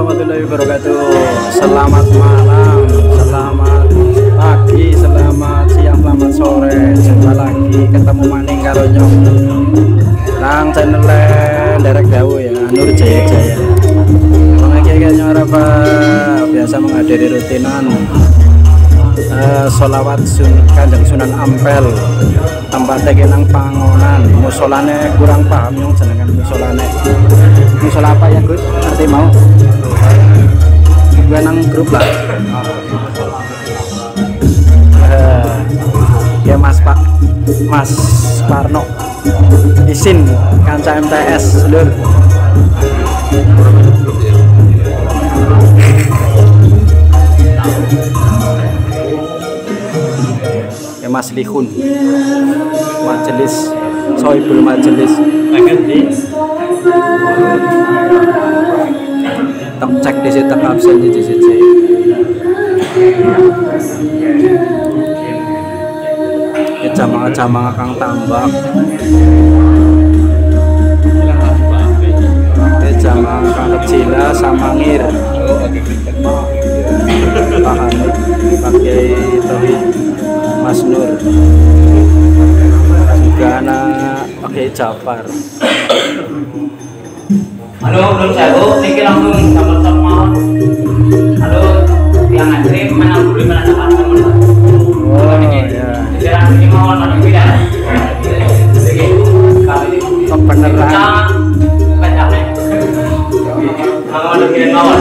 warahmatullahi wabarakatuh. Selamat malam, selamat pagi, selamat siang, selamat sore. Jumpa lagi ketemu maning karo nyong nang channel Derek Dawu ya, Nur Jaya Jaya. Kayaknya orang biasa menghadiri rutinan sholawat Kanjeng Sunan Ampel. Tempatnya kenang Pangonan, musolane kurang paham yang jenengan musolane. Musola apa ya Gus? Nanti mau gue nang grup lah. Ya Mas Parno izin kanca MTS lur. Ya Mas Lihun majelis soibul majelis tak cek di situ absen di situ ya jamaah kang tambak ya jamaah kang kecila samangir paham pakai Tauhid Mas Nur juga anak pakai Jafar. Halo, belum saya niki langsung sama-sama. Halo, yang antri mana dulu mana dapat teman. Oh ya. Jalan ini mau mana beda. Kebenaran. Benar. Mau ada kirim mawon.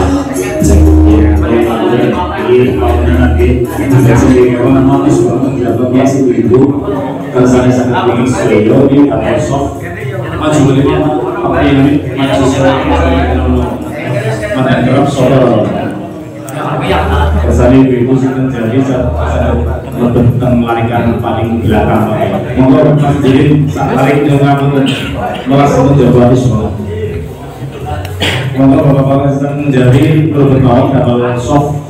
Kesannya sangat tinggi studio di Microsoft maju belinya apa ini maju mana kerap solo kesannya ibu sudah jadi tentang melarikan paling belakang monggo mas jadi tarik dengan langsung menjawab semua monggo bapak-bapak sedang menjadi berbentuk kapal soft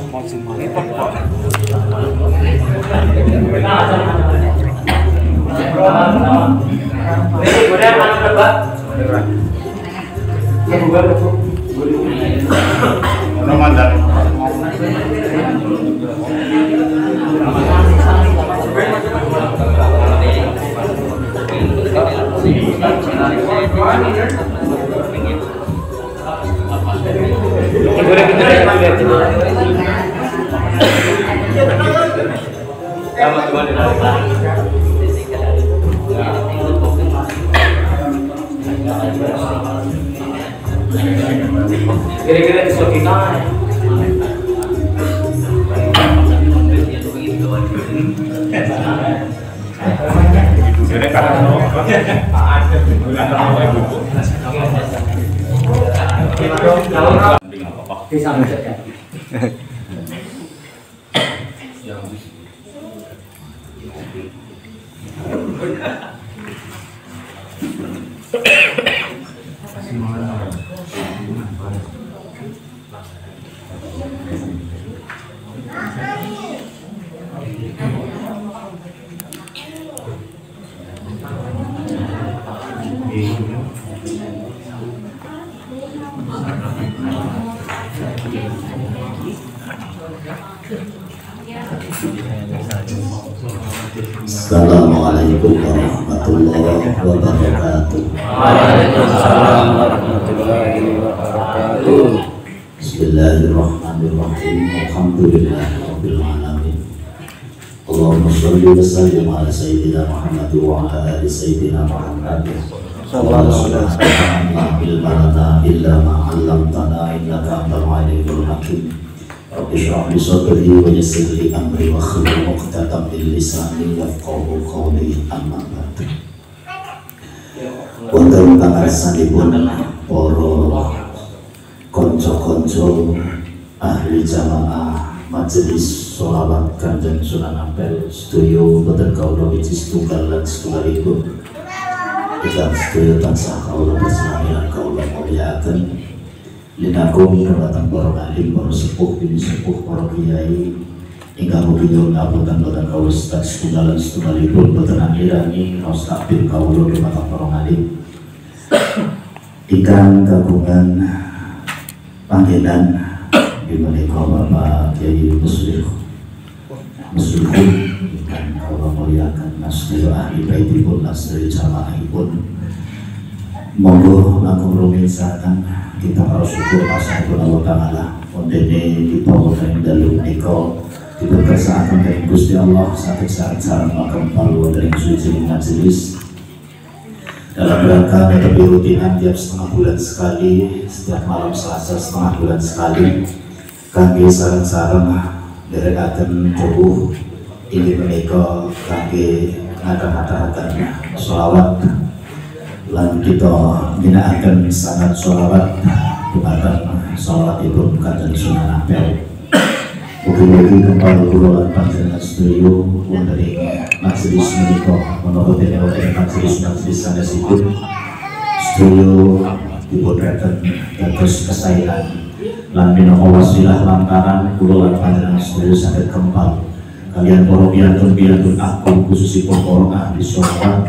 Ramadan. Kira-kira disokikan. Assalamualaikum warahmatullahi wabarakatuh. Waalaikumsalam warahmatullahi wabarakatuh. Bismillahirrahmanirrahim. Alhamdulillahirabbil alamin. Allahumma shalli wa sallim ala sayyidina Muhammad wa ala ali sayyidina Muhammad. Sallallahu alaihi wasallam. Ilma lana illa ma 'allamtana innaka antal alimul hakim. Ishrah li sadri wa yassir li amri wa hlul 'uqdatam min lisani yafqahu qawli amma ba'du. Wonten pangarsanipun para kanca-kanca ahli jamaah majelis sholawat Kanjeng Sunan Ampel sedaya boten kawula wiji setunggal lan setunggalipun ingkang sedaya tansah kawula bersenami lan kawula mulyakaken linakum dhateng para alim, para sepuh, bini sepuh, para kiai ingkang mugi nyuwun ngapunten boten kawula setunggal lan setunggalipun boten angirani raos takbir kawula dumateng para alim ingkang kagungan panggenan menika Bapak Kiai Muslimun ingkang kula muliakan sedaya ahli baitipun lan sedaya jamaahipun. Monggo langkung rumiyin kita bersyukur asal Allah Ta'ala ondene kita wonten dalem menika diberkahaken dening Gusti Allah saged sareng makempal wonten ing suci majelis dalam rangka metode rutinan tiap setengah bulan sekali, setiap malam Selasa setengah bulan sekali kangge sareng-sareng derekaken tubuh ini menika kangge ngadahaken sholawat lan kita ginakaken sangat sholawat dumateng sholawatipun Kanjeng Sunan Ampel. Mugi-mugi kepala kula lan panjenengan sedaya wonten ing majelis menika menawa dene wonten majelis sanesipun sedaya dipundhiraken dados kesaenan lan minangka wasilah lantaran kula lan panjenengan sedaya saged kempal kaliyan para piyantun agung khususipun para ahli sholawat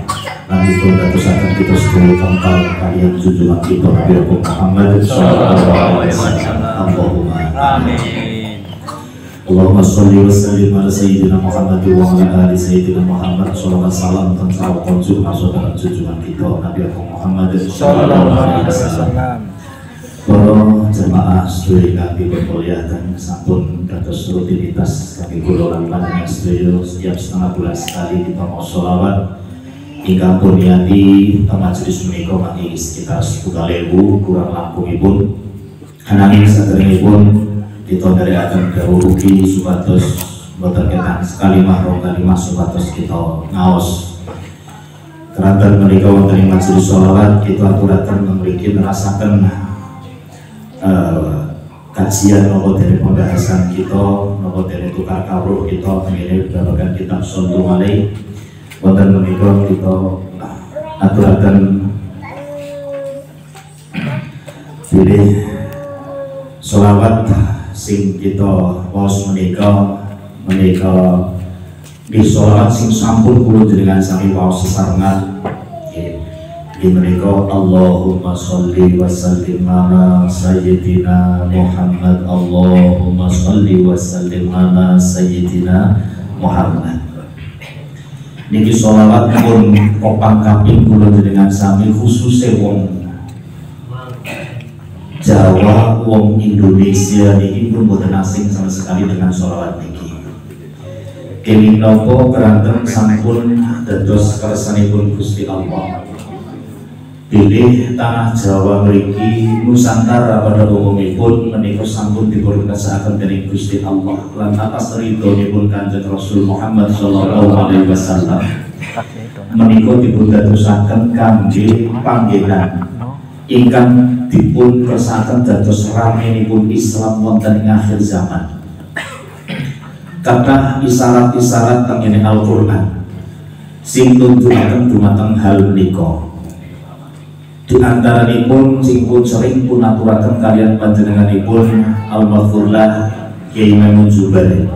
lan dipun dadosaken kita sedaya kempal kaliyan junjungan kita Nabi Muhammad sallallahu alaihi wasallam. Allahumma amin. Allahumma sholli wa sallim ala sayyidina Muhammad wa ala ali sayyidina Muhammad sallallahu alaihi wasallam tentang konsul maksudnya junjungan kita Nabi Muhammad sallallahu alaihi wasallam. Para jemaah sedaya kami bermuliakan sampun dados rutinitas kami kula lan panjenengan sedaya setiap setengah bulan sekali kita mau sholawat hingga pun yati majelis menika mangke sekitar 10.000 kurang langkungipun ananging saderengipun kita dari akan dawuhi supados boten ketan sekalimah rong kalimah supados kita ngaos keranten menika wonten ing majelis sholawat kita aturaken mriki nerasaken kajian nopo dari pembahasan kita nopo dari tukar kawruh kita tengene babagan kitab Shollu Alaihi wonten menika kita aturaken pilih sholawat sing kita waos menika di sholawat sing sampun kula jenengan sami waos sesarengan di menika Allahumma sholli wa sallim ala sayyidina Muhammad Allahumma sholli wa sallim ala sayyidina Muhammad. Niki sholawat pun kopang kaping kula jenengan sami khususe wong Jawa, wong Indonesia niki pun boten asing sama sekali dengan sholawat niki. Kenging nopo keranten sampun dados kersanipun Gusti Allah. Pilih tanah Jawa mriki Nusantara pada umumipun menika sampun diberkahaken dening Gusti Allah lan atas ridhonipun Kanjeng Rasul Muhammad sallallahu alaihi wasallam. Menika dipun dadosaken kangge panggenan ingkang dipun kersaken dados ramenipun Islam wonten ing akhir zaman. Kathah isyarat-isyarat tengene Al-Qur'an sing nuduhaken dumateng hal menika. Di antaranipun sing pun sering pun aturaken kalian panjenenganipun Al-Maghfurlah Kiai Maimun Zubair.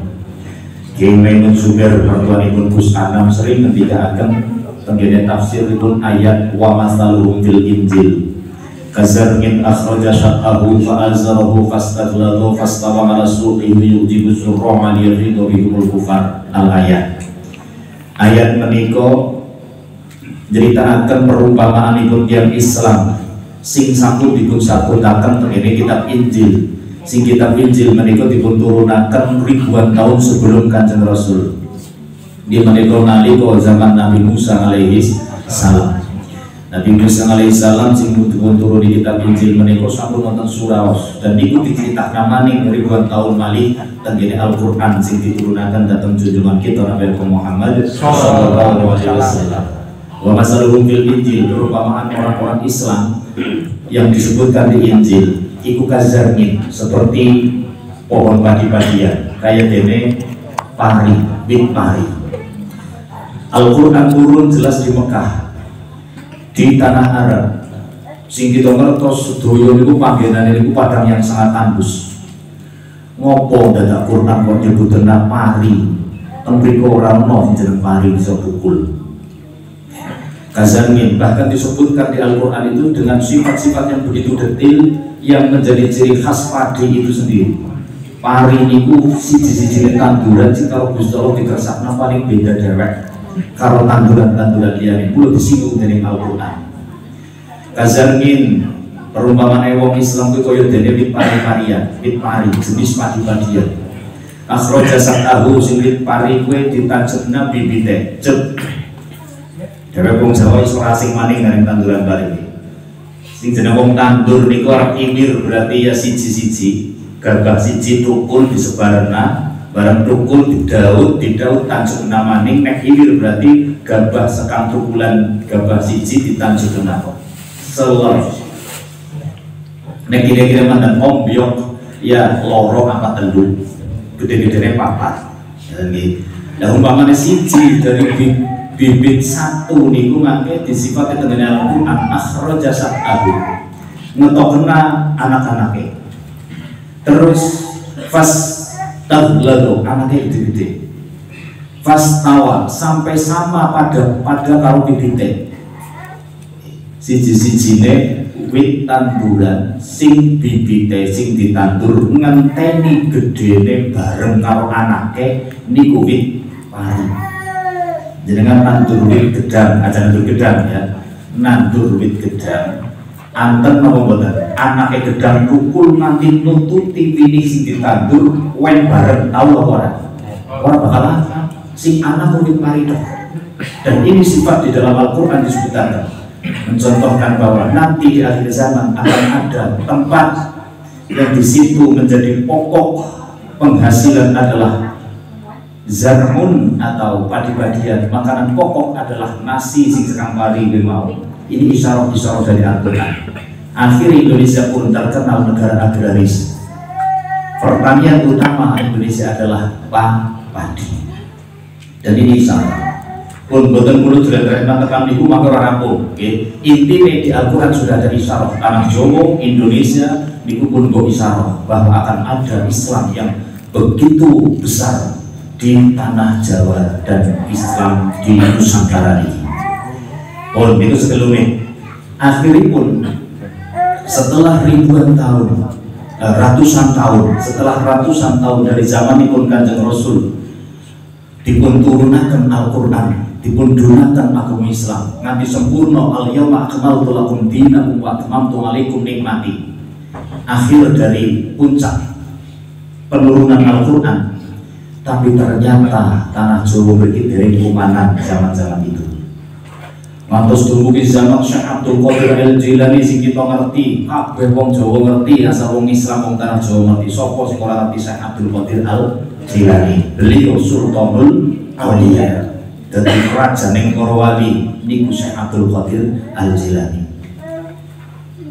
Kiai Maimun Zubair mertuanipun Gus Anam sering ngendikaaken tengene tafsiripun ayat wa masaluhum fil Injil kazarmin akhraja syaqahu fa'azarahu fastaghladu fastawa ala suqihi yujibu zurra yuridu bihumul kufar. Al-ayat ayat menika nyritakaken perumpamaanipun tiyang Islam sing sampun dipun sabutaken tengene kitab Injil. Sing kitab Injil menika dipun turunaken ribuan tahun sebelum Kanjeng Rasul. Di menika nalika zaman Nabi Musa alaihi salam. Nabi Musa alaihi salam sing dipun turun di kitab Injil menika sampun wonten suraos dan niku diceritakan maning ribuan tahun malih tengene Al-Qur'an sing diturunaken dhateng junjungan kita Nabi Muhammad sallallahu alaihi wasallam. Wa masaluhum fil Injil, perumpamaan orang-orang Islam yang disebutkan di Injil iku kazarmin seperti pohon padi-padian kaya dene pari, wit pari. Al-Qur'an turun jelas di Mekah di tanah Arab sing kita ngertos sedaya niku panggenane niku padang yang sangat tandus. Ngopo dadak Qur'an kok nyebuten pari teng mriku ora ono jeneng pari bisa pukul. Kazarmin bahkan disebutkan di Al-Quran itu dengan sifat-sifat yang begitu detail yang menjadi ciri khas padi itu sendiri. pari niku siji-sijine tanduran sing karo Gusti Allah dikersakna paling beda dhewek karo tanduran-tanduran liyane kula disinggung dening Al-Qur'an. Kazarngin perumpamaan wong Islam kuwi kaya dene wit pari-parian, wit pari jenis padi-padian. Akhraja satahu sing wit pari kuwi ditanjepna bibite, cep. Dhewek wong Jawa iso asing maning karo tanduran pari. Sing jeneng wong tandur niku arep imir berarti ya siji-siji, gabah siji tukul disebarna, barang tukul didaut tanjepna maning nek imir berarti gabah sekang tukulan gabah siji ditanjepna selor. Nek kira-kira mandan ombyok ya loro apa telu, gede-gedene papat. Lah umpamane siji dari bibit satu niku mangke disifati dengan Al-Qur'an akhraja sa'ahu ngetokna anak-anake. Terus fas tablado anake gede-gede. Fas tawa sampai sama pada karo bibite. Siji-sijine wit tanduran sing bibite sing ditandur ngenteni gedene bareng karo anake niku wit pari. Jenengan nandur wit gedang, aja nandur gedang ya. Nandur wit gedang. Anten napa mboten? Anake gedang tukul nganti nututi winih sing ditandur wen bareng tau apa ora? Ora bakalan sing anak wit pari tok. Dan ini sifat di dalam Al-Qur'an disebutkan mencontohkan bahwa nanti di akhir zaman akan ada tempat yang di situ menjadi pokok penghasilan adalah zarmun atau padi-padian, makanan pokok adalah nasi sing sekang pari mau. Ini isyarat-isyarat dari Al-Qur'an. Akhirnya Indonesia pun terkenal negara agraris. Pertanian utama Indonesia adalah padi. Dan ini isyarat. Pun boten mulut sudah tekan niku maka ora rampung. Nggih. Intine di Al-Qur'an sudah ada isyarat tanah Jawa Indonesia niku pun go isyarat bahwa akan ada Islam yang begitu besar di tanah Jawa dan Islam di Nusantara ini. Oh, itu sebelumnya. Akhirnya pun setelah ribuan tahun, ratusan tahun dari zaman pun Kanjeng Rasul dipun turunaken Al-Qur'an, dipun dunaken agama Islam nganti sempurna al-yauma akmaltu lakum dinakum wa atmamtu alaikum nikmati. Akhir dari puncak penurunan Al-Qur'an. Tapi ternyata tanah Jawa begitu dari kumanan zaman-zaman itu. Mantos dumugi zaman Syekh Abdul Qadir Al-Jilani sing kita ngerti, kabeh wong Jawa ngerti, asal wong Islam wong tanah Jawa ngerti. Sapa sing ora ngerti Syekh Abdul Qadir Al-Jilani? Beliau Sultanul Auliya. Dadi rajaning para wali niku Syekh Abdul Qadir Al-Jilani.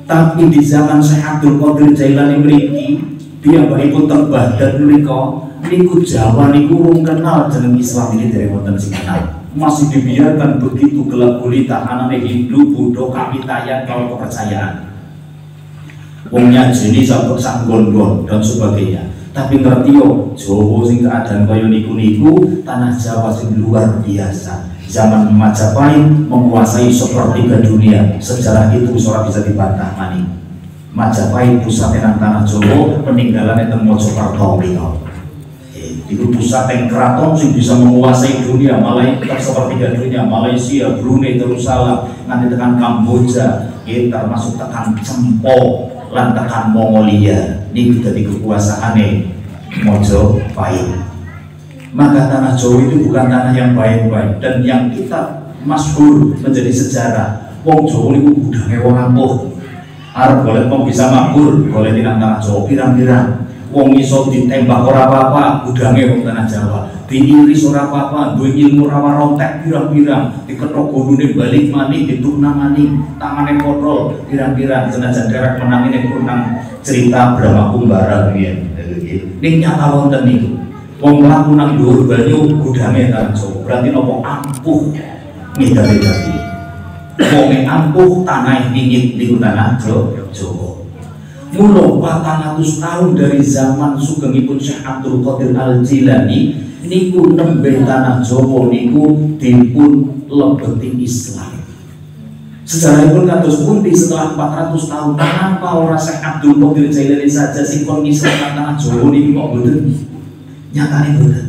Tapi di zaman Syekh Abdul Qadir Al-Jilani mriki, dia pun terbah dan mereka niku Jawa niku urung kenal jeneng Islam ini dari wonten sing kenal. Masih dibiarkan begitu gelap gulita anane Hindu, Buddha, kapitayan kalau kepercayaan. Wong nyajeni sampe sanggon-gon dan sebagainya. Tapi ngerti yo Jawa sing keadaan kaya niku-niku, tanah Jawa sing luar biasa. Zaman Majapahit menguasai sepertiga dunia. Sejarah itu ora bisa dibantah maning. Majapahit pusat nang tanah Jawa, peninggalan teng Mojokerto mriko. Itu pusat yang keraton sing bisa menguasai dunia, Malaysia sepertiga dunia, Malaysia, Brunei, Darussalam, nanti tekan Kamboja, termasuk tekan Cempo, lan tekan Mongolia. Ini jadi kekuasaannya Mojopahit. Maka tanah Jawa itu bukan tanah yang baik-baik dan yang kita masyhur menjadi sejarah. Wong Jawa itu budaya wong ampuh. Arep boleh wong bisa makmur, boleh di tanah Jawa pirang-pirang. Wong iso ditembak ora apa-apa, udange wong tanah Jawa. Diiris ora apa-apa, duwe ilmu rawa rontek pirang-pirang, diketok golune balik maning, ditukna maning, tangane kotor pirang-pirang. Senajan derek menangine kurang cerita Brahma Kumbara riyen. Ning nyata wonten niku. Wong mlaku nang dhuwur banyu udange tanah Jawa. Berarti napa ampuh ngidari-idari. Wong ampuh tanah dingin niku tanah Jawa. Mula 400 tahun dari zaman sugengipun Syekh Abdul Qadir Al-Jilani niku nembe tanah Jawa niku dipun lebeti Islam. Sejarahipun kados pundi setelah 400 tahun kenapa ora Syekh Abdul Qadir Jailani saja sing kon ngisahkan tanah Jawa niki kok mboten nyatane mboten.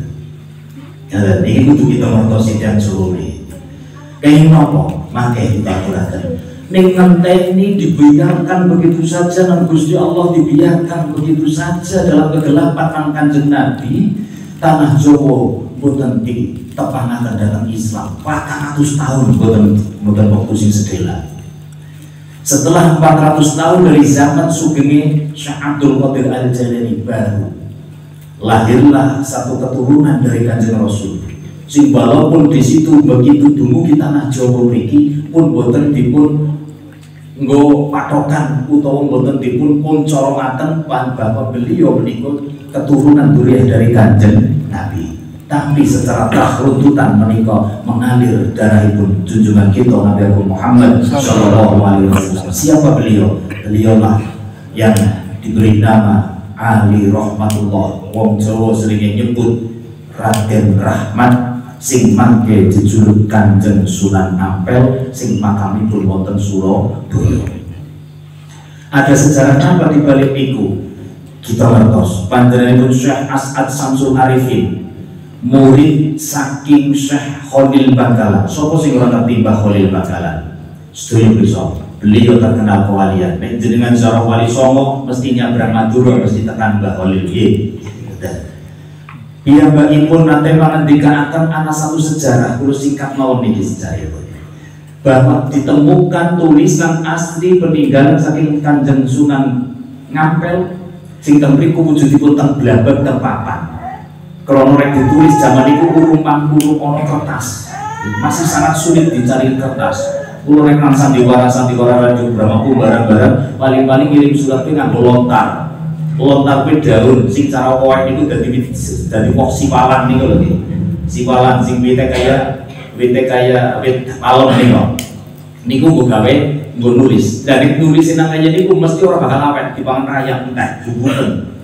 Ya niki kudu kita ngertosi tiyang Jawa niki. Kaya napa mangke kita aturaken. Ning ngenteni dibiarkan begitu saja nang Gusti Allah dibiarkan begitu saja dalam kegelapan nang Kanjeng Nabi tanah Jawa boten ditepanaken datang Islam 400 tahun boten waktu sing sedela. Setelah 400 tahun dari zaman sugenge Syekh Abdul Qadir Al-Jailani baru lahirlah satu keturunan dari Kanjeng Rasul sing walaupun di situ begitu dumugi tanah Jawa mriki pun boten dipun nggo patokan utawa boten dipun kuncorokaken bahwa beliau menika keturunan dzurriyyah dari Kanjeng Nabi. Tapi secara runtutan menika mengalir darahipun junjungan kita Nabi Muhammad sallallahu alaihi wasallam. Siapa beliau? Beliaulah yang diberi nama Ali Rahmatullah. Wong Jawa sering nyebut Raden Rahmat, sing mangke dijuluk Kanjeng Sunan Ampel, sing makamipun wonten Surabaya. Ada sejarah apa di balik niku? Kita ngertos panjenenganipun Syekh As'ad Samsul Arifin, murid saking Syekh Khalil Bangkalan. Sopo sing ora ngerti Mbah Khalil Bangkalan? Sedaya bisa. Beliau terkenal kewalian. Nek jenengan Zara Wali Songo mesti nyabrang Madura mesti tekan Mbah Khalil nggih. Piyambakipun nate mangendikaaken ana satu sejarah kula singkat mawon niki sejarahipun. Bahwa ditemukan tulisan asli peninggalan saking Kanjeng Sunan Ngampel sing teng mriku wujudipun teng blabag teng papan. Krono rek ditulis zaman itu urung ono kertas, masih sangat sulit dicari kertas. Kulo rek nang sandiwara radio Brahmaku barang-barang paling-paling ngirim surat ke nganggo lontar pe daun sing cara kowe niku dadi wong siwalan niku lho. Siwalan sing wite kaya wit palem niku nggo gawe nggo nulis. Dari nulis nang kaya niku mesti ora bakal awet dipangan rayap entek bubuken.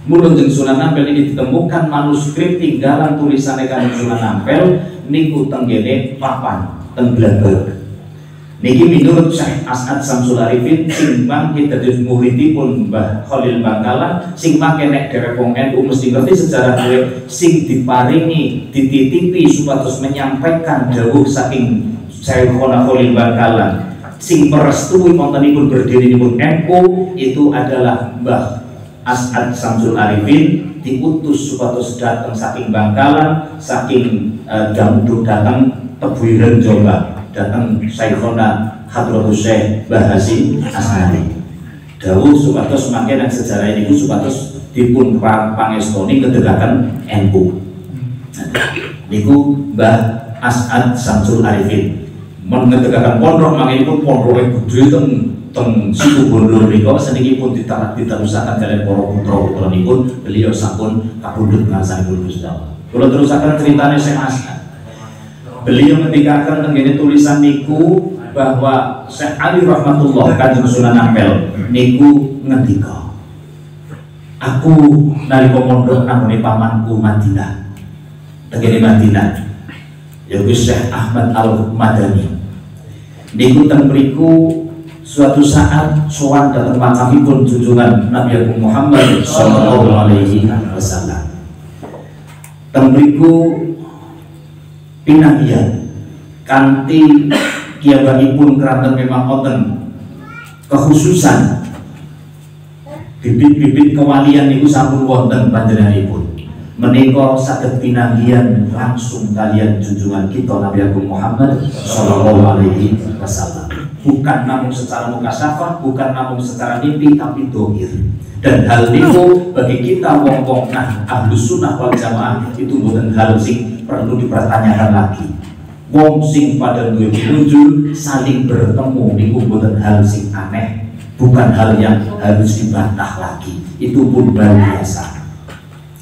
Mulun jeung Sunan Ampel ini ditemukan manuskrip tinggalan tulisan Kanjeng Sunan Ampel niku tenggene papan teng blabag. Niki menurut Syekh As'ad Samsul Arifin sing mangke dadi muridipun Mbah Khalil Bangkalan sing mangke nek dherek wong NU mesti ngerti sejarah dhewe sing diparingi dititipi supados menyampaikan dawuh saking Syekh Khalil Bangkalan sing merestui wontenipun berdirinipun NU itu adalah Mbah As'ad Samsul Arifin diutus supados datang saking Bangkalan, saking Damduk datang Tebuiren Jombang, datang Syekhona Hadratus Syekh Mbah Hasyim As'ari. Dawuh supados mangke nang sejarah niku supados dipun pangestoni kedegakan NU. Niku Mbah As'ad Samsul Arifin. Mun ngedegaken pondok mangkenipun pondoke gedhe teng situ Bondo niku senengipun diterusaken kalian para putra-putranipun beliau sampun kapundhut ngarsanipun Gusti Allah. Kula terusaken critane Syekh As'ad. Beliau ngendikaken teng tulisan niku bahwa Syekh Ali Rahmatullah Kanjeng Sunan Ampel niku ngendika, aku nalika mondok nang pamanku Madinah. Teng Madinah yaiku Syekh Ahmad Al-Madani. Niku teng mriku suatu saat sowan datang makamipun junjungan Nabi Muhammad sallallahu alaihi wasallam. Teng mriku pinagian kanthi kiyabanipun keranten memang wonten kekhususan bibit-bibit kewalian niku sampun wonten panjenenganipun. Menika saged pinagian langsung kalian junjungan kita Nabi Muhammad sallallahu alaihi wasallam. Bukan namun secara mukasyafah, bukan namun secara mimpi, tapi dohir. Dan hal itu bagi kita wong-wong Ahlus Sunnah wal Jamaah itu bukan hal sing perlu dipertanyakan lagi. Wong sing pada duwe wujud saling bertemu niku bukan hal sing aneh, bukan hal yang harus dibantah lagi. Itu pun biasa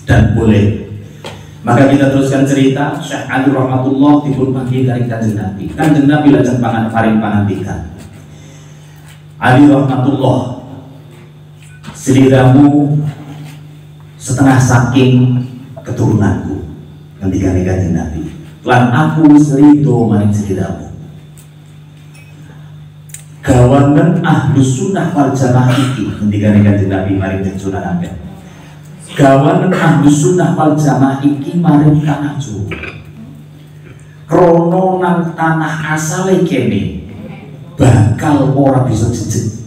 dan boleh. Maka kita teruskan cerita. Syekh Ali Rahmatullah dipun panggil dari Kanjeng Nabi. Kanjeng Nabi lajeng paring pangandikan, Ali Rahmatullah, seliramu setengah saking keturunanku. Ngendikane Kanjeng Nabi, lan aku serido maring seliramu. gawanen Ahlus Sunnah wal Jamaah iki ngendikane Kanjeng Nabi maring Sunan Ampel. Gawanen Ahlus Sunnah wal Jamaah iki maring tanah Jawa. Krono nang tanah asale kene bakal ora bisa jejeg.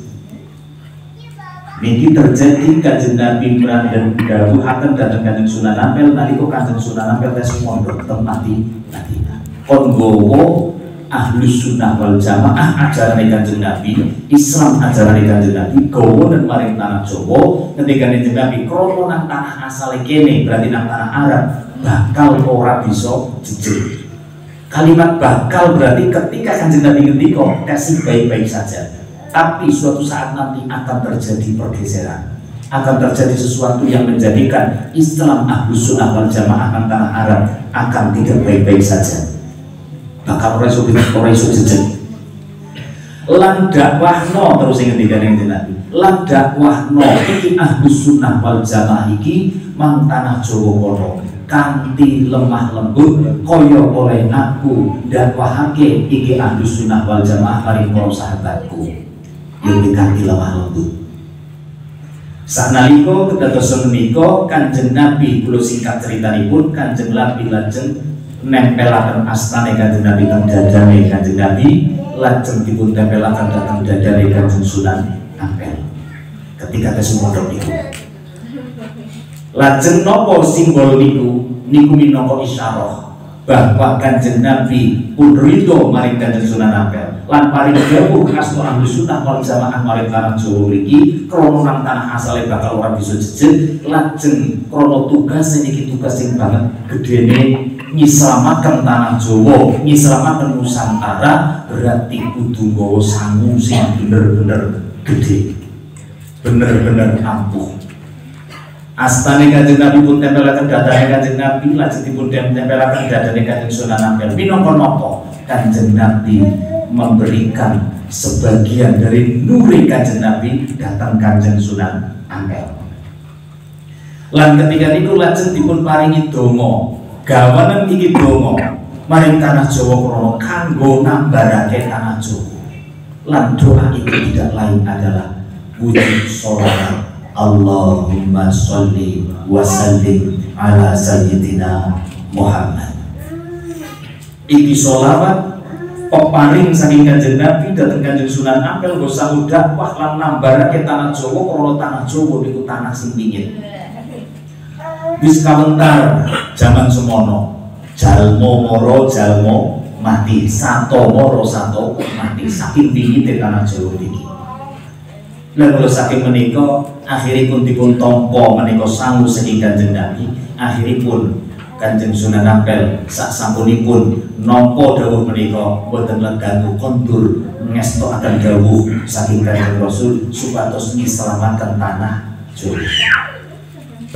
Niki terjadi Kanjeng Nabi dan dawuhaken dhateng Kanjeng Sunan Ampel nalika Kanjeng Sunan Ampel tes mondok teng Madinah. Kon gowo Ahlus Sunnah wal Jamaah ajaran Kanjeng Nabi, Islam ajaran Kanjeng Nabi, gowo dan maring tanah Jawa ketika Kanjeng Nabi krono nang tanah asale kene berarti nang tanah Arab bakal ora bisa jejeg. Kalimat bakal berarti ketika Kanjeng Nabi ngendika kasih baik-baik saja, tapi suatu saat nanti akan terjadi pergeseran, akan terjadi sesuatu yang menjadikan Islam Ahlus Sunnah wal Jamaah nang tanah Arab akan tidak baik-baik saja. Bakal ora iso jejeg. Lan dakwahno terus sing ngendika Kanjeng Nabi. Lan dakwahno iki Ahlus Sunnah wal Jamaah iki mang tanah Jawa kono kanthi lemah lembut kaya oleh aku dakwahake iki Ahlus Sunnah wal Jamaah maring para sahabatku. Yang kanthi lemah lembut. Sanalika kedadosan menika Kanjeng Nabi kula singkat critanipun Kanjeng Nabi lajeng nempelaken astane Kanjeng Nabi teng dadane Kanjeng Nabi lajeng dipun tempelaken dhateng dadane Kanjeng Sunan Ampel ketika kesumodok niku. Lajeng nopo simbol niku minangka isyarah bahwa Kanjeng Nabi pun ridho maring Kanjeng Sunan Ampel lan paring dawuh kasto Ahlus Sunnah wal Jamaah maring tanah Jawa mriki krana nang tanah asale bakal ora bisa jejeg. Lajeng krana tugas niki tugas sing banget gedene nyelamatkan tanah Jawa, nyelamatkan Nusantara berarti kudu nggawa sangu sing bener-bener gede, bener-bener ampuh. Astane Kanjeng Nabi pun tempelaken dadane Kanjeng Nabi lajeng dipun tempelaken dadane Kanjeng Sunan Ampel. Minangka napa Kanjeng Nabi memberikan sebagian dari nuri Kanjeng Nabi datang Kanjeng Sunan Ampel. Lan ketika niku lajeng dipun paringi donga. Gawanen iki donga maring tanah Jawa krana kanggo nambarake tanah Jawa. Lan doa itu tidak lain adalah wujud sholawat Allahumma sholli wa sallim ala sayyidina Muhammad. Iki sholawat peparing saking Kanjeng Nabi dhateng Kanjeng Sunan Ampel nggo sanggup dakwah lan nambarake tanah Jawa krana tanah Jawa niku tanah sing pingin. Wis kawentar zaman semono jalmo moro jalmo mati, sato moro sato mati, saking pingine tanah Jawa niki. Lan kula saking menika akhiripun dipun tampa menika sangu saking Kanjeng Nabi, akhiripun Kanjeng Sunan Ampel sak sampunipun nampa dawuh menika boten leganu kondur ngestokaken dawuh saking Kanjeng Rasul supados diselamatkan tanah Jawa.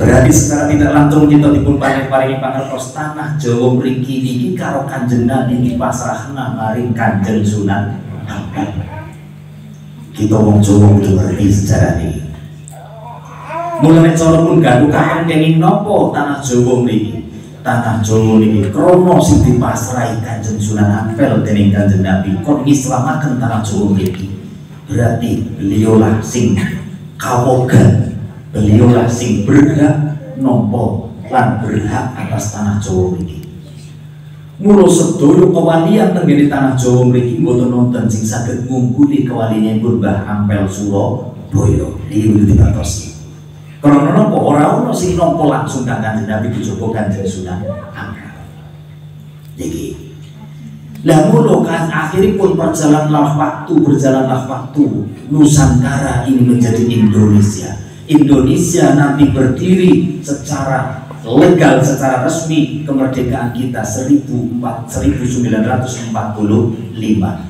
Berarti secara tidak langsung kita dipun paring pangertos tanah Jawa mriki iki karo Kanjeng Nabi dipasrahna maring Kanjeng Sunan Ampel. Kita wong Jawa kudu ngerti sejarah ini. Mulane cara pun ganggu kangen kenging nopo tanah Jawa mriki. Tanah Jawa niki krana sing dipasrahi Kanjeng Sunan Ampel dening Kanjeng Nabi kon ngislamaken tanah Jawa mriki. Berarti beliaulah sing kawogan, beliaulah sing berhak nompo lan berhak atas tanah Jawa mriki. Mula sedaya kewalian tenggene tanah Jawa mriki mboten nonton sing saged ngungkuli kewalinipun Mbah Ampel Surabaya. Iki kudu dibatos. Karena napa ora ono sing nampa langsung Kanjeng Nabi kejaba Kanjeng Sunan Ampel. Iki. Lah mula kan akhiripun berjalanlah waktu Nusantara ini menjadi Indonesia. Indonesia nanti berdiri secara legal, secara resmi kemerdekaan kita 1945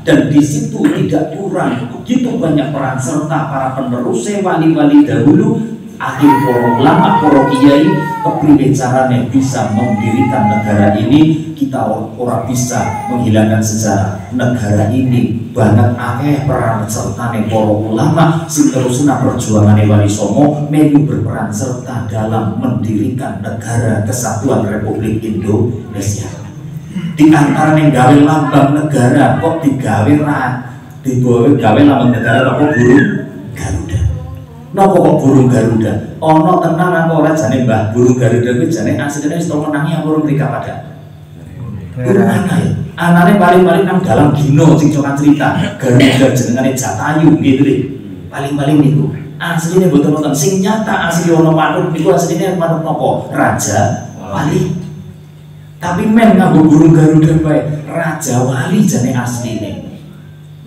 dan di situ tidak kurang begitu banyak peran serta para penerus wali-wali dahulu, akhir para ulama, para kiai, kepriwe carane bisa mendirikan negara ini. Kita orang bisa menghilangkan sejarah negara ini banget akeh peran serta para ulama sing terusna perjuangan Wali Songo melu berperan serta dalam mendirikan negara kesatuan Republik Indonesia. Di antara yang gawe lambang negara kok digawe dibawa gawe lambang negara apa burung Garuda. Napa kok burung Garuda? Ana tenan apa ora jane Mbah burung Garuda kuwi jane asline wis tau menangi apa ora mrika pada. Burung ana ya. Anane paling-paling nang dalam dino sing cokan cerita Garuda jenengane Jatayu gitu deh. Paling-paling niku. Asline mboten wonten sing nyata asli ana manuk niku asline manuk napa? Raja Wali. Tapi men nganggo burung Garuda bae Raja Wali jane asline.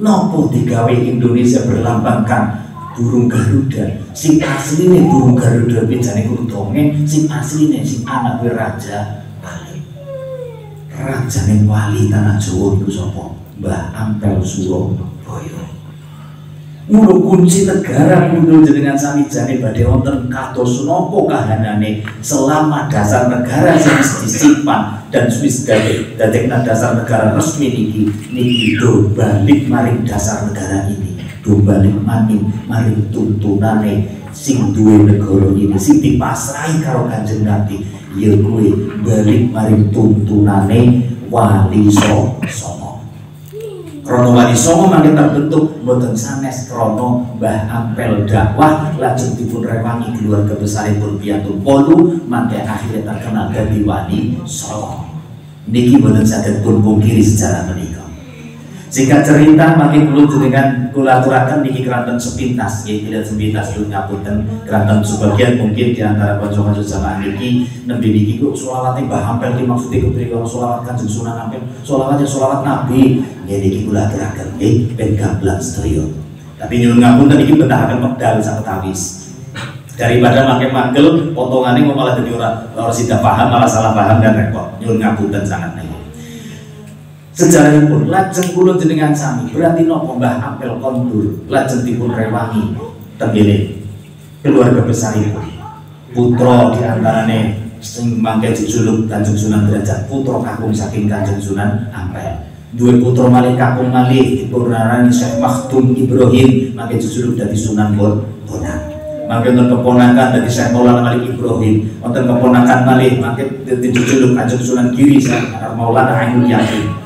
Nopo digawe Indonesia berlambangkan burung Garuda? Sing asline burung Garuda bejane kudu dongeng, sing asline sing anak Raja Wali. Rajane Wali tanah Jawa itu sapa? Mbah Ampel Surabaya. Mula kunci negara kudu jenengan sami jane badhe wonten kados napa kahanane selama dasar negara sing disimpan dan wis dadekna dasar negara resmi niki do balik maring dasar negara ini, do balik maning maring tuntunane sing duwe negara ini sing dipasrahi karo Kanjeng Nabi, ya kuwi balik maring tuntunane Wali Songo. Krono Wali Songo mangke terbentuk mboten sanes krono Mbah Ampel dakwah lajeng dipun rewangi keluarga besaripun piyantun Polu mangke akhirnya terkenal dadi Wali Songo. Niki mboten saged pun pungkiri sejarah menika. Singkat cerita mangke kula jenengan kula aturaken niki keranten sepintas nggih tidak sepintas nyuwun ngapunten keranten sebagian mungkin di antara kanca-kanca jamaah niki nembe niki kok selawate Mbah Ampel ki maksude kepriye selawat Kanjeng Sunan Ampel selawatnya selawat Nabi nggih niki kula aturaken nggih ben gamblang sedaya. Tapi nyuwun ngapunten niki betahaken wekdal saketawis. Daripada makin manggel potongannya kok malah jadi orang tidak paham malah salah paham dan repot. Nyuwun ngapunten sangat nih. Sejarahipun lajeng kula jenengan sami berarti napa Mbah Ampel kondur lajeng dipun rewangi tenggene keluarga besaripun. Putra diantarane sing mangke dijuluk Kanjeng Sunan Derajat, putra kakung saking Kanjeng Sunan Ampel. Duwe putra malih kakung malih dipun arani Syekh Makhdum Ibrahim mangke dijuluk dadi Sunan Bonang. Mangke wonten keponakan dari Syekh Maulana Malik Ibrahim, wonten keponakan malih mangke dijuluk Kanjeng Sunan Giri Syekh Maulana Ainul Yakin.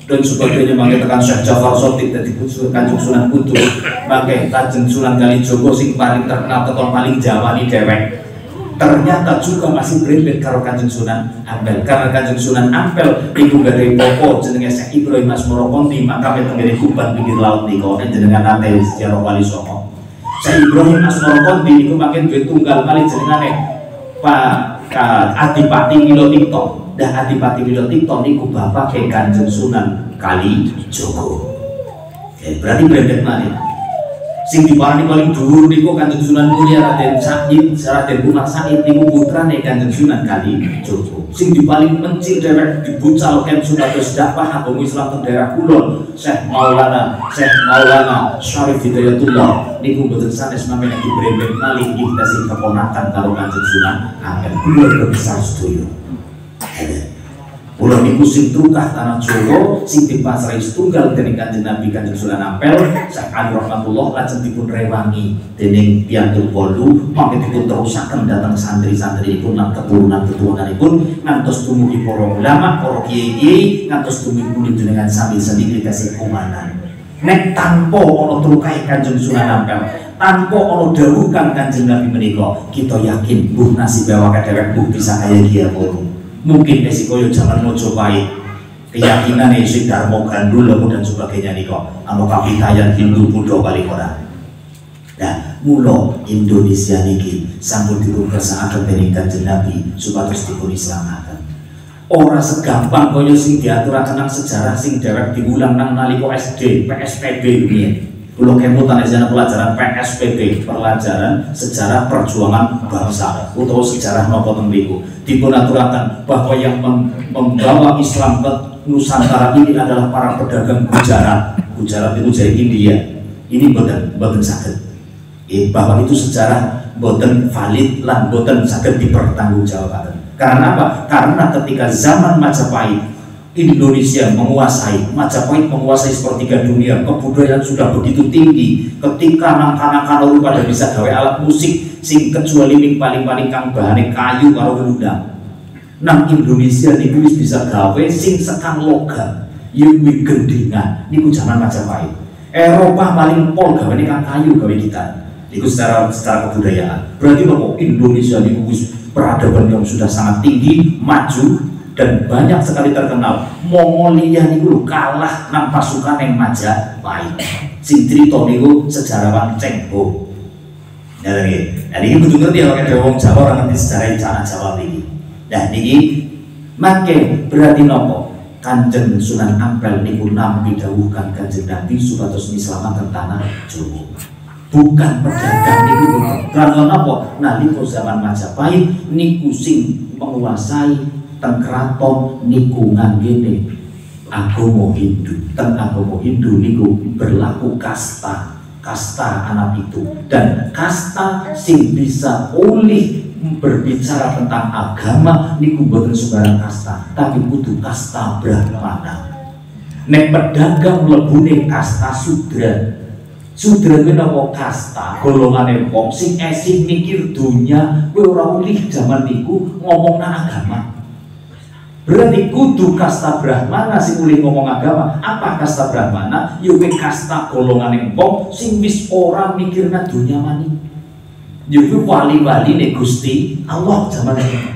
Dan sebagainya mangke tekan Syekh Jafar Sotik dadi Kanjeng Sunan Kudus, mangke Kanjeng Sunan Kalijogo sing paling terkenal keton paling jawani dhewek. Ternyata juga masih berempet karo Kanjeng Sunan Ampel. Karena Kanjeng Sunan Ampel iku gadhahi bapa jenenge Syekh Ibrahim Asmara Konti, maka tengene Kuban pinggir laut nika jenengan nate sejarah Wali Songo. Syekh Ibrahim Asmara Konti niku makin duwe tunggal kali jenengane Pak Adipati Wilotikto. Dan Adipati Wilotikto niku bapak Kanjeng Sunan Kalijogo. Berarti berempet malih. Sing diparani paling dhuwur niku Kanjeng Sunan Mulia Raden Said, Raden Umar Said niku putrane Kanjeng Sunan Kalijogo. Sing dipaling mencil dhewek dibucalken supados dakwah agama Islam teng daerah kulon Syekh Maulana Syarif Hidayatullah niku mboten sanes mami nek dibrembet malih iki tasih keponakan karo Kanjeng Sunan Ampel keluarga besar sedaya. Pulau niku sing trukah tanah Jawa sing dipasrahi setunggal dening Kanjeng Nabi Kanjeng Sunan Ampel Syekh Ali rahmatullah lajeng dipun rewangi dening piyantun Polu mangke dipun terusaken dhateng santri-santripun lan keturunan-keturunanipun ngantos dumugi para ulama, para kiai ngantos dumugi jenengan sami sendiri kasih kumanan. Nek tanpa ana trukahe Kanjeng Sunan Ampel, tanpa ana dawuh Kanjeng Nabi menika, kita yakin mbuh nasib awake dhewe mbuh bisa kaya Kiai Polu. Mungkin resiko yo zaman Mojopahit keyakinan isi Darmo Gandul dan sebagainya nih kok anu kapitayan Hindu Buddha paling ora. Nah, mula Indonesia niki sampun dipun kersakaken dening Kanjeng Nabi supados dipun islamaken. Ora segampang kaya sing diaturaken nang sejarah sing dhewek diulang nang nalika SD, PSPB riyen. Kula kemutan ejana pelajaran PSPB, pelajaran sejarah perjuangan bangsa utawa sejarah napa teng mriku. Dipun aturaken bahwa yang membawa Islam ke Nusantara ini adalah para pedagang Gujarat. Gujarat itu dari India. Ini boten saged. Bahwa itu sejarah boten valid lan boten saged dipertanggungjawabkan. Karena apa? Karena ketika zaman Majapahit Indonesia Majapahit menguasai sepertiga dunia, kebudayaan sudah begitu tinggi. Ketika nangka-nangka lalu pada bisa gawe alat musik sing kecuali ming paling-paling kang bahane kayu karo gendang. Nang Indonesia niku wis bisa gawe sing sekang logam, yen gendingan niku zaman Majapahit. Eropa paling pol gawe kan kayu gawe kita. Itu secara kebudayaan. Berarti kok Indonesia ini peradaban yang sudah sangat tinggi, maju, dan banyak sekali terkenal. Mongolia niku kalah nang pasukan yang Majapahit. Sing crito niku sejarawan Cheng Ho. Ya lagi. Nah ini betul ngerti ya kalau wong Jawa orang ngerti sejarah tanah Jawa ini. Nah niki make berarti nopo Kanjeng Sunan Ampel niku nampi dawuhkan Kanjeng Nabi supados diselamatkan tanah Jawa. Bukan pedagang niku karena napa nalika zaman Majapahit niku sing menguasai teng kraton niku nganggene agama Hindu. Teng agama Hindu niku berlaku kasta anak itu, dan kasta sing bisa oleh berbicara tentang agama niku boten sembarang kasta, tapi kudu kasta Brahmana. Nek pedagang mlebune kasta Sudra. Sudra kuwi napa kasta golongane wong sing esih mikir dunya, kowe ora ulih jaman niku ngomong agama. Berarti kudu kasta Brahmana sing ulih ngomong agama. Apa kasta Brahmana? Yo kasta golongane wong sing wis ora mikirna dunya mani. Yo wali-wali ne Gusti Allah jaman niku.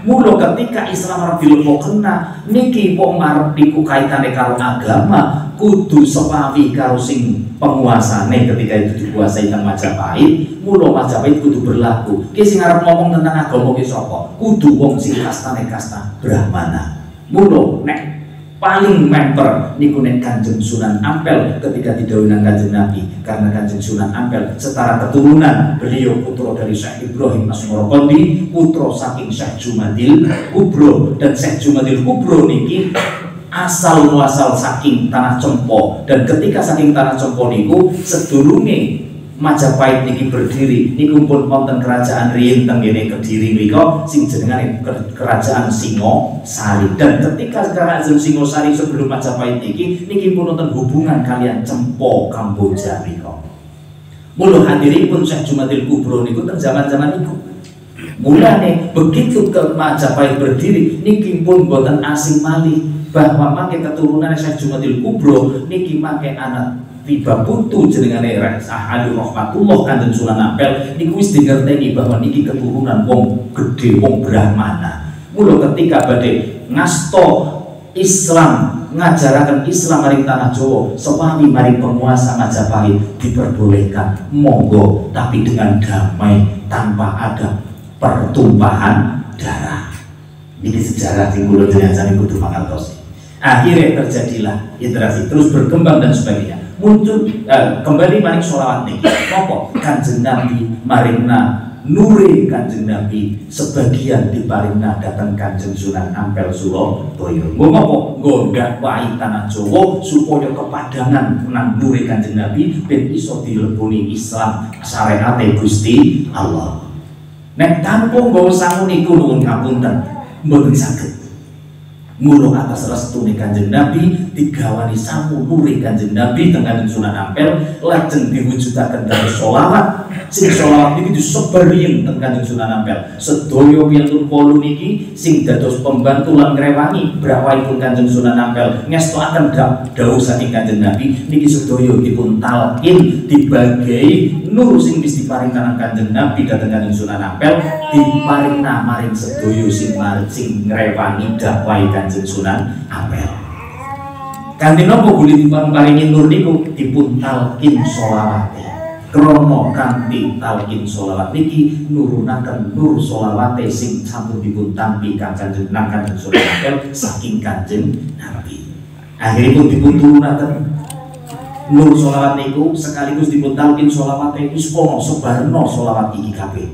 Mula ketika Islam arep dilebokna niki kok ngarep niku kaitane karo agama, kudu sepawi karo sing penguasane ketika itu dikuasai teng Majapahit. Mula Majapahit kudu berlaku. Ki sing arep ngomong tentang agama ki sapa? Kudu wong sing kastane kasta Brahmana. Mula nek paling member niku nek Kanjeng Sunan Ampel ketika didhawuhi Kanjeng Nabi, karena Kanjeng Sunan Ampel setara keturunan beliau putra dari Syekh Ibrahim Asmorokondi, putra saking Syekh Jumadil Kubro, dan Syekh Jumadil Kubro niki asal muasal saking Tanah Cempo, dan ketika saking Tanah Cempo niku sedurunge Majapahit niki berdiri niku pun wonten kerajaan riyin teng ngene Kediri mriku sing jenengane kerajaan Singosari, dan ketika kerajaan Singosari sebelum Majapahit niki pun wonten hubungan kalian Cempo Kamboja mriku. Mula hadiripun Syekh Jumadil Kubro niku teng zaman-zaman niku. Mulane begitu ke Majapahit berdiri niki pun boten asing malih bahwa mangke keturunan Syekh Jumadil Kubro niki mangke anak tiba putu jenengane Ahadu Rahmatullah Kanjeng Sunan Ampel niku wis dingerteni bahwa niki keturunan wong gedhe, wong Brahmana. Mula ketika badhe ngasto Islam, ngajaraken Islam maring tanah Jawa, sepami maring penguasa Majapahit diperbolehkan monggo, tapi dengan damai tanpa ada pertumpahan darah. Ini sejarah sing kula jenengan kudu mangertos. Akhirnya terjadilah interaksi terus berkembang dan sebagainya. Muncul kembali maring sholawat niki apa Kanjeng Nabi maringna nuri Kanjeng Nabi sebagian diparingna datang Kanjeng Sunan Ampel Surabaya. Nggo apa nggo dakwahi tanah Jawa supaya kepadangan nang nuri Kanjeng Nabi ben iso dileboni Islam syariate Gusti Allah. Nek tanpa nggawa sangu niku nuwun ngapunten mboten saged. Mula atas restune Kanjeng Nabi digawani samu nuri Kanjeng Nabi teng Kanjeng Sunan Ampel lajeng diwujudaken dados sholawat. Sing sholawat niki disebar riyin teng Kanjeng Sunan Ampel. Sedaya piyantun kula niki sing dados pembantu lan ngrewangi brawahipun Kanjeng Sunan Ampel ngestoaken dawuh saking Kanjeng Nabi niki sedaya dipun talqin dibagi nur sing wis diparing Kanjeng Nabi dhateng Kanjeng Sunan Ampel diparingna maring sedaya sing ngrewangi dakwahi Kanjeng Sunan Ampel. Kanthi napa guli diparingi nur niku dipun talqin sholawate. Krana kanthi talqin sholawat niki nurunaken nur sholawate sing sampun dipun tampi Kanjeng Sunan Ampel saking Kanjeng Nabi. Akhiripun dipun turunaken nur sholawat niku sekaligus dipun talqin sholawate wis kono sebarno sholawat iki kabeh.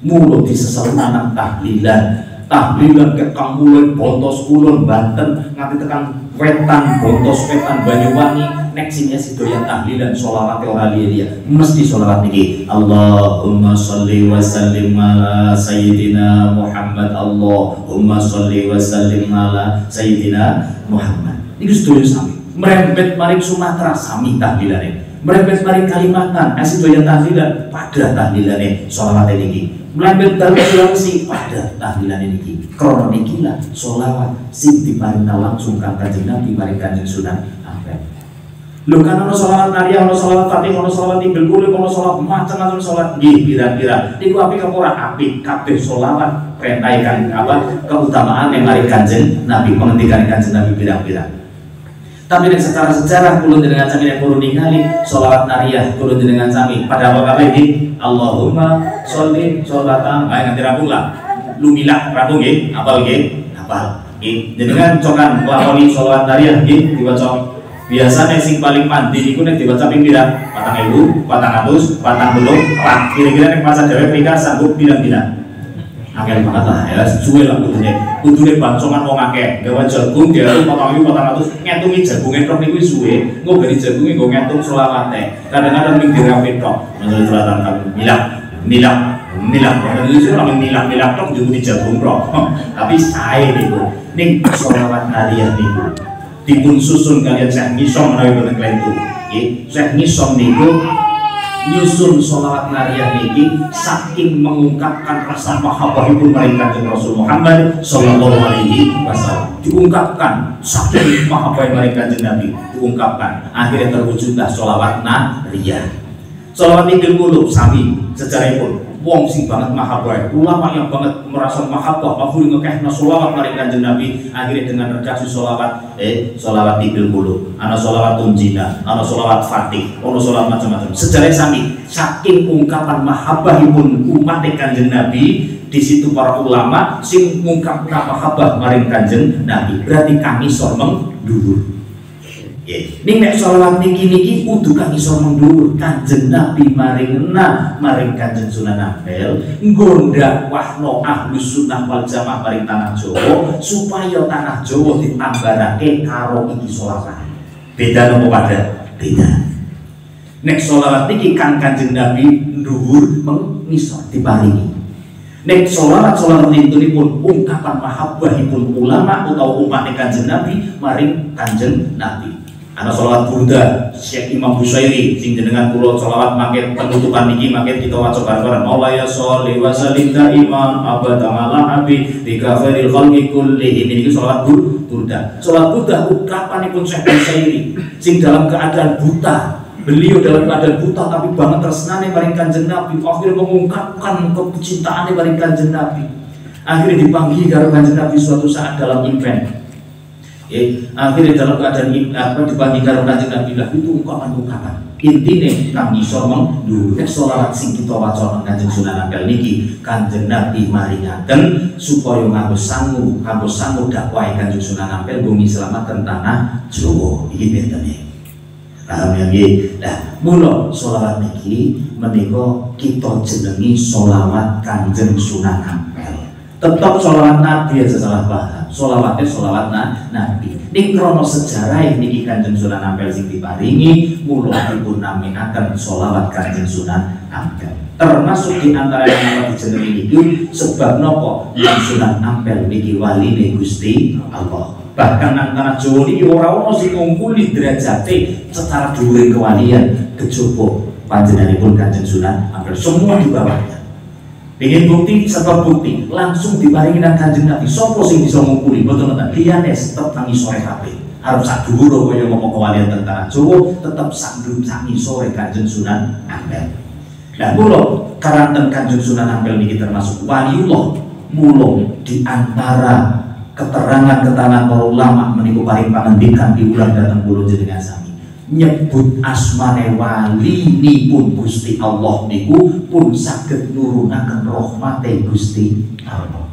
Mula diseselna nang tahlilan ke Kamulun Bontos Kulon Banten nganti tekan wetan Bontos wetan Banyuwangi nek sini sidoyan tahlilan sholawat ora liya mesti sholawat niki Allahumma sholli wa sallim ala sayyidina Muhammad, Allahumma sholli wa sallim ala sayyidina Muhammad. Niku sedaya sami merembet maring Sumatera sami tahlilane, merembet maring Kalimantan asidoyan tahlilan pada tahlilane sholawat niki, melambet dalam Sulawesi pada tahlilan niki. Krana niki lah sholawat sing diparingna langsung Kanjeng Nabi maring Kanjeng Sunan Ampel. Lho kan ono sholawat nariyah, ono sholawat fatih, ono sholawat tibil kulih, ono sholawat macam-macam sholawat. Nggih, pira-pira. Niku apik apa ora apik? Kabeh sholawat perintahkan keutamaan yang mari Kanjeng Nabi, pengendikan Kanjeng Nabi pira-pira. Tapi secara sejarah kula jenengan sami nek purun ningali sholawat nariyah kula jenengan sami pada apa kabeh iki Allahumma sholli sholatan ae nganti rampung lah. Lumilah rampung nggih, hafal nggih? Hafal. Nggih, jenengan cokan nglakoni sholawat nariyah nggih diwaca. Biasanya sing paling mandi niku nek dibaca ping pira? 4.000, 400, 40, kira-kira nek masa dhewe pikir sanggup pirang-pirang. Akeh banget lah ya, suwe lah kudune bancongan wong akeh. Gawe jagung diarep 4.400 ngetungi jagunge tok niku suwe, ngobeni jagunge nggo ngetung selawate. Kadang-kadang ning dirapi tok. Menurut selatan kami milah. Itu ora milah tok njupuni jagung tok. Tapi sae niku ning sholawat nariyah niku dipun susun kalian Syekh Ngisom menawi boten klentu. Nggih, Syekh Ngisom niku nyusun sholawat nariyah niki saking mengungkapkan rasa mahabbahipun maring Kanjeng Rasul Muhammad sallallahu alaihi wasallam. Diungkapkan saking mahabbah maring Kanjeng Nabi, diungkapkan akhirnya terwujudlah sholawat nariyah. Sholawat tibil kulub sami sejarahipun wong sing banget mahabbah, ulama yang banget merasa mahabbah, mafuri ngekehna sholawat maring Kanjeng Nabi, akhirnya dengan redaksi sholawat tibil kulub, ana sholawat tunjina, ana sholawat fatih, ana sholawat macam-macam. Sejarah sami saking ungkapan mahabbahipun umat Kanjeng Nabi, di situ para ulama sing ngungkapna mahabbah maring Kanjeng Nabi, berarti kami sormeng dhuwur. Ning nek sholawat niki kudu kang iso mendhuwur Kanjeng Nabi maring Kanjeng Sunan Ampel nggondakwahno Ahlus Sunnah wal Jamaah maring tanah Jawa supaya tanah Jawa ditambarake karo iki sholawat. Beda nopo pada? Beda. Nek sholawat niki kan Kanjeng Nabi ndhuwur mengisor diparingi. Nek sholawat pun ungkapan mahabbahipun ulama utawa umat Kanjeng Nabi maring Kanjeng Nabi. Ana sholawat burda Syekh Imam Busyairi sing jenengan kula sholawat maket penutupan niki maket kita waca bareng-bareng Maulaya sholli wa sallim daiman abada ala habi bi khairil khalqi kullihim. Niki sholawat burda. Sholawat burda ungkapanipun Syekh Busyairi sing dalam keadaan buta. Beliau dalam keadaan buta tapi banget tresnane maring Kanjeng Nabi, akhirnya mengungkapkan kecintaannya maring Kanjeng Nabi. Akhirnya dipanggil karo Kanjeng Nabi suatu saat dalam event. Akhirnya dalam keadaan dibanding karo Kanjeng Nabi lah itu ungkapan-ungkapan intine kang iso mendhuwur sholawat sing kita waca Kanjeng Sunan Ampel niki Kanjeng Nabi maringaken supaya nganggo sangu dakwahe Kanjeng Sunan Ampel bumi selamat tanah Jawa iki betene. Paham ya nggih? Nah, mula sholawat niki menika kita jenengi sholawat Kanjeng Sunan Ampel. Tetap sholawat Nabi aja salah paham. Sholawatnya sholawat Nabi. Ning krono sejarah niki Kanjeng Sunan Ampel sing diparingi mula dipun naminaken sholawat Kanjeng Sunan Ampel. Termasuk di antara yang apa dijenengi niku sebab napa Kanjeng Sunan Ampel niki waline Gusti Allah. Bahkan nang tanah Jawa niki ora ono sing ngungkuli derajate secara dhuwur kewalian kejaba panjenenganipun Kanjeng Sunan Ampel. Semua di bawahnya. Pengen bukti, sebab bukti langsung diparingi nang Kanjeng Nabi. Sopo sing bisa ngukuli betul nggak? Liyane tetep nang sore kabeh. Arep sak dhuwur kaya ngomong kewalian tentara Jawa tetep sak sore Kanjeng Sunan Ampel. Lah mula karanten Kanjeng Sunan Ampel niki termasuk waliullah. Mula di antara keterangan para ulama meniku paring pangendikan diulang datang kula jenengan sami. Nyebut asmane wali nipun Gusti Allah niku pun saged nurunaken rahmate Gusti Allah.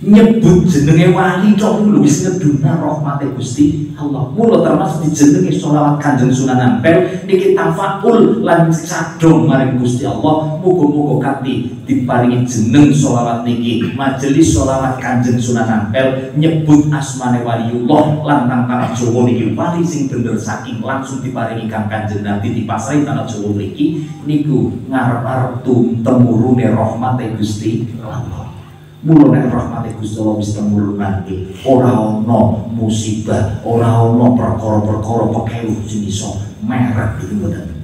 Nyebut jenenge wali tok lho wis ngeduna rahmate Gusti Allah. Mula termasuk dijenengi sholawat Kanjeng Sunan Ampel niki tafaul lan cadhong maring Gusti Allah. Muga-muga kanthi diparingi jeneng sholawat niki majelis sholawat Kanjeng Sunan Ampel nyebut asmane waliullah lan nang tanah Jawa niki wali sing bener saking langsung diparingi kang Kanjeng Nabi dipasrahi tanah Jawa mriki niku ngarep-arep temurune rahmate Gusti Allah. Mula nek rahmate Gusti Allah wis temurun nanti ora ana musibah, ora ana perkara-perkara pekewu sing iso merek iki mboten.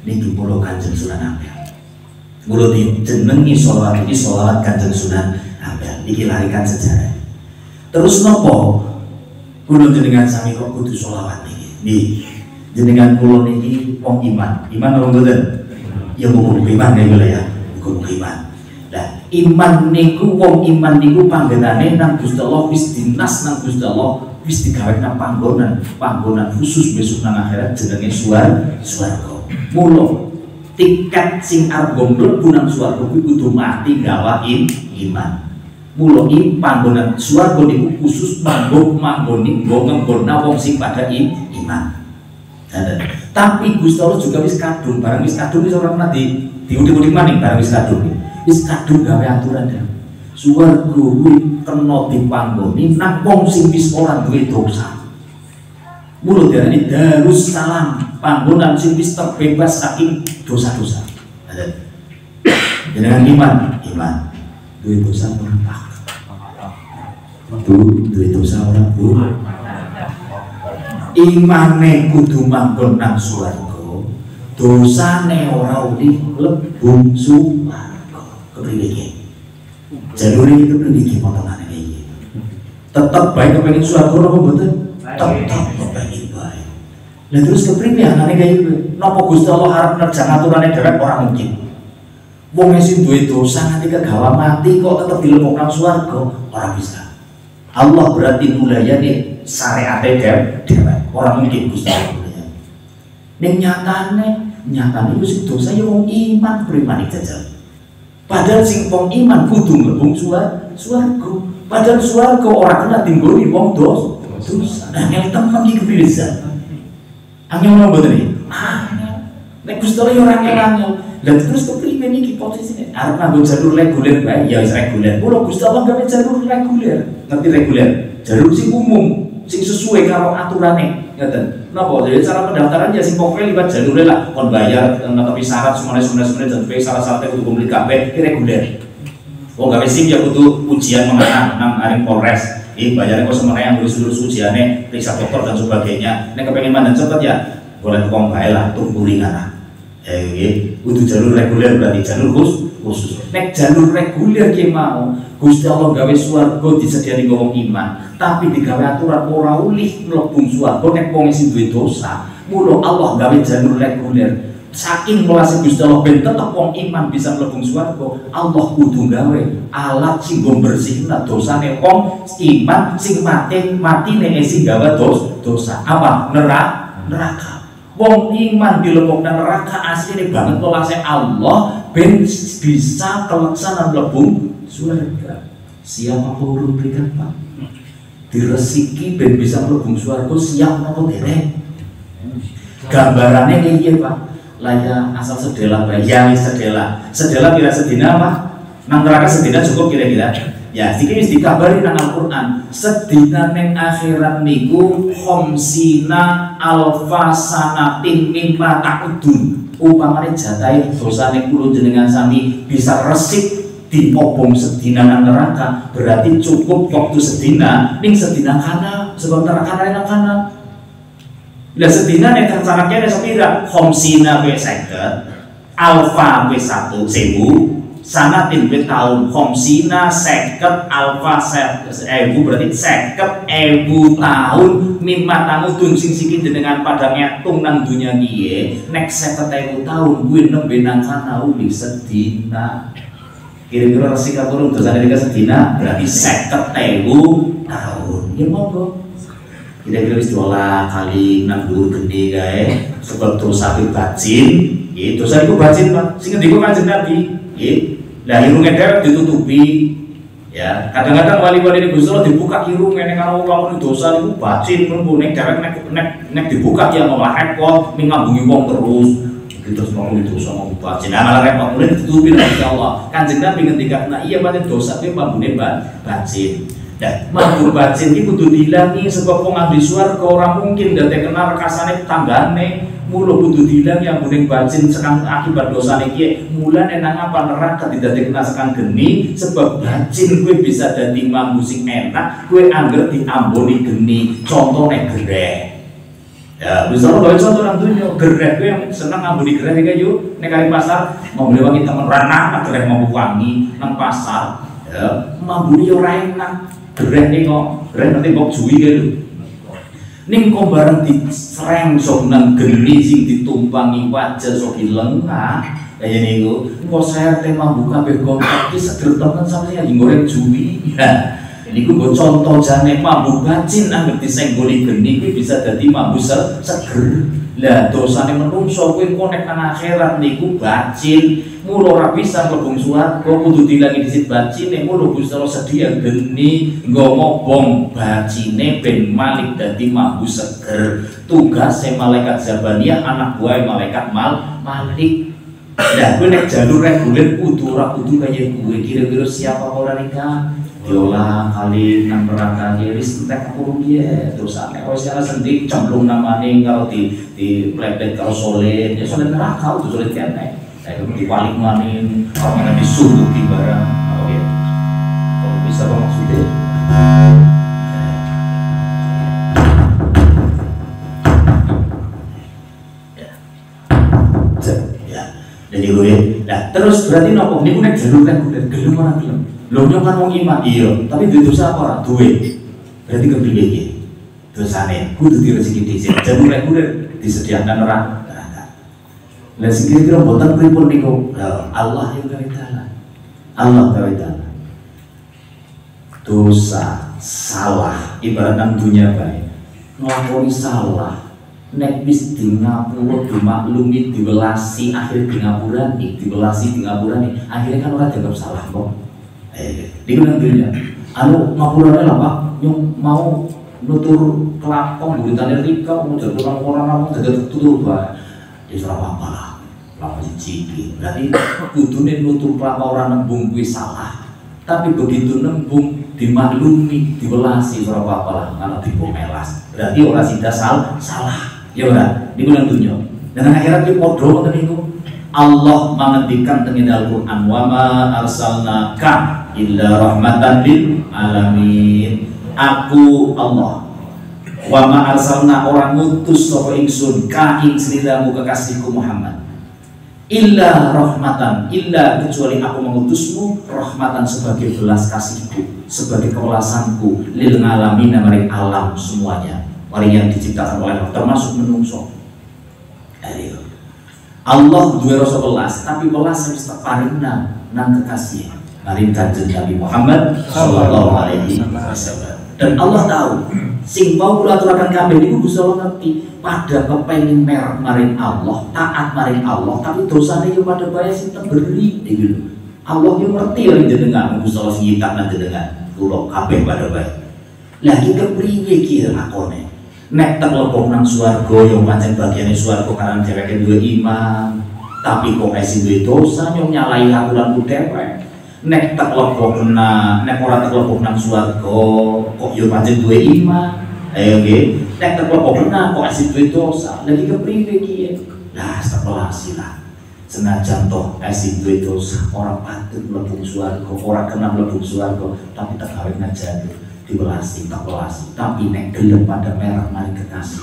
Niki mula Kanjeng Sunan Ampel. Mula dijenengi sholawat iki sholawat Kanjeng Sunan Ampel. Iki larikan sejarah. Terus napa kula jenengan sami kok kudu sholawat niki? Nggih. jenengan kula niki wong iman apa mboten? Ya wong iman ya, wong iman. Lah iman niku wong iman niku panggenane nang Gusti Allah wis dinas nang Gusti Allah wis digawe nang panggonan khusus besok nang akhirat jenenge swarga. Mula tiket sing arep mlebu nang swarga kuwi kudu mati gawa iman. Mula panggonan swarga niku khusus manggoni nggona wong sing pada iman. Tapi Gusti Allah juga wis kadung, barang wis kadung wis ora pernah diudik-udik maning barang wis kadung. Wis kadung gawe aturan ya. Swarga kuwi kena dipanggoni nang wong sing wis ora duwe dosa. Mula diarani Darus Salam, panggonan sing wis terbebas saking dosa-dosa. Jenengan iman. Duwe dosa ora Pak? Duwe dosa ora Bu? Imane kudu manggon nang swarga, dosane ora uli mlebu swarga. Kepriye iki? Jalure iki kepriye iki potongane iki? Tetep bae kepengin swarga apa mboten? Tetep kepengin bae. Lah terus kepriye anane kaya iki? Napa Gusti Allah arep nerjang aturane dhewe ora mungkin. Wong sing duwe dosa nganti kegawa mati kok tetep dilebok nang swarga, ora bisa. Allah berarti mulayane syariate dhewe. Ora mungkin Gusti Allah. Ning nyatane iku sing dosa ya wong iman pribadi jajal. Padahal sing wong iman kudu mlebu swarga. Padahal swarga ora kena tinggoni wong dosa. Nah, yang temen iki kepriye zat? Angel mboten iki? Nek Gusti Allah ya ora angel. Lah terus kepriye niki posisine? Arep nganggo jalur reguler bae, ya wis reguler. Mula Gusti Allah gawe jalur reguler. Ngerti reguler? Jalur sing umum, sing sesuai karo aturane. Ngoten. Napa? Jadi cara pendaftaran ya sing pokoke liwat jalur lah, kon bayar netepi syarat semuanya dan salah-salah kudu komplit kabeh reguler. Wong gawe SIM ya kudu ujian mengenang nang aring Polres. Bayarnya kok semuanya yang lulus ujiannya, periksa dokter dan sebagainya. Nek kepengin mandan cepet ya, boleh kong bae lah, tunggu ringan. Kudu jalur reguler berarti jalur khusus. Nek jalur reguler ki mau Gusti Allah gawe swarga disediani wong iman, tapi digawe aturan ora ulih mlebu swarga nek wong sing duwe dosa. Mula Allah gawe jalur reguler. Saking melase Gusti Allah ben tetep wong iman bisa mlebu swarga, Allah kudu gawe alat sing go bersihna dosane wong iman sing matine sing gawe dosa. Apa? Neraka. Wong iman dilebokna neraka asline banget welase Allah ben bisa kelaksanan mlebu swarga. Siapa urun berikan Pak? Diresiki ben bisa mlebu swarga siap napa dereng? Gambarane iki Pak. Laya asal sedela bae. Ya sedela kira sedina Pak. Nang neraka sedina cukup kira-kira. Ya, iki wis dikabari nang Al-Qur'an. Sedina ning akhirat niku khamsina alfa sanatin mimma ta'udun. Upamane jatahe dosane kula jenengan sami bisa resik diobong sedina nang neraka, berarti cukup waktu sedina ning sedina kana sebab neraka nang kana. Lah sedina nek cara kene sepira? Khamsina pe 50, alfa pe 1000. Sanatin be tahun khamsina 50 alfa 1000 berarti 50.000 tahun mimma tamudun sing siki jenengan padha ngitung nang dunya kiye nek 50.000 tahun kuwi nembe nang kana uli sedina. Kira-kira resik aturun dosane nek sedina berarti 50.000 tahun. Ya monggo. Kira-kira wis diolah kali nang dhuwur gede kae sebab dosa iki bajin. Nggih, dosa iku bajin Pak. Sing ngendika Kanjeng Nabi, nggih. Lah irunge dhewe ditutupi. Ya, kadang-kadang wali-wali Gusti Allah dibuka irunge nek karo wong dosa niku bacin mlebu nek dhewe nek dibuka ya malah repot ngambungi wong terus. Terus mau dosa mau bacin. Nah, malah repot mulai ditutupi oleh Allah. Kanjeng Nabi ngendika, "Nah, iya pancen dosa kuwi pambune bacin." Dan mabur bacin iki kudu diilangi sebab wong ahli swarga ora mungkin dadekna rekasane tanggane. Mula kudu diilangi ambune bacin sekang akibat dosane iki. Mulane nang apa neraka didadekna sekang geni sebab bacin kuwi bisa dadi mambu sing enak, kuwi angger diamboni geni. Contone gereh. Ya, bisa gawe contoh nang dunya gereh kuwi yang seneng amboni gereh iki yo nek kali pasar mau beli wangi temen ranah gereh mau wangi nang pasar. Ya, mambune yo ora enak. Gereh nih kok, gereh nanti kok cuy gitu. Ning kok bareng disereng sok nang geni sing ditumpangi wajah sok lengah kaya niku. Kok saya tema buka begotak iki seger temen sampeyan goreng juwi. Ya. Niku nggo contoh jane mambu bacin anggere disenggoli geni kuwi bisa dadi mambu seger. Lah dosane menungso kuwi konek nang akhirat niku bacin. Mulo ora bisa mlebu swarga kudu dilangi disit bacine mulo Gusti Allah sedia geni nggo ngobong bacine ben malik dadi mambu seger. Tugase malaikat Zabaniyah anak buah malaikat Malik. Lah kowe nek jalur reguler kudu ora kudu kaya kowe kira-kira siapa ora nikah diolah kali nang neraka wis entek aku piye terus nek wis ana sendik cemplung namane kalau di plepet karo soleh ya soleh neraka kudu soleh kene. Saya dibalik manin, orang yang disuruh di barang, apa ya? Kalau bisa apa maksudnya? Ya, jadi gue, nah terus berarti nopo ini punya jalur kan udah gelem orang gelem, lo kan mau iman iya, tapi duit dosa apa? Duit, berarti kepriye dosane, kudu direzeki dhisik, jalur reguler disediakan orang. Lah sing kira-kira boten pripun niku? Allah yang gawe dalan. Allah gawe dalan. Dosa, salah, ibarat nang dunya bae. Nglakoni salah, nek wis di ngapura dimaklumi diwelasi akhire di ngapurani, akhirnya kan ora dianggap salah kok. Niku nang dunya. Anu ngapurane lah Pak, yang mau nutur kelakon buritane rika mau jadi orang-orang dadi tutur bae. Ya ora apa-apa lah. Lama ciciki. Berarti kudune nutur kelapa ora nembung kuwi salah. Tapi begitu nembung dimaklumi, diwelasi ora apa-apa lah kalau dipomelas. Berarti ora sida salah. Ya ora, niku nang dunya. Dan akhirat ki padha ngoten niku. Allah menghentikan tengene Al-Qur'an wa ma arsalnaka illa rahmatan lil alamin. Aku Allah wa ma arsalna orang ngutus sapa ingsun ka ing sliramu kekasihku Muhammad illa rahmatan illa kecuali aku mengutusmu rahmatan sebagai belas kasihku sebagai kewelasanku lil alamin maring alam semuanya maring yang diciptakan oleh Allah termasuk menungso. Allah duwe rasa welas tapi welas wis teparingna nang kekasih maring Kanjeng Nabi Muhammad sallallahu alaihi wasallam. Dan Allah tahu sing mau kula aturaken kabeh niku Gusti Allah ngerti pada kepengin maring Allah, taat maring Allah, tapi dosane yo pada bae sing temberi iki lho. Allah yo ngerti yen jenengan Gusti Allah sing nyitak jenengan kula kabeh pada bae. Lah iki kepriye iki lakone? Nek tak lebok nang swarga yo pancen bagiane swarga karena dheweke duwe iman, tapi kok esi duwe dosa yo nyalahi aturanmu dhewek. Nek tak lebok nek ora tak lebok nang swarga kok yo pancen duwe iman. Ayo nggih, nek tak lebok kok esi duwe dosa. Lagi kepriye iki? Lah sekelasi lah. Senajan toh esi duwe dosa ora patut mlebu swarga, ora kena mlebu swarga, tapi tak gawe ngajari diwelasi, tak welasi. Tapi nek gelem pada merah mari kekasih.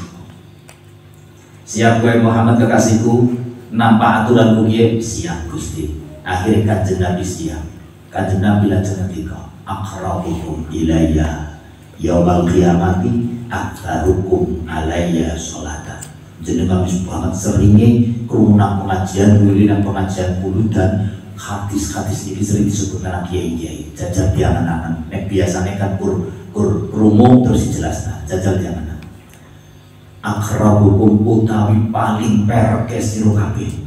Siap gue Muhammad kekasihku, nampak aturan piye? Siap Gusti. Akhirnya Kanjeng Nabi siap. Kanjeng Nabi lajeng ngendika, aqrabukum ilayya yaumal qiyamati aktsarukum alayya sholatan. Jenengan wis banget seringe krungu nang pengajian, wiwit pengajian puludan hadis-hadis ini sering disebut anak kiai-kiai. Jajal diangan-angan. Nek biasane kan krungu terus dijelaskan. Jajal diangan-angan. Akrabukum utawi paling perke sira kabeh.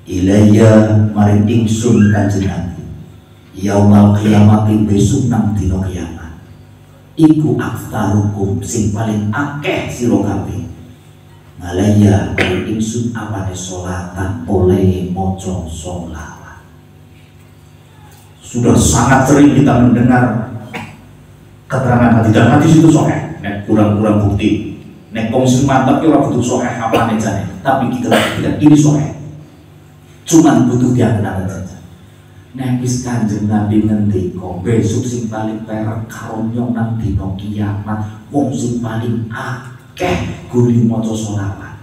Ilayya maring ingsun Kanjeng Nabi. Yaumal qiyamati besok nang dina kiamat. Iku aktarukum sing paling akeh sira kabeh. Malaya maring ingsun apane sholatan oleh maca sholawat. Sudah sangat sering kita mendengar keterangan hadis dan hadis itu sahih. Nek kurang-kurang bukti. Nek kongsi mantap ora butuh sahih apane jane, tapi kita tidak ini sahih. Cuman butuh dikenal saja. Nek wis Kanjeng Nabi ngendika besok sing paling perek karo nyong nang dina kiamat wong sing paling akeh guli maca sholawat.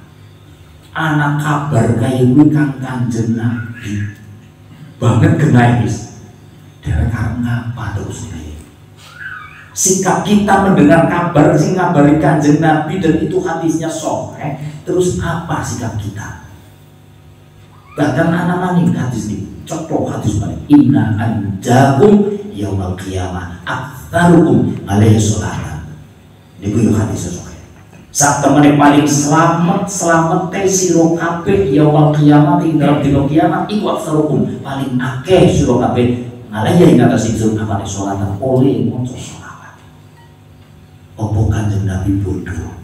Anak kabar kaya kuwi kang Kanjeng Nabi banget genah wis. Dhewe karep ngapa terus iki? sikap kita mendengar kabar sing ngabari Kanjeng Nabi dan itu hadisnya sahih, terus apa sikap kita? Bahkan anak maning hadis ini, contoh hadis maning, inna anjakum yaumal qiyamah aktsarukum alaihi sholatan. Niku yo hadis sahih. Sak temene paling selamat teh sira kabeh yaumal qiyamah ing dalem dina kiamat iku aktsarukum paling akeh sira kabeh alaihi ing atas ingsun apane sholatan oleh maca sholawat. Opo Kanjeng Nabi bodoh?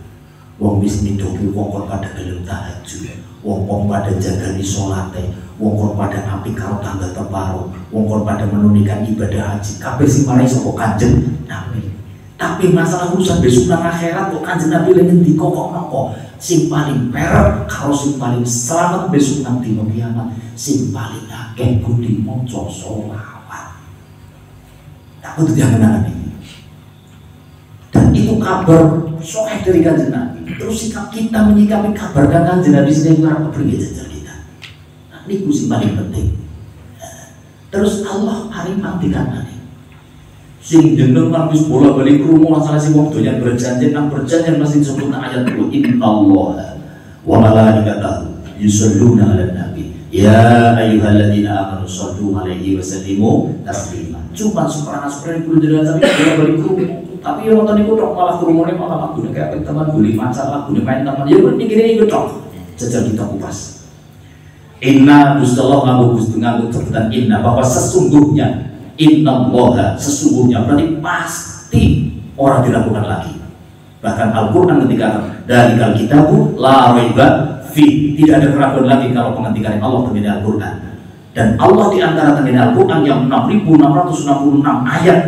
Wong wis midoki wong kon pada gelem tahajud, wong kon pada jagani salate, wong kon pada apik karo tanggal teparo, wong kon pada menunaikan ibadah haji. Kabeh sing marai saka Kanjeng Nabi. Tapi masalah urusan besok nang akhirat kok Kanjeng Nabi lek ngendika kok napa? Sing paling perek karo sing paling selamat besok nang dina kiamat, sing paling akeh kudu maca sholawat. Tak kudu diangen ini. Dan itu kabar sahih dari Kanjeng Nabi. Terus sikap kita menyikapi kabar Kanjeng Nabi sendiri ora kepriye jajar kita. Nah, niku sing paling penting. Terus Allah paling pantikan maneh. Sing jenengan wis bola-balik krungu masalah sing wong doyan berjanji nang berjanji masih disebut nang ayat 10 innallaha wa malaikatahu yusholluna 'alan nabi ya ayyuhalladzina amanu shollu 'alaihi wa sallimu taslima. Cuma seperangkat kudu jenengan tapi bola-balik krungu. Tapi yang nonton itu dok malah kerumune malah lagu kayak teman guli masalah lagu main teman ya udah dikira itu dok jajal kita kupas. Inna Gustalah nganggo sebutan inna bahwa sesungguhnya inna Allah sesungguhnya berarti pasti orang dilakukan lagi. Bahkan Al-Quran ketika dari Alkitabu la raiba fi tidak ada keraguan lagi kalau penghentikan Allah terjadi Al-Quran. Dan Allah di antara tengene Al-Quran yang 6.666 ayat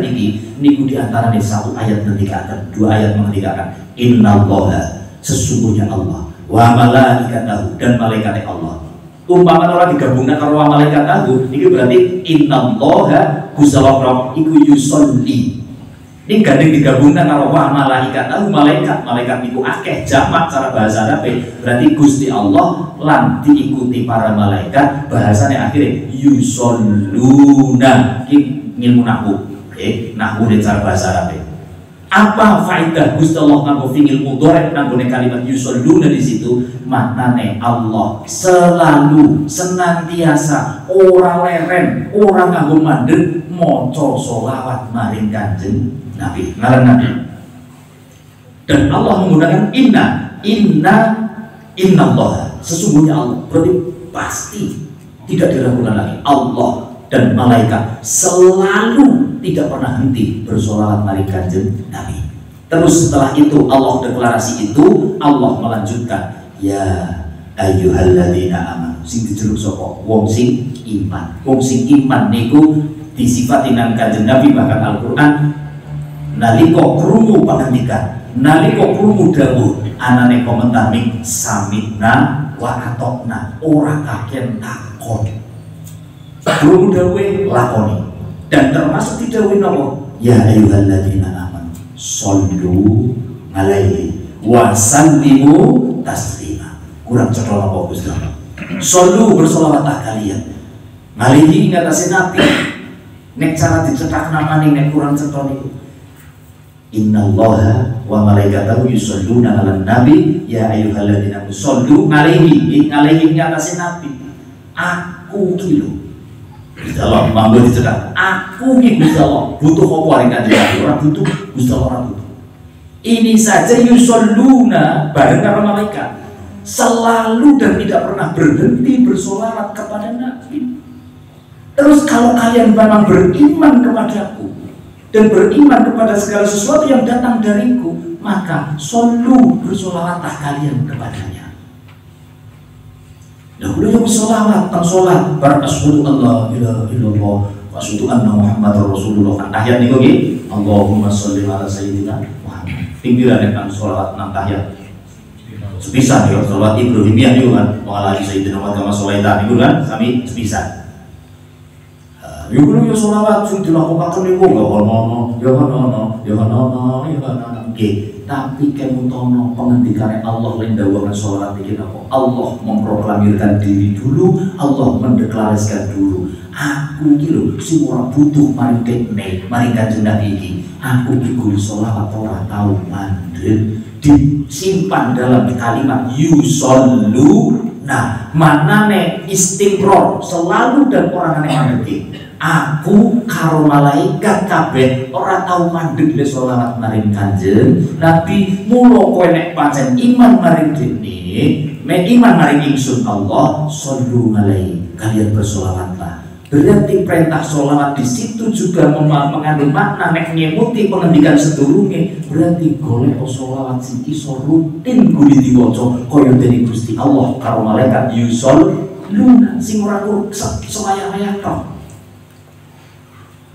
niku di antara satu ayat menghentikan, dua ayat menghentikan. Innallaha sesungguhnya Allah wa malaikatahu dan malaikat Allah. Umpama orang digabungkan karo wa malaikatahu niki berarti innallaha gusallah iku yusolli. Ini gandeng digabungkan karo wa malaikatahu malaikat niku akeh jamak cara bahasa Arab berarti Gusti Allah lan diikuti para malaikat bahasanya akhirnya yusholluna ilmu nahwu nahwu di cara bahasa Arab. Apa faedah Gusti Allah nganggo fi'il mudhari nanggone kalimat yusholluna di situ maknane Allah selalu senantiasa ora leren ora nganggo mandeg maca sholawat maring Kanjeng Nabi, ngaran Nabi. Dan Allah menggunakan inna Allah sesungguhnya Allah berarti pasti tidak diragukan lagi Allah dan malaikat selalu tidak pernah henti bersolawat maring Kanjeng Nabi. Terus setelah itu Allah deklarasi itu Allah melanjutkan ya ayyuhalladzina amanu sing dijeluk sapa wong sing iman. Wong sing iman niku disifati nang Kanjeng Nabi bahkan Al-Qur'an nalika krungu pangandikan nalika krungu dawuh anane komentar ning samina wa atokna ora kaken takon krungu dawuhe lakoni dan termasuk didhawuhi napa ya ayyuhalladzina amanu shollu alaihi wa sallimu taslima. Kurang cetha apa Gusti Allah shollu bersolawatlah kalian alaihi ing atase Nabi nek cara dicetak namane nek kurang cetha niku innallaha wa malaikatahu yusholluna 'alan nabi ya ayyuhalladzina amanu shollu 'alaihi ing atase Nabi. Aku ki lho Gusti Allah manggo dicetak aku ki Gusti Allah butuh apa ring Kanjeng Nabi ora butuh Gusti Allah ora butuh. Ini saja yusholluna bareng karo malaikat selalu dan tidak pernah berhenti bersolawat kepada Nabi. Terus kalau kalian memang beriman kepadaku dan beriman kepada segala sesuatu yang datang dariku, maka shollu bersolawatlah kalian kepadanya. Dahulu yang bersolawat, tentang sholat barasyhadu Allah ilaha illallah wa asyhadu anna Muhammadar Rasulullah. Tahiyat niku nggih Allahumma sholli ala sayyidina Muhammad. Pinggiran nek sholawat nang tahiyat. Sepisan ya sholawat Ibrahimiyah niku kan wa ala sayyidina Muhammad kama sholaita niku kan sami sepisan. Yuk sholawat sing dilakukan niku enggak ono nggih. Tapi kemutono pengendikane Allah lan dawuhan sholawat iki napa? Allah memproklamirkan diri dulu, Allah mendeklarasikan dulu. aku iki lho sing ora butuh maring dekne, maring Kanjeng Nabi iki. Aku iki guru sholawat ora tau mandek, disimpan dalam kalimat yusollu. Nah, manane istimror selalu dan orang aneh mandek. Aku karo malaikat kabeh ora tau mandek le sholawat maring Kanjeng Nabi. Mula kowe nek pancen iman maring dene, nek iman maring ingsun Allah, shollu alaihi, kalian bersolawatlah. Berarti perintah sholawat di situ juga mengandung makna nek nyemuti pengendikan sedurunge. Berarti golek sholawat sing iso rutin kudu diwaca kaya dene Gusti Allah karo malaikat yusholluna sing ora kudu semaya-maya tok.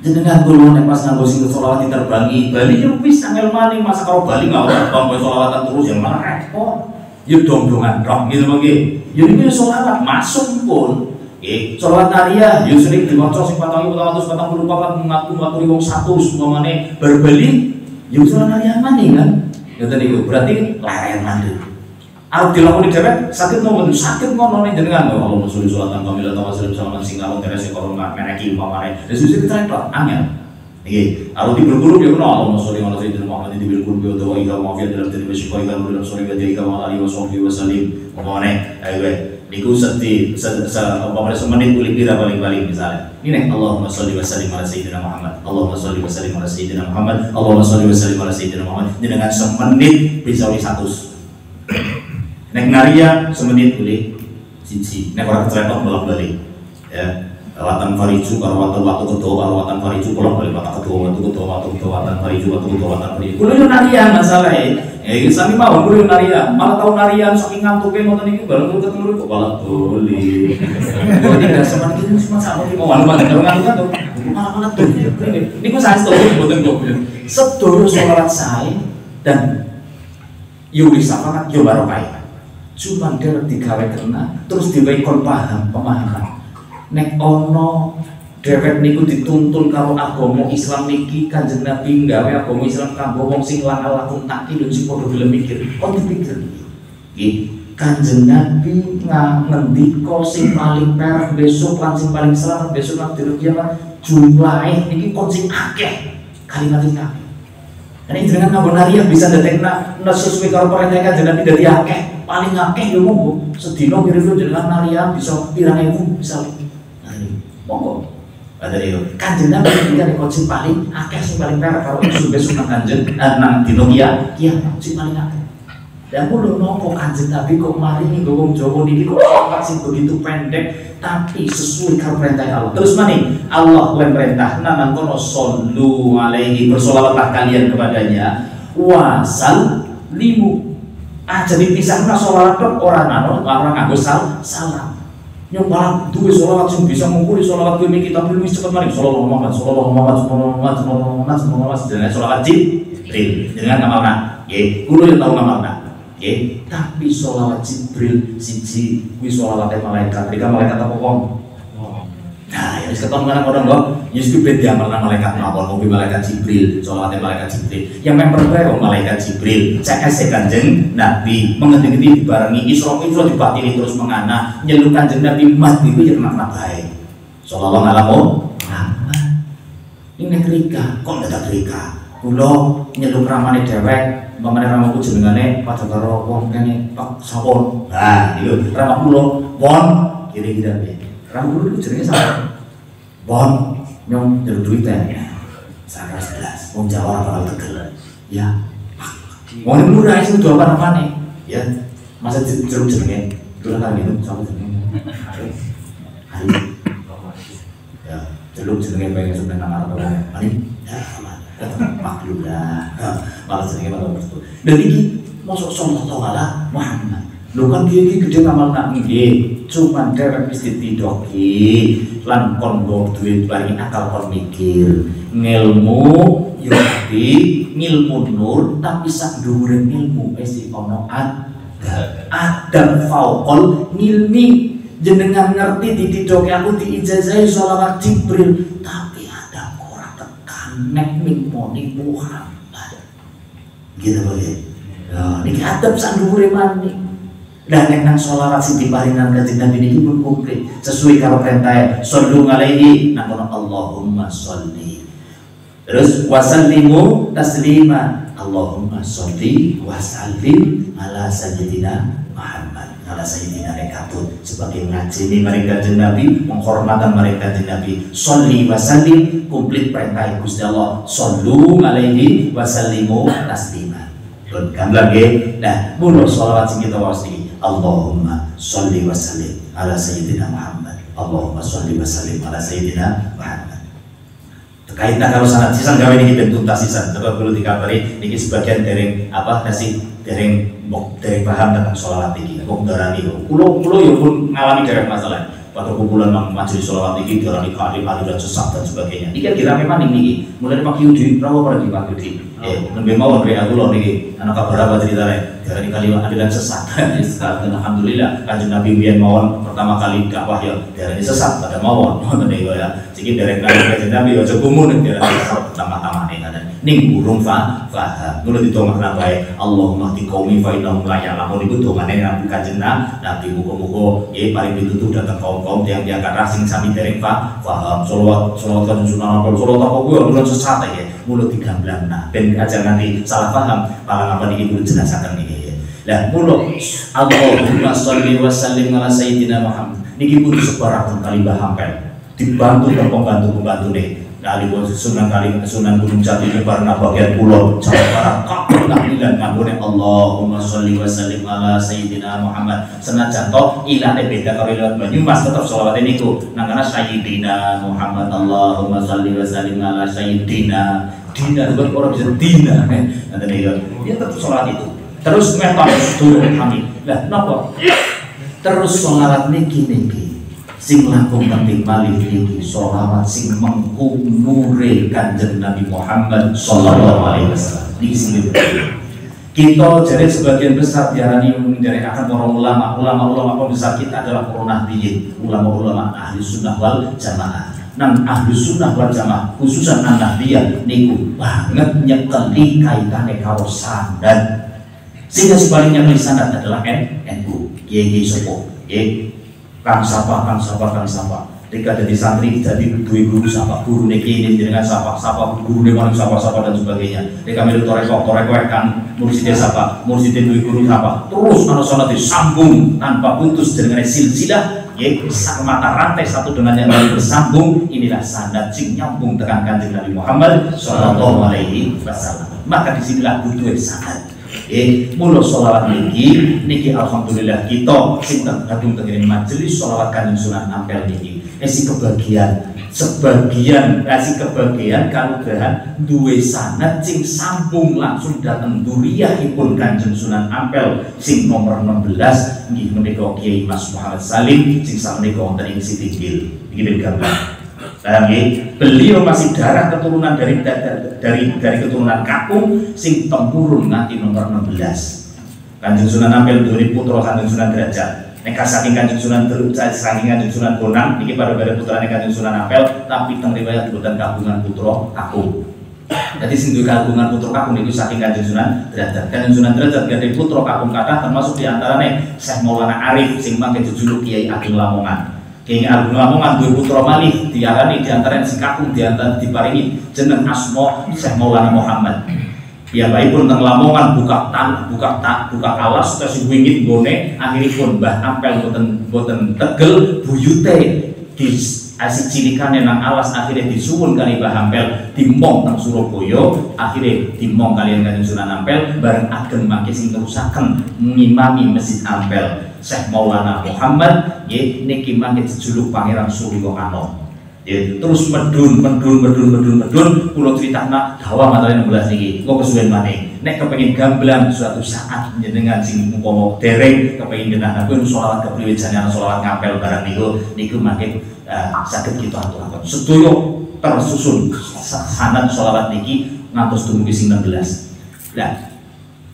Jenengan kula nek pas nganggo sing sholawat diterbangi Bali yo wis angel maning masa karo Bali enggak ora kanggo sholawatan terus yang malah repot. Yo dong-dongan tok gitu nggih. Yo iki sholawat masuk pun. Sholawat nariyah, yo sering diwaca sing 444 ngatur-ngaturi wong 100 umpamane berbali, yo sholawat nariyah maning kan. Ngoten niku berarti leren mandek. Arep dilakoni dhewe sakit nopo sakit ngono ning jenengan Allah sholli sholatan kamilah tawasul salaman sing karo terese karo meneki umpamane. Wis wis ditraek angel. Nggih, arep diburu yo ono Allah sholli ala sayyidina Muhammad dibil kurbi wa ila mafiyat dalam diri besiko ila dalam sholli wa ila wa alihi wa sahbihi wasallim. Umpamane ayo niku umpamane semenit kulit pira paling-paling misalnya. Ini nek Allahumma sholli wa sallim ala sayyidina Muhammad. Allahumma sholli wa sallim ala sayyidina Muhammad. Allahumma sholli wa sallim ala sayyidina Muhammad. Dengan semenit bisa 100. Nek naria semenit boleh siji. Nek orang kecepet bolak-balik. Ya, watan fariju karo watu ketua karo watan fariju bolak-balik watu ketua watan fariju watu ketua watan fariju. Kulo yo naria masalah sami mawon kulo naria. Malah tau narian saking ngantuke ngoten iki bareng ketemu kok malah boleh. Jadi gak seperti itu cuma sama di mawon karo ngantuk malah tuh. Niku saestu mboten kok. Sedaya sholawat sae dan yo wisafanat yo barokah. Cuman dia digawe kena terus diwehi pemahaman nek ono dhewek niku dituntun karo agama Islam niki Kanjeng Nabi gawe agama Islam kanggo wong sing lakon takil sing padha gelem mikir kon dipikir nggih Kanjeng Nabi ngendika sing paling perak besok lan sing paling selamat besok nang dina kiamat jumlahe niki kon sing akeh kalimat iki. Ini jenengan nganggo nariyah bisa ndadekna sesuai karo perintah Kanjeng Nabi dadi akeh, paling akeh yo monggo. Sedina kira-kira jenengan nariyah bisa pirang ewu misal. Nah ini monggo. Ada yo. Kanjeng Nabi ngendika nek sing paling akeh sing paling perak karo isu besok nang Kanjeng nang dina kiamat sing paling akeh. Dan kulo nopo Kanjeng Nabi kok maringi wong Jawa niki kok sing begitu pendek tapi sesuai karo perintah Allah. Terus maning Allah perintah nang kono shollu alaihi bersolawatlah kalian kepadanya wasal limu. Jadi pisahna sholawat tok ora nganggo salam. Nyoba duwe sholawat sing bisa ngukuri sholawat kuwi kita perlu wis cepet maring sallallahu alaihi wasallam sholawat Jibril dengan ngamalna. Nggih, kulo yo tau ngamalna. Tapi sholawat Jibril siji kuwi sholawate malaikat. Rika malaikat apa wong? Nah, ya wis ketemu kan orang kok. Yes kuwi ben diamalna malaikat mawon kuwi malaikat Jibril, sholawate malaikat Jibril. Yang member bae malaikat Jibril. CS Kanjeng Nabi mengendi-endi dibarengi Isra dibatini terus mengana nyeluk Kanjeng Nabi mati kuwi yo makna bae. Sallallahu alaihi wasallam. Ini rika, kok ndak rika. Kulo nyeluk ramane dhewek pamane ramaku jenengane padha karo wong kene Pak Sawon. Nah, niku ramah kula won kira-kira piye. Ramah kula niku jenenge sapa? Won nyong njaluk duit ya. 11. Wong Jawa bakal tegel. Ya. Wong murah iso do apa-apane. Ya. Masa jeruk jenenge. Dulu kan gitu sapa jenenge. Ayo. Ya, jeruk jenenge pengen sebenarnya nang arep apa. Ya, maklum lah, malah jenenge malah betul. Dan ini masuk sallallahu ala Muhammad. Lho kan iki gede ngamal nak nggih, cuman dhewek wis ditidoki lan kon duwe paring akal kon mikir. Ngilmu yo di ngilmu nur tapi sak dhuwure ilmu wis ono adab fauqal ngilmi. Jenengan ngerti ditidoki aku diijazahi sholawat Jibril tapi ada ora tekan nek mimoni Muhammad. Gitu boleh. Nah, niki adab sak dhuwure maning. Lah nek nang sholawat sing diparingan Kanjeng Nabi niki pun komplit sesuai karo perintah sallu alaihi nang Allahumma sholli. Terus wasallimu taslima. Allahumma sholli wa sallim ala sayyidina Muhammad. Ala sayyidina rekatut sebagai ngajeni maring Kanjeng Nabi, menghormatan maring Kanjeng Nabi. Sholli wa sallim komplit perintah Gusti Allah. Sallu alaihi wa sallimu taslima. Pun gamblang nggih. Nah, mulo sholawat sing kita waos niki. Allahumma sholli wa sallim ala sayyidina Muhammad. Allahumma sholli wa sallim ala sayyidina Muhammad. Terkait kalau sanad sisan gawe niki ben tuntas sisan. Coba perlu dikabari niki sebagian dereng apa nasi dereng paham tentang sholawat niki. Kok ndarani kulo yo pun ngalami dereng masalah. Pada kumpulan majelis sholawat niki diarani kali aliran sesat dan sebagainya. Iki kira memang niki mulai Pak Yudi rawo pada Pak Yudi. Nembe mawon rek aku lho niki ana kabar apa ceritane dari kalimat aliran sesat. Alhamdulillah Kanjeng Nabi biyen mawon pertama kali dakwah ya dari sesat pada mawon ngoten niku ya. Siki derek Kanjeng Nabi aja gumun dari sesat pertama-tama ning burung paham. Ngono ditongakna bae Allahumma tiqaumi fa innahum la ya'lamun iku dongane Nabi Kanjeng Nabi muga-muga nggih paring pitutur dhateng kaum-kaum tiyang-tiyang kathah sing sami dereng paham selawat Kanjeng Sunan Ampel selawat apa kuwi ora sesat ya. Mulo digamblangna ben aja nanti salah paham malah apa niki kudu jelasaken niki. Lah mulo Allahumma sholli wa sallim ala sayyidina Muhammad niki kudu separaken kali Mbah Ampel dibantu karo pembantu-pembantune kali Sunan Gunung Jati karena bagian pulau Jawa Barat kabeh tahlilan kanggone Allahumma sholli wa sallim ala sayyidina Muhammad senajan to ilane beda karo ilane Banyumas tetep selawat niku nang kana sayyidina Muhammad Allahumma sholli wa sallim ala sayyidina dina bukan orang bisa dina nanti ya tetap sholat itu terus metal turun kami lah napa terus sholat niki sing langkung penting malih niki sholawat sing mengumure Kanjeng Nabi Muhammad sallallahu alaihi wasallam niki sing kita jadi sebagian besar diarani dari akan para ulama besar kita adalah para nahdliyin ulama ahli sunnah wal jamaah. Nang ahli sunnah wal jamaah khususan Nahdliyah niku banget nyekeli kaitane karo sanad. Sehingga sebaliknya nyekeli sanad adalah NU. Kiai sepuh, kang sapa. Ketika jadi santri jadi guru sapa, guru niki ini dengan sapa, guru dengan sapa dan sebagainya. Ketika melu toreko kan mursidnya sapa, mursidnya guru sapa. Terus ana salat disambung tanpa putus dengan silsilah. Mata rantai satu dengan yang lain bersambung, inilah sanad sing nyambung tekan Kanjeng Nabi Muhammad sallallahu alaihi wasallam. Maka disinilah butuh sanad. Mulo sholawat niki alhamdulillah kita sing tergabung tengene majelis sholawat Kanjeng Sunan Ampel niki. Sebagian kalugrahan duwe sanad sing sambung langsung dateng duriyahipun Kanjeng Sunan Ampel sing nomor 16 nggih menika Kiai Mas Muhammad Salim sing sakmenika wonten ing Sitinggil iki gambar. Beliau masih darah keturunan dari keturunan Kakung sing tempurun nganti nomor 16. Kanjeng Sunan Ampel duwe putra Kanjeng Sunan Derajat. Nek saking Kanjeng Sunan Bonang iki pada putrane Kanjeng Sunan Ampel tapi teng riwayat boten kagungan putra Kakung. Jadi sing duwe kagungan putra Kakung niku saking Kanjeng Sunan Derajat. Kanjeng Sunan Derajat gadhe putra Kakung kathah termasuk diantarane Syekh Maulana Arif sing mangke jejuluk Kiai Ageng Lamongan. Kiai Ageng Lamongan duwe putra malih diarani diantarane sing Kakung diantar diparingi jeneng asma Syekh Maulana Muhammad. Ya baikpun teng Lamongan buka alas terus wingit gone akhiripun Mbah Ampel boten tegel buyute di asik cilikane nang alas akhirnya disuwun kali Mbah Ampel dimong teng Surabaya akhirnya dimong kalian Kanjeng Sunan Ampel bareng ageng mangke sing terusaken ngimami Masjid Ampel Syekh Maulana Muhammad niki mangke jejuluk Pangeran Surya Kano. Terus medun kula critakna dawa materi 16 niki kok kesuwen maneh nek kepengin gamblang suatu saat njenengan sing umpama dereng kepengin genah pun sholawat kepriwe sholawat ngapel barang niku mangke saged kita aturaken sedaya tersusun sanad sholawat niki ngantos dumugi sing 16. Lah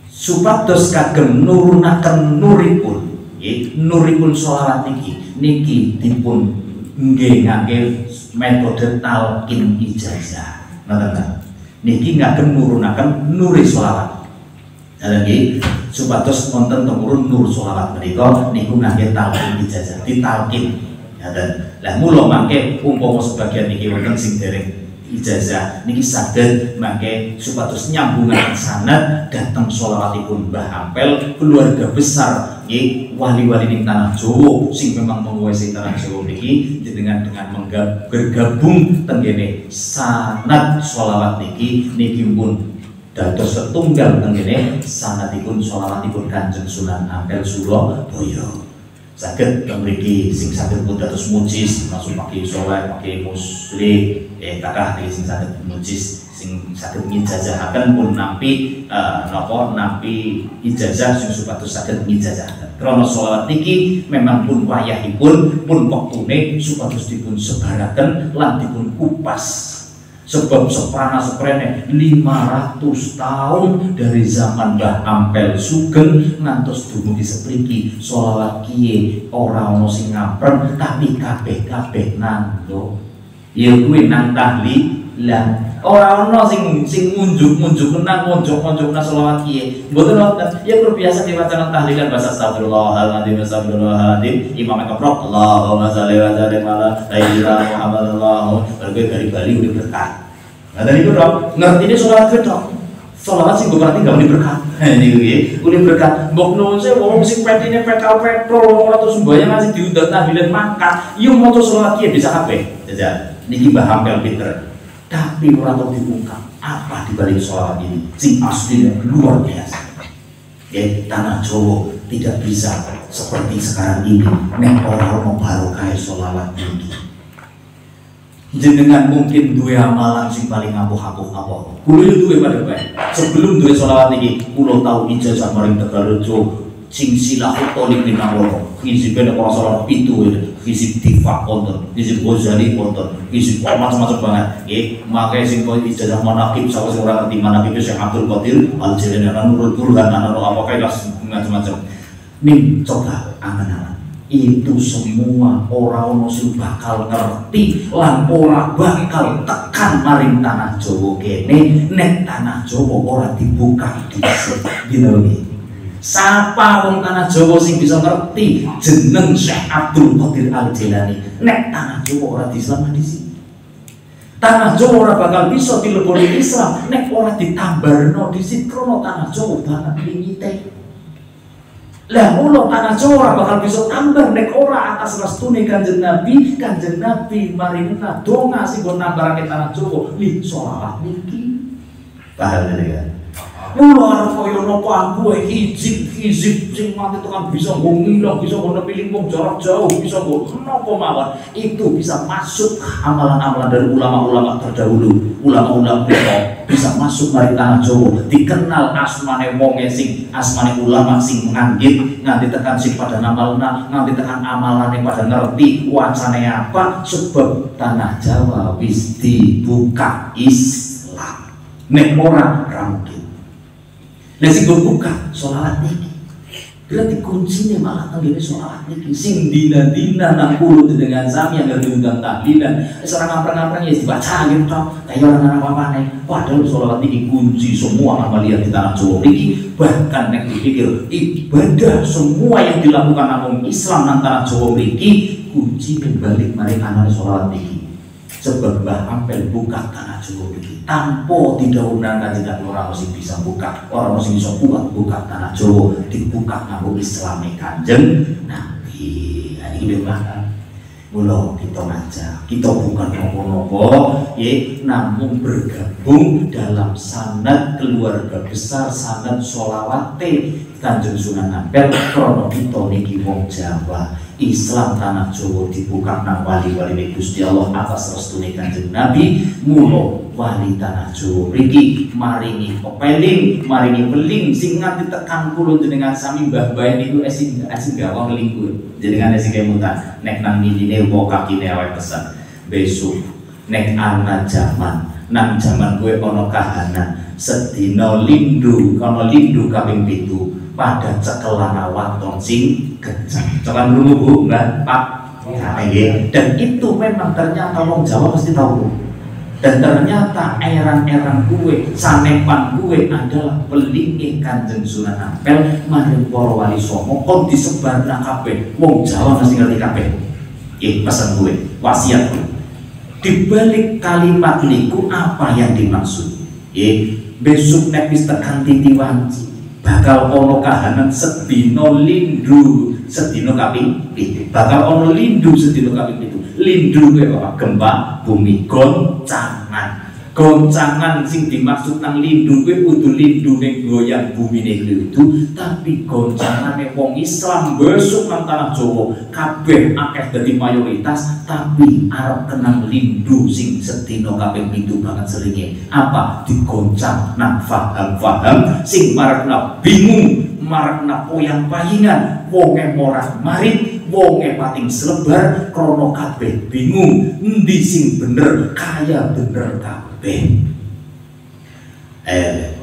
supados kagem nurunaken nuripun sholawat niki dipun nggih ngangge metode talqin ijazah. Niki ngagem nurunaken nuri sholawat. Lagi supados wonten temurun nur sholawat menika niku ngangge talqin ijazah ditalqin. Dan lah mula mangke umpama sebagian niki wonten sing dereng ijazah niki saged mangke supados nyambungan sanad dhateng sholawatipun Mbah Ampel keluarga besar nggih wali-wali ning tanah Jawa sing memang menguasai tanah Jawa niki dengan bergabung tenggene sanad sholawat niki pun dados setunggal tenggene sanadipun sholawatipun Kanjeng Sunan Ampel Surabaya. Saged mriki sing saged pun dados mujiz masuk pakai soleh pakai muslim kathah sing saged mujiz sing saged ngijazahaken pun nampi nampi ijazah sing supados saged ngijazahaken. Krana sholawat niki memang pun wayahipun pun wektune supados dipun sebaraken lan dipun kupas. Sebab seprana-seprene 500 tahun dari zaman Mbah Ampel Sugeng ngantos dumugi sepriki sholawat kiye ora ono sing ngaprem tapi kabeh-kabeh nando. Ya kuwi nang tahlilan. Ora ono sing ngunjuk-ngunjuk nang ngunjuk-ngunjukna sholawat kiye. Mboten wonten. Ya biasa diwaca nang tahlilan bahasa astagfirullahaladzim astagfirullahaladzim. Imam keprok Allahumma sholli wa sallim ala sayyidina Muhammad berbagai dari Bali udah berkah. Nah dari itu dong, ngerti ini sholawat dong. Sholawat sih gue berarti gak boleh berkah. Ini gue, udah berkah. Mbok nuwun saya, wong sing petine petrol, wong atau sumbayang ngasih diundang tahlilan makan. Iya mau tuh sholawat kia bisa apa? Jajan, niki Mbah Ampel pinter. Tapi orang tahu diungkap apa dibalik sholawat ini. Sing aslinya luar biasa. Ya tanah Jawa tidak bisa seperti sekarang ini. Nek orang mau barokah sholawat ini. Jenengan mungkin duwe amalan sing paling ampuh. Kulo yo duwe pada bae. Sebelum duwe sholawat niki, kulo tau ijazah maring Tegalrejo sing Silahut Thalib Minangoro. Hizibene para sholawat pitu, hizib Tifaq wonten, hizib Ghazali wonten, hizib macam-macam banget. Nggih, makanya sing ijazah manaqib sawise ora ngerti manaqib Syekh Abdul Qadir Al-Jilani Nurul Burhan apa kae macam-macam. Ning coba angan-angan. Itu semua orang sing bakal ngerti lan ora bakal tekan maring tanah Jawa kene nek tanah Jawa ora dibuka dhisik gitu iki. Sapa wong tanah Jawa sing bisa ngerti jeneng Syekh Abdul Qadir Al-Jilani nek tanah Jawa ora diselamat dhisik. Tanah Jawa ora bakal bisa dileboni Islam nek ora ditambarno dhisik krana tanah Jawa banget limite. Lah mula tanah Jawa bakal bisa tambah nek ora atas restune Kanjeng Nabi maringna donga sing go nambarake tanah Jawa li sholawat niki. Paham ya? Mula arep koyo napa ampuh hizib sing mati tekan bisa nggo ngilang, bisa nggo nepi wong jarak jauh, bisa nggo napa mawon. Itu bisa masuk amalan-amalan dari ulama-ulama terdahulu, ulama-ulama bisa masuk dari tanah Jawa, dikenal asmane wonge sing asmane ulama sing nganggit nganti tekan sing pada namalna, nganti tekan amalane pada ngerti wacane apa sebab tanah Jawa wis dibuka Islam. Nek ora mungkin. Nah sing buka sholawat niki. Berarti kuncinya malah tenggene sholawat niki sing dina-dina nang kulo dengan sami yang diundang tahlilan serang apa-apa ya dibaca gitu toh kayak orang apa-apane. Padahal sholawat niki kunci semua amalia di tanah Jawa niki. Bahkan nek dipikir ibadah semua yang dilakukan namun Islam nang tanah Jawa niki kunci balik mari anak sholawat niki. Sebab Mbah Ampel buka tanah Jawa niki tanpa didhawuhna Kanjeng Nabi ora mesti bisa buka, ora mesti bisa kuat buka tanah Jawa dibuka nganggo Islame Kanjeng Nabi. Nah iki lho mula kita ngajak, kita bukan nopo-nopo namun bergabung dalam sanad keluarga besar sanad sholawate Kanjeng Sunan Ampel krana kita niki wong Jawa. Islam tanah Jawa dibuka nang wali-wali Gusti Allah atas restune Kanjeng Nabi. Mula wali tanah Jawa mriki maringi pepeling, maringi weling sing nganti tekan kula jenengan sami mbah-mbah niku asing gawang lingkur. Jenengan sing kemutan nek nang miline apa kakine awake pesan. Besok nek ana jaman kowe ana kahanan sedina lindu kana lindu kaping 7 pada cekelan waton sing kencang. Cekelan dulu Bu, Mbak, Pak. Dan itu memang ternyata wong Jawa pasti tahu. Dan ternyata eran-eran kue, sanepan kue adalah pelingi Kanjeng Sunan Ampel maring para wali songo kon disebar nang kabeh. Wong Jawa mesti ngerti kabeh. Pesan gue, wasiat gue. Di balik kalimat niku apa yang dimaksud? Besok nek wis tekan titi wanci bakal ono kahanan sedino lindu sedino kaping pitu. Bakal ono lindu sedino kaping pitu. Lindu kuwi apa? Gempa bumi, goncangan. Goncangan sing dimaksud nang lindu kuwi kudu lindune goyang bumine itu, tapi goncangane wong Islam besok nang tanah Jawa kabeh akeh dadi mayoritas, tapi arep kenang lindu sing sedina kaping 7 banget seringe. Apa? Digoncang nang faham-faham sing marakna bingung, marakna poyang-payingan, wonge moras marit, wonge pating selebar krana kabeh bingung endi sing bener, kaya bener kabeh.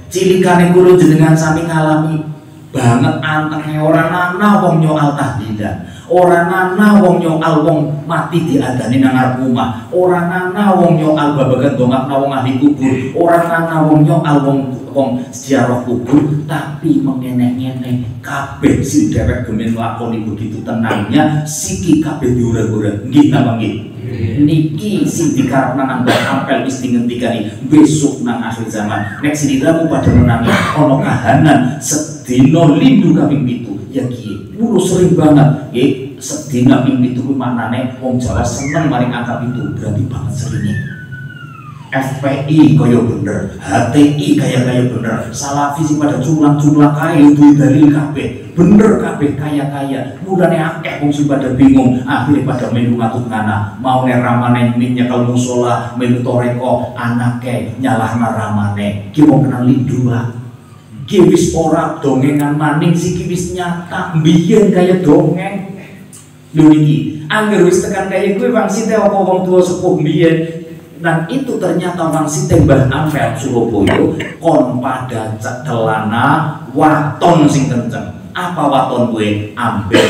Cilikane kula jenengan sami ngalami banget antenge ora ana wong nyoal tahlilan, ora ana wong nyoal wong mati diadani nang ngarep omah, ora ana wong nyoal babagan dongakna wong ahli kubur, ora ana wong nyoal wong ziarah kubur, tapi mengeneh-eneh kabeh sing dhewek gemen lakoni begitu tenangnya, siki kabeh diurek-urek. Nggih napa nggih? Niki sing dikarepna nang Ampel wis dingentikani besok nang akhir zaman. Nek siniramu pada menangi ana kahanan sedina lindu kaping 7 ya kiye. Mulo sering banget nggih sedina ping 7 kuwi maknane wong Jawa seneng maring angka itu berarti banget seringnya. FPI kaya bener, HTI kaya bener, Salafi sing pada culang-culang kaya duwe dalil kabeh, bener kabeh kaya-kaya. Mulane akeh wong sing pada bingung, akhirnya pada melu ngatut ngana, mau nek ramane nyekel musala, melu toreko, anake nyalahna ramane. Ki wong kenal lindu lah. Ki wis ora dongengan maning siki wis nyata, mbiyen kaya dongeng. Lho niki, angger wis tekan kaya kuwi wangsite apa wong tuwa sepuh mbiyen. Dan itu ternyata wangsite Mbah Ampel Surabaya kon pada celana waton sing kenceng. Apa waton kuwi? Amben.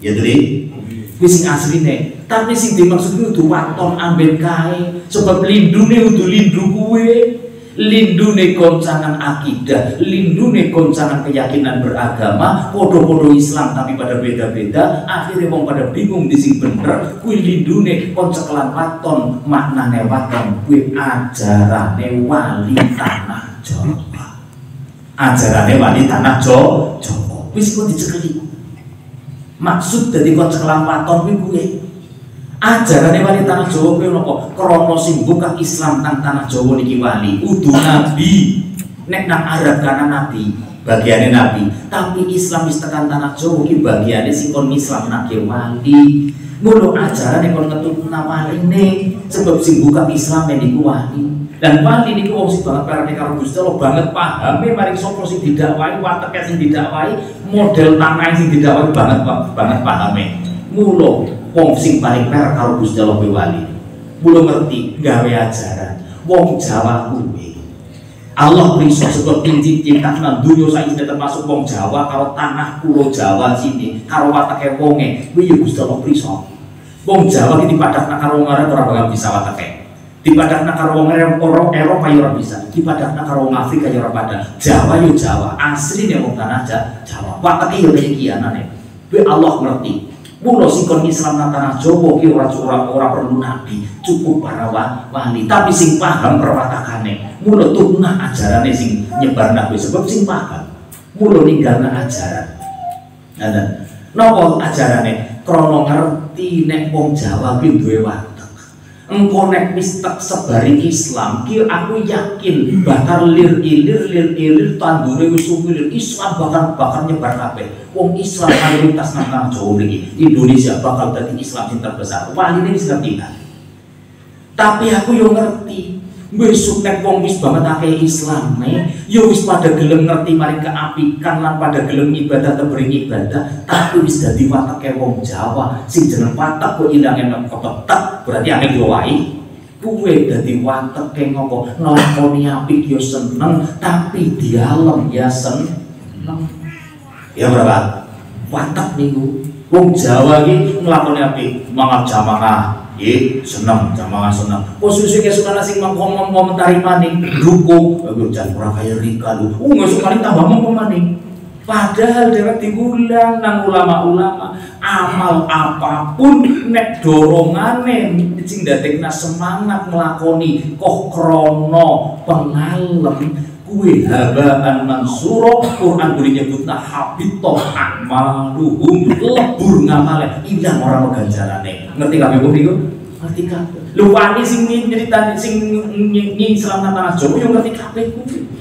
Ya tadi kuwi sing asline. Tapi sing dimaksud kuwi waton amben kae. Sebab lindune kudu lindu kuwi. Lindune goncangan akidah, lindune goncangan keyakinan beragama, podo-podo Islam tapi pada beda-beda. Akhirnya wong pada bingung di sing bener. Kuwi lindune koncekelan waton, maknane waton kuwi ajarane wali tanah Jawa. Ajarane wali tanah Jawa. Wis kok dicekeli. Maksud dari koncekelan waton kuwi ajarane wali tanah Jawa kuwi napa? Krana sing buka Islam nang tanah Jawa niki wali, udu nabi. Nek nang Arab kana nabi, bagiane nabi. Tapi Islam wis tekan tanah Jawa iki bagiane sing kon Islam nake wali. Ngono ajarane kon ngetutna waline, sebab sing buka Islam niku wali. Dan wali niku wong sing banget parane karo Gusti Allah, banget pahame maring sapa sing didakwahi, wateke sing didakwahi, model tanah sing didakwahi banget pahame. Mula wong sing paling per karo Gusti Allah wali. Mula ngerti gawe ajaran. Wong Jawa kuwi Allah prisa sebab ciptakan dunia saiki termasuk wong Jawa karo tanah pulau Jawa sini karo wateke wonge kuwi ya Gusti Allah prisa. Wong Jawa iki dipadakna karo wong Arab ora bakal bisa wateke. Dipadakna karo wong Eropa ya ora bisa. Dipadakna karo wong Afrika ya ora padha. Jawa yo Jawa, asline wong tanah Jawa. Wateke yo kaya iki anane. Kuwi Allah ngerti. Mula sing kon Islam nang tanah Jawa ki ora perlu nabi, cukup para wali. Tapi sing paham perwatakane, mula tunah ajarane sing nyebarna kuwi sebab sing paham. Mula ninggalna ajaran. Nah, napa ajarane? Krana ngerti nek wong Jawa ki duwe watek. Engko nek wis tek sebari Islam ki aku yakin bakal lir-ilir tandure wis suwilir Islam bakal nyebar kabeh. Wong Islam mayoritas nang tanah Jawa iki Indonesia bakal dadi Islam sing terbesar. Waline wis ngerti kan. Tapi aku yo ngerti besok nek wong wis banget akeh Islame yo wis pada gelem ngerti maring keapikan lan pada gelem ibadah tebering ibadah, tapi wis dadi wateke wong Jawa sing jeneng watek kok ilange nek kepetek berarti akeh diwai. Kuwe dadi wateke ngopo nglakoni apik yo seneng tapi dialem ya seneng. Ya berapa? Watak niku. Wong Jawa iki nglakoni apik, mangan jamaah, seneng jamaah seneng. Posisi kesukaan sing komentari maning dukung, jangan kurang kaya Rika lu. Nggak suka tambah maning. Padahal dewek diulang nang ulama-ulama amal apapun nek dorongane sing dadekna semangat nglakoni kok krana pengalem kuwi habaan mansura. Quran kuwi nyebutna habita a'maluhum, lebur ngamale ilang ora ganjarane. Ngerti kabeh kok niku? Ngerti kabeh. Lho wani sing nyeritani sing Islam nang tanah Jawa yo ngerti kabeh kuwi.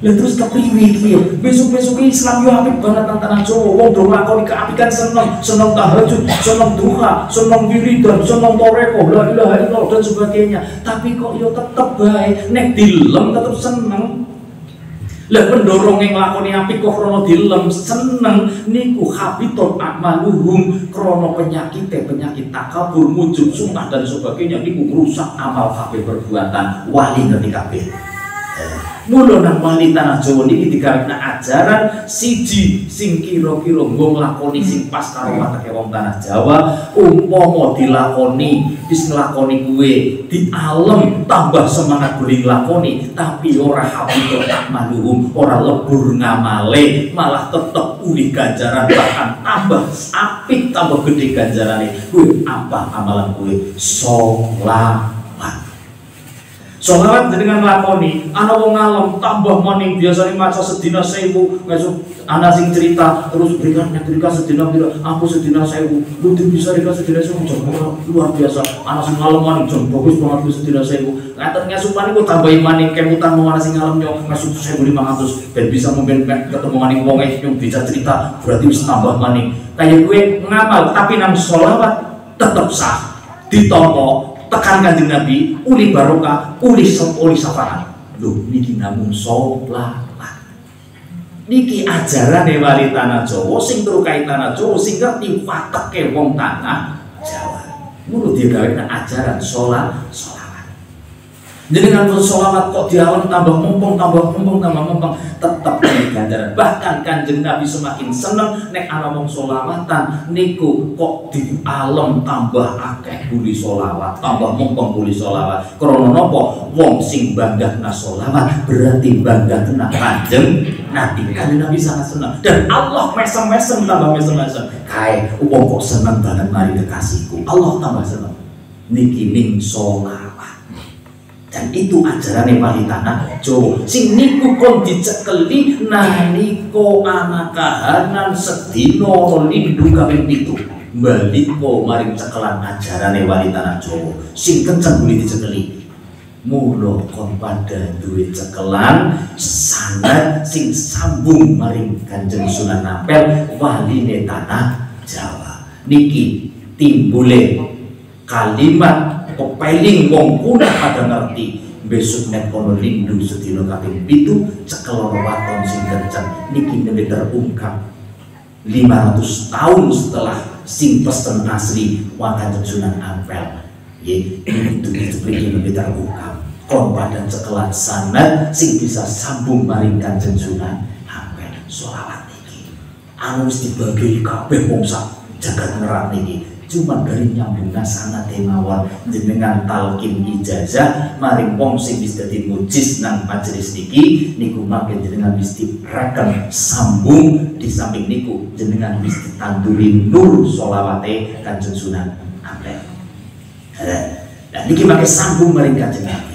Lah terus kepriwe iki? Besok-besok Islam yo apik banget nang tanah Jawa. Wong do nglakoni keapikan seneng tahajud, seneng duha, seneng wiridan, seneng toreko, la ilaha illallah dan sebagainya. Tapi kok yo tetep bae nek dilem tetep seneng. Lah pendorong yang nglakoni apik kok krana dilem seneng niku habitot a'maluhum, krana penyakit takabur, mujub sunnah dan sebagainya niku merusak amal kabeh perbuatan wali ngerti kabeh. Mula nang wali tanah Jawa niki digarekna ajaran siji sing kira-kira nggo nglakoni sing pas karo wateke wong tanah Jawa. Umpama dilakoni wis nglakoni kuwe di alam tambah semangat beli nglakoni, tapi ora habito maluhum, ora lebur ngamale, malah tetep uli ganjaran, bahkan tambah apik, tambah gede ganjarane. Kuwi apa amalan kuwe? Sholawat dengan lakoni, ana wong ngalem tambah maning biasane maca sedina 1000, besok ana sing cerita terus berikan nyerita sedina pira, aku sedina 1000, lu bisa rika sedina 1000 luar biasa. Ana sing ngalem maning jam bagus banget sedina 1000. Ngaten ngasupan iku tambahi maning kemutan wong ana sing ngalem yo ngasuk 1500 ben bisa mungkin ketemu maning wong yang bisa cerita, berarti wis tambah maning. Kayak gue ngamal tapi nang sholawat tetep sah ditampa tekan Kanjeng Nabi, uli barokah, uli syafaat. Loh, niki namung sholawat. Niki ajarane wali tanah Jawa sing terukai tanah Jawa sing ngerti wateke wong tanah Jawa. Mulu digawena ajaran sholawat. Jenengan sholawat kok dialam tambah mumpung, tetap di ganjaran. Bahkan Kanjeng Nabi semakin seneng nek ana wong sholawatan niku kok di alam tambah akeh buli sholawat, tambah mumpung buli sholawat. Krana napa? Wong sing banggahna sholawat berarti banggahna Kanjeng Nabi. Kanjeng Nabi sangat senang dan Allah mesem-mesem tambah mesem-mesem. Kae wong kok seneng banget mari kekasihku. Allah tambah seneng. Niki ning sholawat. Dan itu ajaran wali tanah Jawa sing niku kon dicekeli nalika ana kahanan sedina lindhu kaping 7 baliko maring cekelan ajaran wali tanah Jawa sing kenceng boleh dicekeli. Mula kon pada duwe cekelan sanad sing sambung maring Kanjeng Sunan Ampel waline tanah Jawa. Niki timbule kalimat pepeling wong kuna pada ngerti besok nek kono lindhu sedina kaping 7 cekel waton sing kenceng niki nene terungkap 500 tahun setelah sing pesen asli wa Kanjeng Sunan Ampel. Nggih, itu niki terungkap kon pada cekelan sanad sing bisa sambung maring Kanjeng Sunan Ampel. Sholawat niki anu wis dibagi kabeh wong sak jagat ngerak niki. Cuma dari nyambungna sanate mawon jenengan talqin ijazah maring wong sing wis dadi mujiz nang majelis niki niku mangke jenengan wis direken sambung di samping niku jenengan wis ditanduri nur sholawate Kanjeng Sunan Ampel. Nah niki mangke sambung maring Kanjeng Nabi.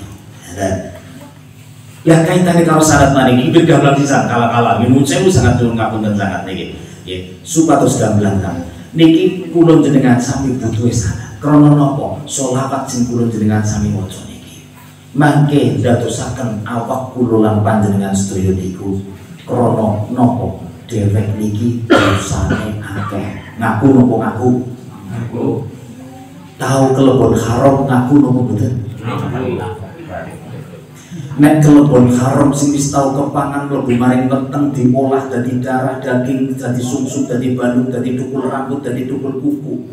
Ya kaitannya karo syarat maring iki gamblang pisan kala-kala nyuwun sewu sangat nuwun ngapunten sangat niki. Nggih, supados gamblang kang niki kula jenengan sami butuhe sana. Krana napa? Sholawat sing kula jenengan sami waca niki mangke ndadosaken awak kula lan panjenengan sedaya niku krana napa? Dhewek niki dosane akeh. Ngaku napa ngaku? Ngaku. Tahu kelebon haram ngaku napa mboten? Nek kelebon haram sing wis tau kepangan mlebu maring weteng diolah dadi darah, daging, dadi sumsum, dadi balung, dadi tukul rambut, dadi tukul kuku.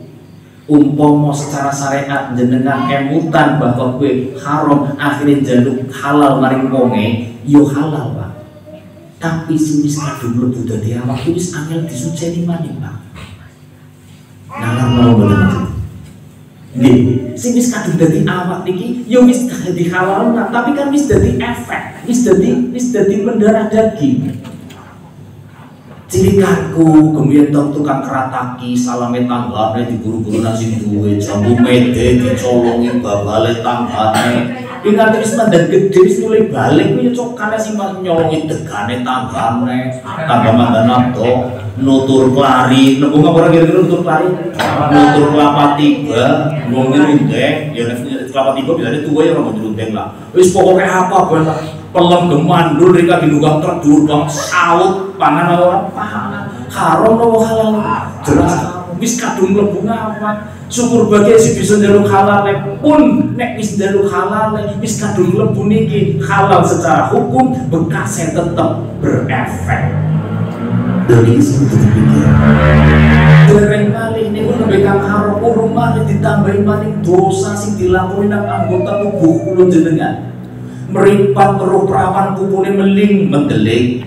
Umpama secara syariat jenengan kemutan bahwa gue haram akhirnya jaluk halal maring wonge, yo halal Pak. Tapi sing wis kadung mlebu dadi awak wis angel disuceni maning Pak. Nalar mau mboten. Nih, sing wis kadung dadi awak niki, ya wis dadi halal, tapi kan wis dadi efek, wis dadi mendarah daging. Cilikanku kemudian tukang kerataki salame tanggane diburu-buru nasi duwe, jambu mede dicolongi babale tanggane. Ingat wis mandan gede wis mulai balik kuwi cokane sing nyolongi degane tanggane, tangga mandan abdo, nutur klari, nemu ora kira-kira nutur klari? Nutur kelapa tiga, wong ngerundeng, ya nek kelapa tiga biasane tuwa ya ora ngerundeng lah. Wis pokoke apa ben pelem gemandul rika dinugang terdur bang saut pangan ora pangan. Haram apa halal? Jelas wis kadung mlebu ngapa? Syukur bagi si bisa njaluk halal pun nek wis njaluk halal wis kadung mlebu niki halal secara hukum bekasnya tetap berefek. Dari sini tuh pikir Dereng malih niku nembe kang haram urung malih ditambahi maning dosa sing dilakoni nang anggota tubuh kula jenengan. Meripat weruh prawan kupune meling mendelik.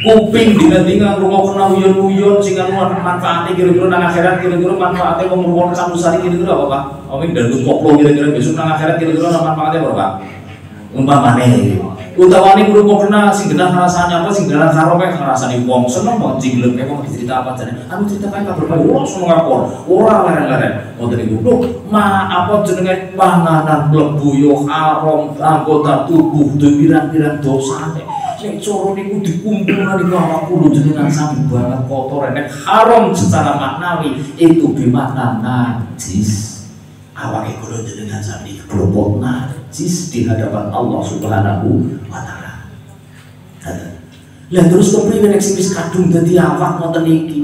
Kuping dina-dina ngrungokna uyon-uyon sing anu manfaate kira-kira nang akhirat kira-kira manfaate wong ngrungokna samusari kira-kira apa Pak? Wong dandut koplo kira-kira besok nang akhirat kira-kira manfaate apa Pak? Umpamane utawane ngrungokna sing genah rasane apa sing genah karome rasane wong seneng banget jinglek kok cerita apa jane anu cerita kae kabar bae ora seneng ngapor ora leren-leren ngoten niku lho ma apa jenenge panganan mlebu yo haram anggota tubuh pirang-pirang dosane nek cara niku dikumpulna niku awak kula jenengan sami banget kotor nek haram secara maknawi itu bermakna najis awake kula jenengan sami kelompok najis di hadapan Allah Subhanahu wa taala. Lah terus kepriye nek sing wis kadung dadi awak ngoten iki?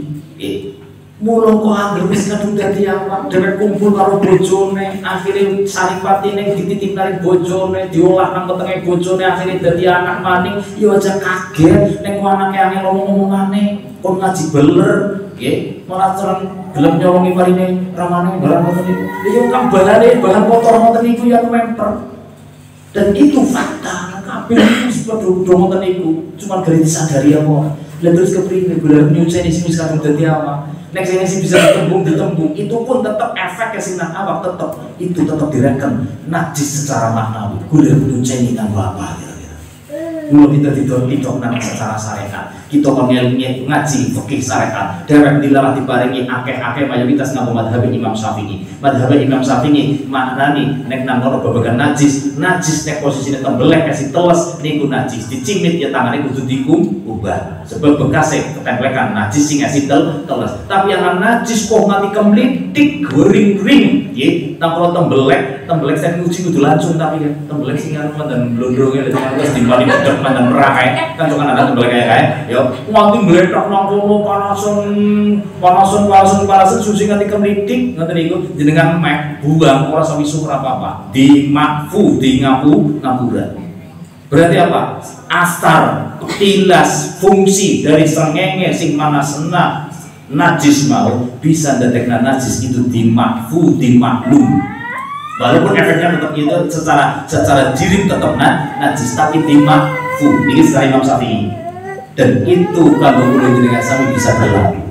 Mula kok anggere wis kadung dadi awak dhewek kumpul karo bojone, akhire saripatine dititip karo bojone, diolah nang wetenge bojone akhire dadi anak maning, ya aja kaget nek anake angel ngomong-ngomongane kon ngaji beler, nggih. Malah terang gelem nyolongi parine ramane barang ngoten niku. Ya kang balane bahan kotor ngoten niku yang memper. Dan itu fakta, kabeh wis padha ngoten niku, cuma gari disadari apa. Lah terus kepriye golek nyuceni sing wis kadung dadi awak. Nek sing bisa ditembung, itu pun tetap efek ke sinan awak tetap itu tetap direken najis secara maknawi. Golek nyuceni nganggo apa kira-kira. Mula kita tidak nang secara syariat. Kita mengelungi ngaji fikih syariat. Derek dilarang dibarengi akeh-akeh mayoritas nganggo madhab Imam Syafi'i. Madhab Imam Syafi'i maknani nek nang ngono babagan najis nek posisine tembelek kasih teles niku najis. Dicimit ya tangane kudu ubah. Sebab bekasnya ketemplekan najis sing kasih teles. Tapi yang najis kok mati kemlitik goring-ring, nggih. Nang kalau tembelek saya nguji kudu langsung tapi ya tembelek sing anu mandan blondronge lha terus dimbali bedek mandan merah kae. Kan kok ana tembelek kae. Nganti meledak nang kono panasan susi nganti kemlitik ngoten niku jenengan meh buang ora sawisu ora apa-apa di ngapura berarti apa astar tilas fungsi dari srengenge sing mana sena najis mau bisa ndadekna najis itu dimaklum walaupun efeknya tetap itu secara diri tetap najis tapi dimakfu ini secara Imam Syafi'i. Dan itu kalau boleh dengan sami bisa berlaku.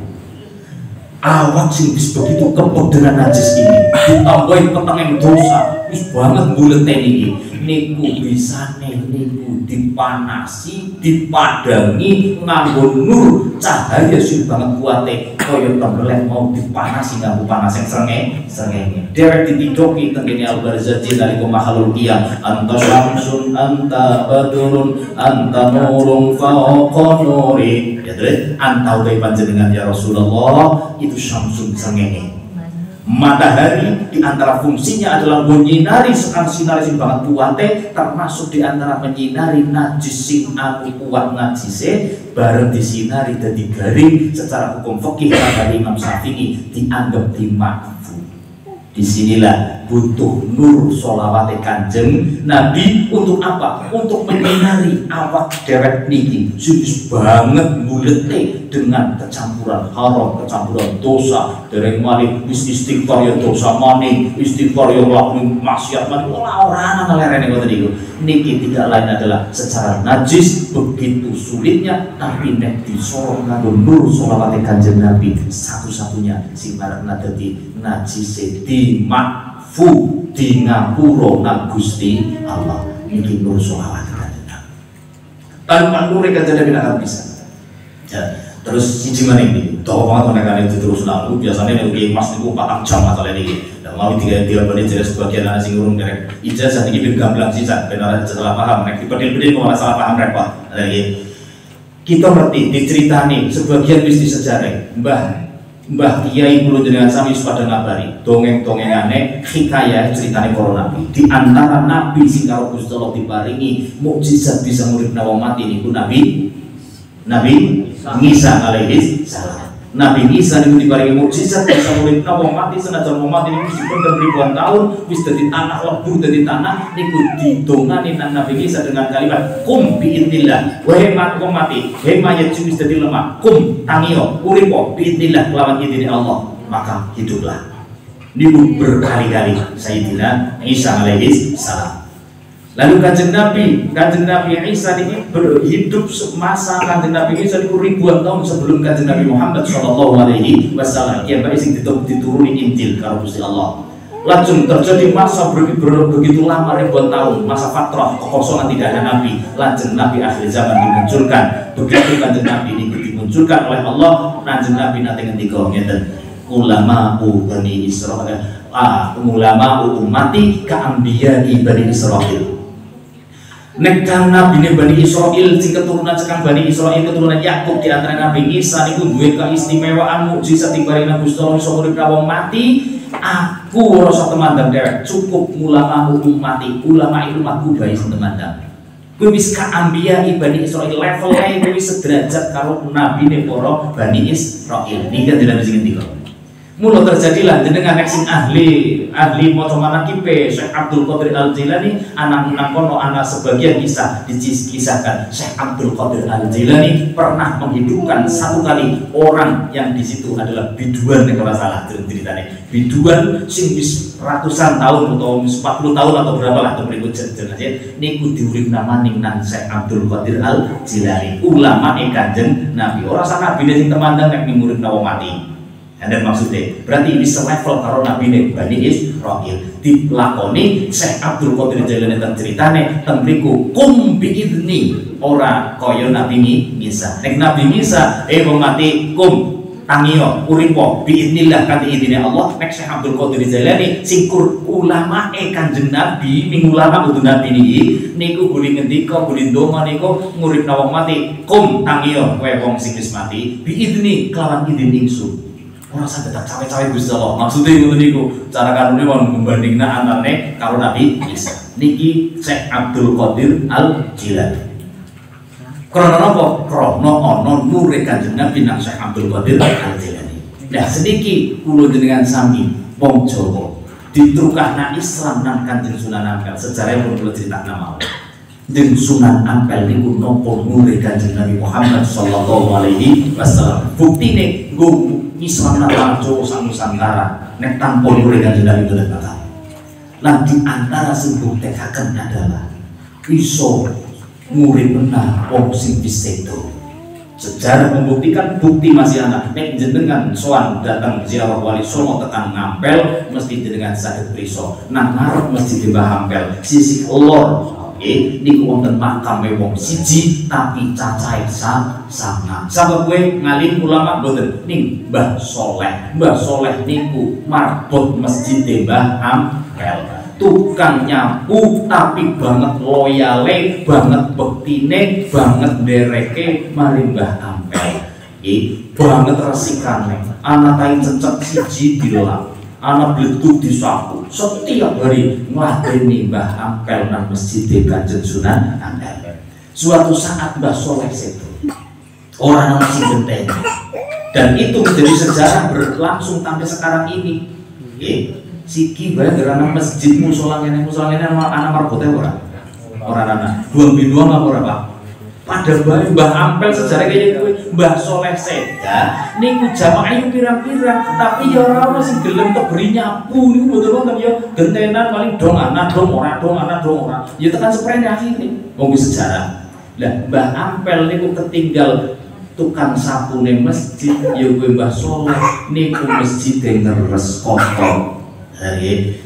Awak sing wis begitu kepek dengan najis ini, ditambahin peteng dosa, wis banget buleteni iki. Niku bisane niku dipanasi, dipadangi nganggo nur cahaya sing banget kuate kaya tembelek mau dipanasi nganggo panas yang srengenge. Derek ditidoki tengene Al-Barzanji nalika mahalul qiyam, anta syamsun anta badrun anta nurun fawqa nuri. Ya terus anta utai panjenengan ya Rasulullah itu syamsun srengenge. Matahari di antara fungsinya adalah menyinari sekarang sinar sing banget kuate termasuk di antara menyinari najis sing anu kuat najise bareng disinari dadi garing secara hukum fikih kata Imam Syafi'i dianggap dimakfu. Disinilah butuh nur sholawat Kanjeng Nabi untuk apa? Untuk menyinari awak dewek niki sujud banget bulete dengan kecampuran haram, kecampuran dosa. Dereng malih wis istighfar ya dosa maning, istighfar ya nglakuin maksiat maning ora ana lerene ngoten niku. Niki tidak lain adalah secara najis begitu sulitnya, tapi nek disorong nganggo nur sholawat Kanjeng Nabi satu-satunya sing marakna dadi najis di makfu di ngapura nang Gusti Allah. Niki nur sholawat Kanjeng Nabi. Tanpa nur Kanjeng Nabi akan bisa. Ya, terus siji maning iki, tau banget menekane terus lalu biasanya nek mas niku 4 jam masalah niki. Dan mau tiga menit jelas sebagian anak sing urung derek ijazah niki ben gamblang sisa ben ora salah paham nek dipedhil-pedhil kok ora salah paham repot. Lagi kita ngerti diceritani sebagian bisnis sejarah Mbah Kiai kulo jenengan sami pada ngabari dongeng-dongengane hikayah ceritane para nabi. Di antara nabi sing karo Gusti Allah diparingi mukjizat bisa nguripna wong mati niku Nabi Isa alaihi salam. Nabi Isa niku diparingi mukjizat bisa nguripna wong mati senajan wong mati niku dipendem ribuan tahun wis dadi tanah lebur dadi tanah niku didongani nang Nabi Isa dengan kalimat kum biidznillah. Wahai wong mati, hei mayat wis dadi lemah, kum tangio uripo biidznillah kelawan idine Allah, maka hiduplah. Niku berkali-kali Sayyidina Isa alaihi salam. Lalu Kanjeng Nabi Isa ini berhidup masa Kanjeng Nabi Isa itu ribuan tahun sebelum Kanjeng Nabi Muhammad Shallallahu Alaihi Wasallam. Yang baik sing dituruni Injil karo Gusti Allah. Langsung terjadi masa begitu lama ribuan tahun, masa fatrah kekosongan tidak ada Nabi. Langsung Nabi akhir zaman dimunculkan. Begitu Kanjeng Nabi ini dimunculkan oleh Allah, Kanjeng Nabi nanti ngendika ngeten, ulama Bani Israil, ulama ummati ka'anbiya'i Bani Israil. Nek kan Nabi Bani Israil sing keturunan sekang Bani Israil keturunan Yakub di antara Nabi Isa niku duwe keistimewaan mukjizat tibaring Gusti Allah iso nguripna wong mati. Aku ora usah temandang dewek, cukup ulama ummati, ulama umatku bae sing temandang. Kuwi wis kaambiya Bani Israil level-e kuwi sederajat karo nabi ne para Bani Israil. Niki dalam sing ngendika. Mula terjadilah jenengan sing ahli maca manakibe Syekh Abdul Qadir Al-Jilani anak kono ana sebagian kisah dikisahkan Syekh Abdul Qadir Al-Jilani pernah menghidupkan satu kali orang yang di situ adalah biduan nek ora salah ceritane. Biduan sing wis ratusan tahun atau 40 tahun atau berapa lah berikut jenenge niku diuripna maning nang Syekh Abdul Qadir Al-Jilani ulama Kanjeng Nabi. Ora sak nabine sing temandang nek nguripna wong mati. Dan maksudnya berarti bisa level karo Nabi Bani Israil dilakoni Syekh Abdul Qadir Jailani teng ceritane teng mriku kum biidzni ora kaya Nabi Isa. Nek Nabi Isa wong mati kum tangio uripo biidznillah kanthi idine Allah. Nek Syekh Abdul Qadir Jailani sing ulama Kanjeng Nabi ning ulama kudu Nabi niki niku boleh ngendika boleh ndonga niku nguripna wong mati kum tangio kowe wong sing wis mati biidzni kelawan idin ingsun. Ora sampe tak cawe-cawe Gusti Allah. Maksude ngoten niku. Cara kanune mau membandingna antarane karo Nabi Isa. Niki Syekh Abdul Qadir Al-Jilani. Krana napa? Krana ana nure Kanjeng Nabi nang Syekh Abdul Qadir Al-Jilani. Nah, sediki kula jenengan sami wong Jawa ditrukahna Islam nang Kanjeng Sunan Ampel. Sejarah pun kula critakna mawon. Den Sunan Ampel niku napa nure Kanjeng Nabi Muhammad sallallahu alaihi wasallam. Buktine nggo Islam nang Jawa sak Nusantara nek tanpa nure Kanjeng Nabi boten bakal. Lan di antara sing buktekaken adalah iso nguripna wong sing disedo. Sejarah membuktikan bukti masih ana. Nek jenengan sowan datang ziarah Wali Songo tekan Ngampel mesti jenengan saged prisa. Nang ngarep mesti Mbah Ampel sisi lor niku wonten makam wong siji tapi cacahe sangat. Sabab kowe ngalim ulama boten ning Mbah Soleh. Mbah Soleh niku marbot masjid Mbah Ampel. Tukang nyapu tapi banget loyale, banget bektine, banget dereke mari Mbah Ampel. Banget resikane. Ana kain cecek siji dilap. Anak bleduk disapu setiap hari ngladeni Mbah Ampel nang masjid Kanjeng Sunan Ampel. Suatu saat Mbah Soleh sedo orang nang sing genteng dan itu menjadi sejarah berlangsung sampai sekarang ini. siki bae gerana masjid musola ngene anak margote ora anak duang apa ora Pak pada bae Mbah Ampel sejarah kaya kuwi Mbah Soleh Seda niku jamaah ayu pirang-pirang tapi ya ora ono sing gelem teberi nyapu niku mboten wonten ya gentenan paling dong anak dong ora ya tekan sprene akhire wong sejarah lah Mbah Ampel niku ketinggal tukang sapu ning masjid ya kuwi Mbah Soleh niku masjid ngeres kotor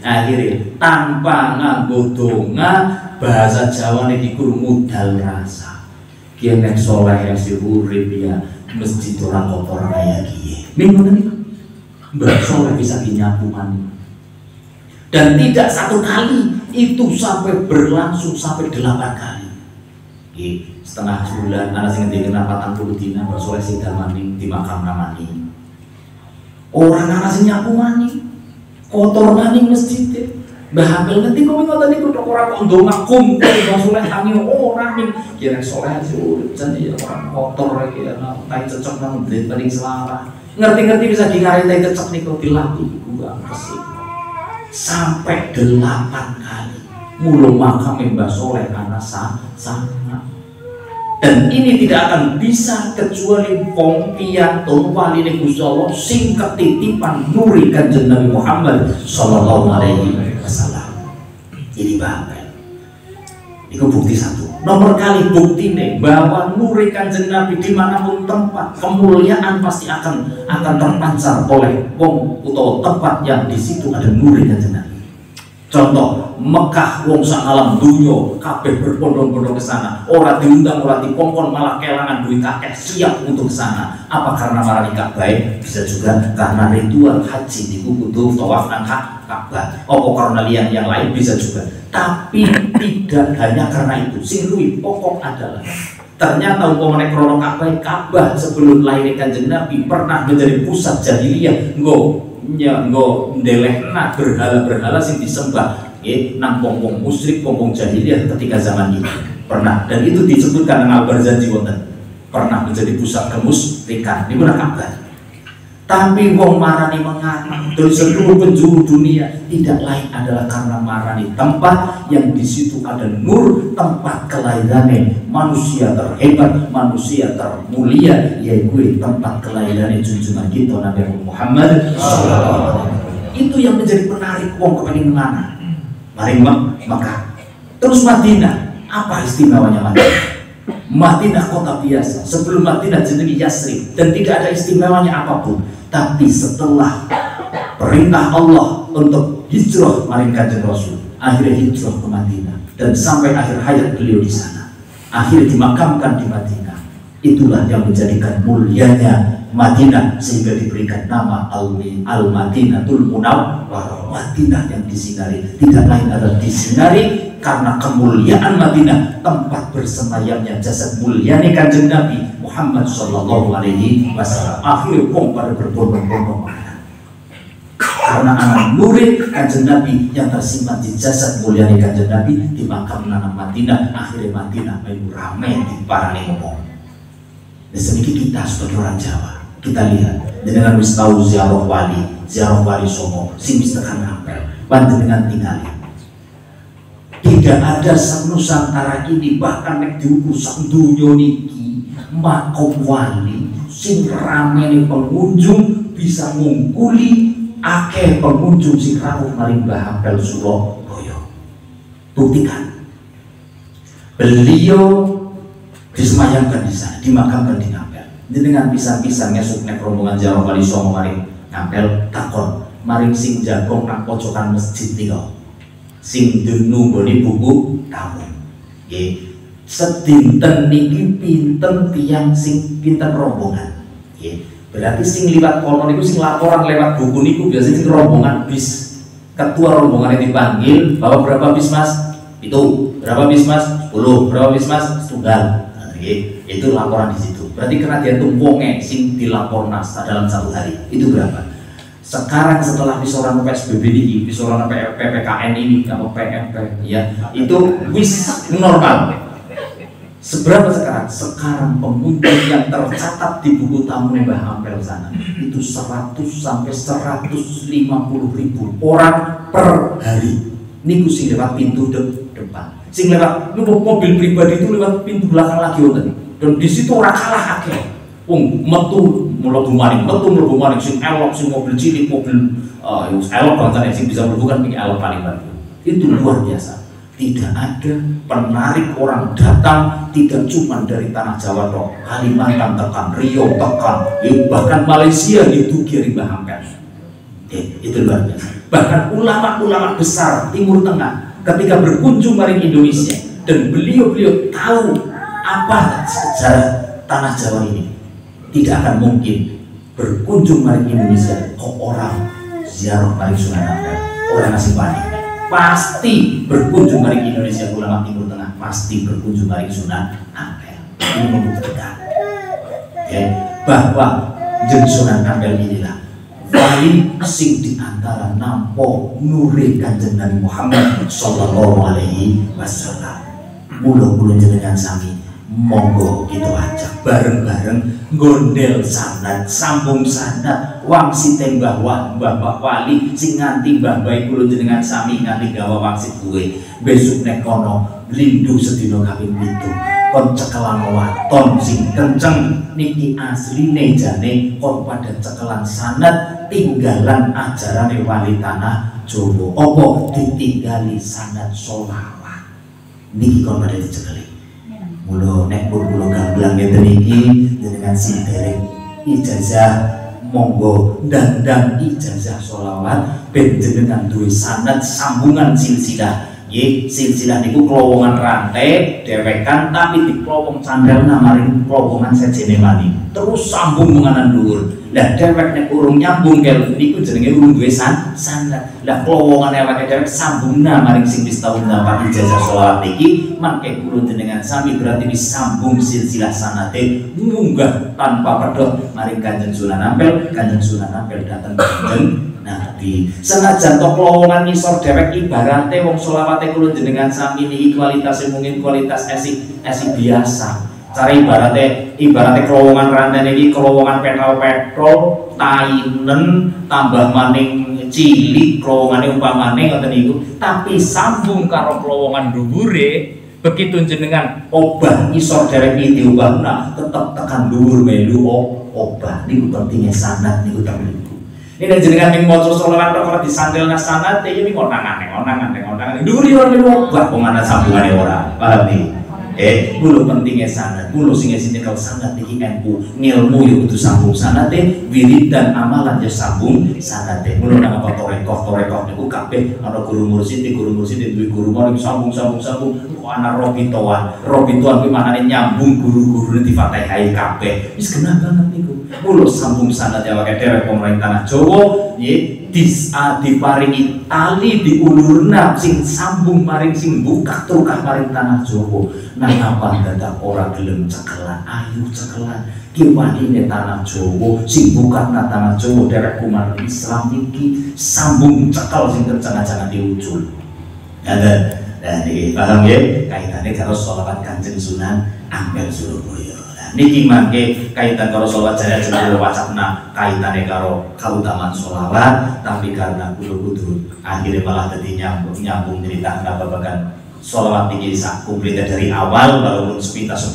akhirnya tanpa nganggo donga bahasa Jawa niki mudal rasa kiye nek soleh yang si urip ya masjid orang kotor kaya kiye minggu Mbah Soleh bisa nyapu mandi dan tidak satu kali itu sampai berlangsung sampai 8 kali setengah bulan anak sing ngendiki 40 dina Mbah Soleh Seda mandi di makam namani orang anak sing nyapu mandi kotor nani masjid Mbah Ampel nanti kau ngoten niku tok ora kok ndonga kumpul Mbah Soleh tangi ora ning kira soleh urip jan ya orang kotor iki ana tai cecok nang ndlet paling selara ngerti-ngerti bisa ngari tai cecok niku dilatih iku kesik sampai 8 kali mulu makam Mbah Soleh ana sana dan ini tidak akan bisa kecuali wong piantun waline Gusti Allah sing ketitipan nuri Kanjeng Nabi Muhammad sallallahu alaihi wasallam. Ini Bapak. Itu bukti satu. Nomor kali buktine bahwa nuri Kanjeng Nabi dimanapun tempat kemuliaan pasti akan terpancar oleh wong utawa tempat yang di situ ada nuri Kanjeng Nabi. Contoh Mekah wong sak alam dunya kabeh berbondong-bondong ke sana. Ora diundang, ora dikongkon, malah kelangan duit akeh siap untuk ke sana. Apa karena marani Ka'bah? Bisa juga karena ritual haji niku kudu tawaf nang Ka'bah. Apa karena lian yang lain bisa juga. Tapi tidak hanya karena itu. Sing luwih pokok adalah ternyata umpamane krono Ka'bah sebelum lahir Kanjeng Nabi pernah menjadi pusat jahiliyah. Nggo ndelehna berhala-berhala sing disembah nang wong musyrik, wong jahiliyah ketika zaman itu pernah, dan itu disebutkan nang Al-Barzanji wonten pernah menjadi pusat kemusyrikan niku nang Ka'bah. Tapi wong marani mengaku dari seluruh penjuru dunia tidak lain adalah karena marani tempat yang di situ ada nur, tempat kelahirannya manusia terhebat, manusia termulia, yaitu tempat kelahirannya junjungan kita Nabi Muhammad SAW. Itu yang menjadi penarik wong kepengen ngana. Mari Mekah. Terus Madinah, apa istimewanya Madinah? Madinah kota biasa. Sebelum Madinah jenenge Yasrib dan tidak ada istimewanya apapun. Tapi setelah perintah Allah untuk hijrah maring Kanjeng Rasul, akhirnya hijrah ke Madinah dan sampai akhir hayat beliau di sana. Akhirnya dimakamkan di Madinah. Itulah yang menjadikan mulianya Madinah sehingga diberikan nama Al-Madinatul Munawwarah. Madinah yang disinari tidak lain adalah disinari karena kemuliaan Madinah, tempat bersemayamnya jasad mulyane Kanjeng Nabi Muhammad sallallahu alaihi wasallam. Akhirnya wong pada berbondong-bondong karena anak nuri Kanjeng Nabi yang tersimpan di jasad mulyane Kanjeng Nabi di makam nang Madinah. Akhirnya Madinah melu rame di parane ngomong. Dan sedikit kita sebagai orang Jawa kita lihat dengan wis tahu ziarah wali Songo sing wis tekan Ampel panjenengan tinggali. Tidak ada Nusantara ini bahkan nek diukur sak donya niki makom wali sing ramene pengunjung bisa ngungkuli akeh pengunjung sing rawuh maring Mbah Ampel Surabaya. Buktikan beliau disemayamkan di sana, dimakamkan di Ampel. Dengan pisang-pisang ngesuk nek rombongan Jawa Wali Songo maring Ampel takon maring sing jagong nang pojokan masjid nika. Sing dunu nggone buku tamu. Nggih. Sedinten niki pinten tiyang sing pinten rombongan. Nggih. Berarti sing liwat kono niku sing laporan lewat buku niku biasanya sing rombongan bis. Ketua rombongan dipanggil, bawa berapa bis Mas? Itu. Berapa bis Mas? 10. Berapa bis Mas? Setunggal. Itu laporan di situ. Berarti kena dia tumpongnya sing dilaporkan dalam satu hari. Itu berapa? Sekarang setelah pisoran PSBB ini, pisoran PPKN ini, apa PMP, ya, itu wis normal. Seberapa sekarang? Sekarang pengunjung yang tercatat di buku tamu Mbah Ampel sana itu 100 sampai 150 ribu orang per hari. Niku sing lewat pintu depan. Sing lewat mobil pribadi itu lewat pintu belakang lagi wonten. Dan di situ ora kalah akeh. Wong metu mlebu maring sing elok, sing mobil cilik, mobil elok banget sing bisa mlebu kan elok paling banget. Itu luar biasa. Tidak ada penarik orang datang, tidak cuma dari tanah Jawa toh, Kalimantan tekan, Riau tekan, bahkan Malaysia itu kiri Mbah Ampel. Itu luar biasa. Bahkan ulama-ulama besar Timur Tengah ketika berkunjung maring Indonesia dan beliau tahu apa sejarah tanah Jawa ini, tidak akan mungkin berkunjung maring Indonesia kok orang ziarah maring Sunan Ampel, orang ngasih panik. Pasti berkunjung maring Indonesia ulama Timur Tengah, pasti berkunjung maring Sunan Ampel. Ini membuktikan bahwa jeung Sunan Ampel inilah wali sing diantara nampa nure Kanjeng Nabi Muhammad sallallahu alaihi wasallam. Mula-mula jenengan sami monggo gitu aja bareng-bareng gondel sanad, sambung sanad, wangsit mbah wali sing nganti mbah bae kula jenengan sami nganti gawa wangsit kuwe. Besok nek kono lindu sedina kaping 7 kon cekelan waton sing kenceng niki asline jane kon pada cekelan sanad tinggalan ajarane wali tanah Jawa. Apa ditinggali sanad sholawat niki kon pada dicekeli. Mula nek kula gamblang ngeten iki jenengan sing dereng ijazah monggo ndang ijazah sholawat ben jenengan duwe sanad sambungan silsilah. Nggih, silsilah niku klowongan rantai dewekan tapi diklowong candel namaring klowongan sejene mani. Terus sambung menganan dhuwur. Lah dewek nek urung nyambung karo niku jenenge urung duwe sanad. Lah klowongan awake dewek sambung namaring sing wis tau dapat ijazah sholawat iki mangke kula jenengan sami berarti disambung silsilah sanate munggah tanpa pedhot maring Kanjeng Sunan Ampel. Kanjeng Sunan Ampel dateng Kanjeng Nabi. Senajan to klowongan ngisor dewek ibarate wong sholawate kula jenengan sami niki kualitasé mungkin kualitas esik biasa. Cara ibarate kelowongan rantai ini kelowongan petrol tainen tambah maning cilik kelowongan umpamane ngoten niku tapi sambung karo kelowongan dhuwure begitu jenengan obah isor derek iki diubahna tetep tekan dhuwur melu obah niku pentingnya sanad niku niku. Ini jenengan ning maca sholawat kok disandelna sanad iki ngonang-anang dhuwur yo melu obah kok ana sambungane ora. Paham iki? Mulu pentingnya sanad, mulu sing nyekel sanad iki NU ngilmu yo kudu sambung sanate, wirid dan amalan yo sambung sanate. Mulu nang apa torekoh niku kabeh ana guru mursyid duwe guru mau sambung kok ana robitoan kuwi maknane nyambung guru-gurune difatihai kabeh. Wis genah banget niku. Mulu sambung sanad ya wae dhewe pemerintah Jawa nggih diparingi tali diulurna sing sambung maring sing buka turkah maring tanah Jawa. Nang apa dadak ora gelem cekelan, ayo cekelan kiwanine tanah Jawa sing buka tanah Jawa derek umat Islam iki sambung cekel sing kencang-kencangan diucul. Dan iki paham ya kaitane karo sholawat Kanjeng Sunan Ampel Surabaya. Niki mangke kaitan karo sholawat jaya jeneng wacana kaitane karo kautamaan sholawat tapi karena kudu akhirnya malah dadi nyambung cerita babagan sholawat niki sak komplit dari awal walaupun sepintas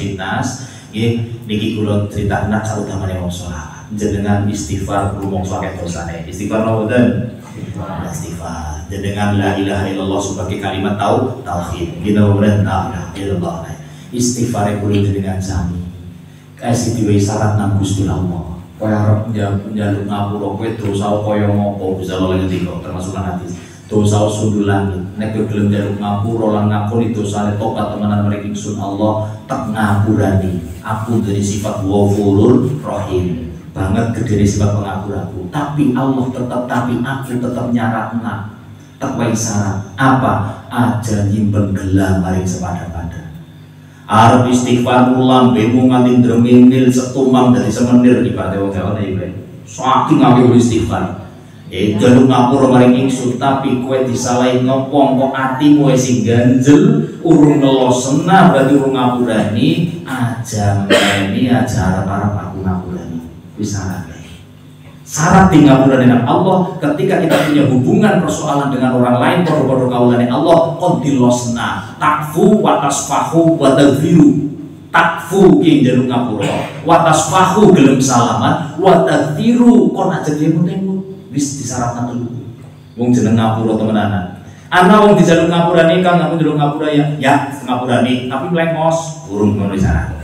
niki kula critakna kautamaane wong sholawat jenengan istighfar kulo mongso akeh dosane istighfar noten istighfar jenengan la ilaha illallah sebagai kalimat tauhid kita berentah la ilallah istighfar kulo jenengan sami kasih diwe syarat nang Gusti Allah. Kaya arep njaluk ngapura kowe dosa kaya ngopo bisa lho ngendika termasuk hadis. Dosa sundul langit. Nek kowe gelem njaluk ngapura lan ngakoni dosane tobat temenan marang ingsun Allah tak ngapurani. Aku dari sifat Ghafurur Rahim. Banget gede sifat pengapuraku. Tapi Allah tapi aku tetap nyaratna. Tak wae syarat. Apa? Aja nyimpen gelam maring sepada-pada. Arep istighfar lambemu nganti dremingil setumang dari semenir ibadah wong Jawa iki. Saking akeh istighfar. Jaluk ngapura maring ingsun tapi kowe disalahi ngopong kok atimu sing ganjel urung ngelosena berarti urung ngapurani aja ini aja harap aku ngapurani bisa syarat di ngapurani dengan Allah ketika kita punya hubungan persoalan dengan orang lain podo-podo kaulane Allah kon dilosna takfu wa tasfahu wa tagfiru takfu ki njaluk ngapura wa tasfahu gelem salaman wa tagfiru kon aja demut-demut wis disyaratkan dulu wong jeneng ngapura temenanan ana wong dijaluk ngapurani Kang aku njaluk ngapura ya ngapurani tapi mlengos urung ngono syarat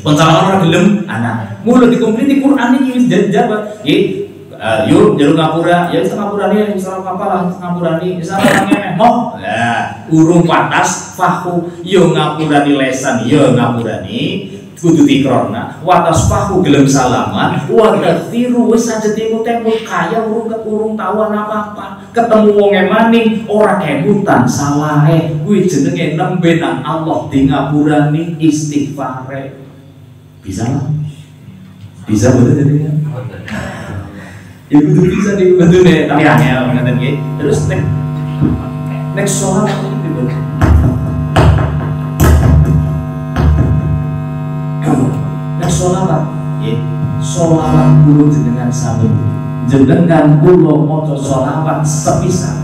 kon salah ora gelem ana mulo dikompliti Quran iki wis jabat nggih yuk njaluk ngapura ya wis ngapurani salah apa lah ngapurani salah ngene moh lah urung patas fahu yo ngapurani lesan yo ngapurani kudu dikrona watas fahu gelem salaman wa taghfiru wis aja temut-temut kaya urung tahu apa-apa ketemu wong maning ora kemutan salahe kuwi jenenge nembe nang Allah di ngapurani istighfare bisa lah bisa betul jadinya ya betul bisa nih betul nih tapi angel ngaten nggih terus next soal sholawat ya sholawat kulo jenengan sami jenengan kulo maca sholawat sepisan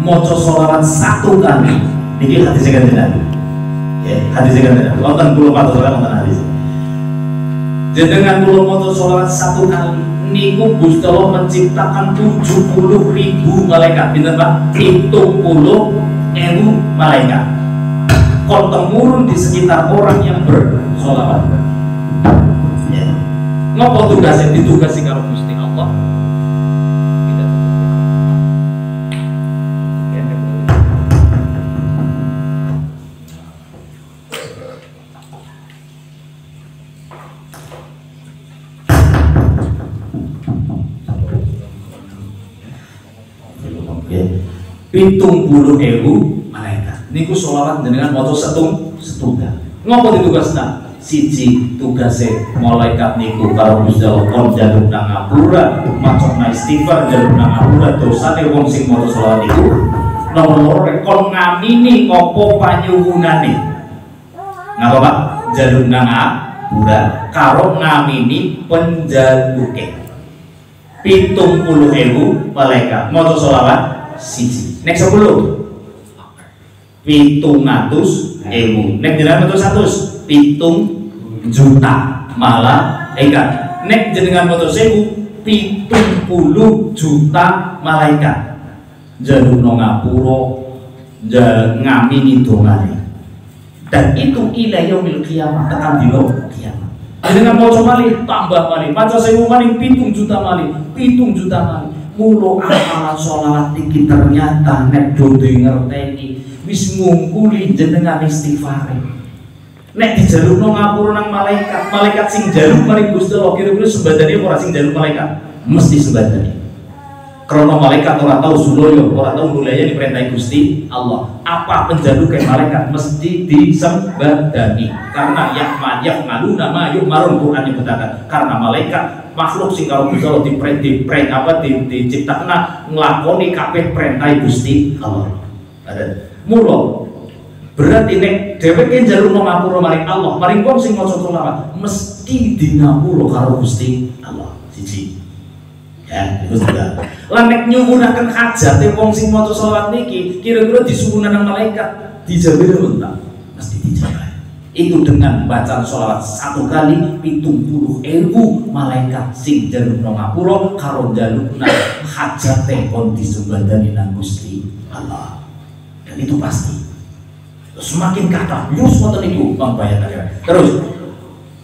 maca sholawat satu kali niki hadis kanjeng Nabi ya hadis kanjeng Nabi wonten kulo maca sholawat wonten hadis jenengan kulo maca sholawat satu kali niku Gusti Allah menciptakan 70.000 malaikat pinten Pak 70.000 malaikat kon temurun di sekitar orang yang bersolawat ya. Ngopo tugasnya ditugasi karo Gusti Allah pitung puluh malaikat niku sholawat dengan moto setunggal ngopo ditugasna siji tugase malaikat niku karo Gusti Allah kon njaluk nang ngapura macana istighfar njaluk nang ngapura dosane wong sing maca sholawat niku nomor loro kon ngamini ngopo panyuwunane ngapa Pak njaluk nang ngapura karo ngamini penjaluke 70.000 malaikat maca sholawat siji nek 10 700.000 nek jenengan moto 100 7 juta malaikat nek jenengan moto 1000 70 juta malaikat jaluk no ngapura ngamini dongane dan itu ila yaumil qiyamah tekan dino kiamat jenengan moco malih tambah malih maca 1000 malih 7 juta malih 7 juta malih mulo amalan sholawat iki ternyata nek do ngerteni wis ngungkuli jenengan istighfar nek dijalukno ngapura nang malaikat sing jaluk maring Gusti Allah kira-kira sembadane ora sing jaluk malaikat mesti sembadane karena malaikat ora tau suloyo ora tau nulayani perintah Gusti Allah apa penjaluke malaikat mesti disembadani karena ya'maluna ma yu'marun Quran nyebutaken karena malaikat makhluk sing karo Gusti Allah diciptakna nglakoni kabeh perintah Gusti Allah. Mula berarti nek dheweke njaluk ngapura maring Allah, maring wong sing maca sholawat mesti dinapura karo Gusti Allah. Siji. Ya, itu sudah. Lan nek nyuwunaken hajate wong sing maca sholawat niki, kira-kira disuwunan nang malaikat dijamin enggak? Mesti dijamin. Itu dengan bacaan sholawat satu kali 70.000 malaikat sing njaluk ngapura karo njaluk nang hajate kon disembadani nang Gusti Allah. Dan itu pasti semakin kata yus wonten niku pambayatan terus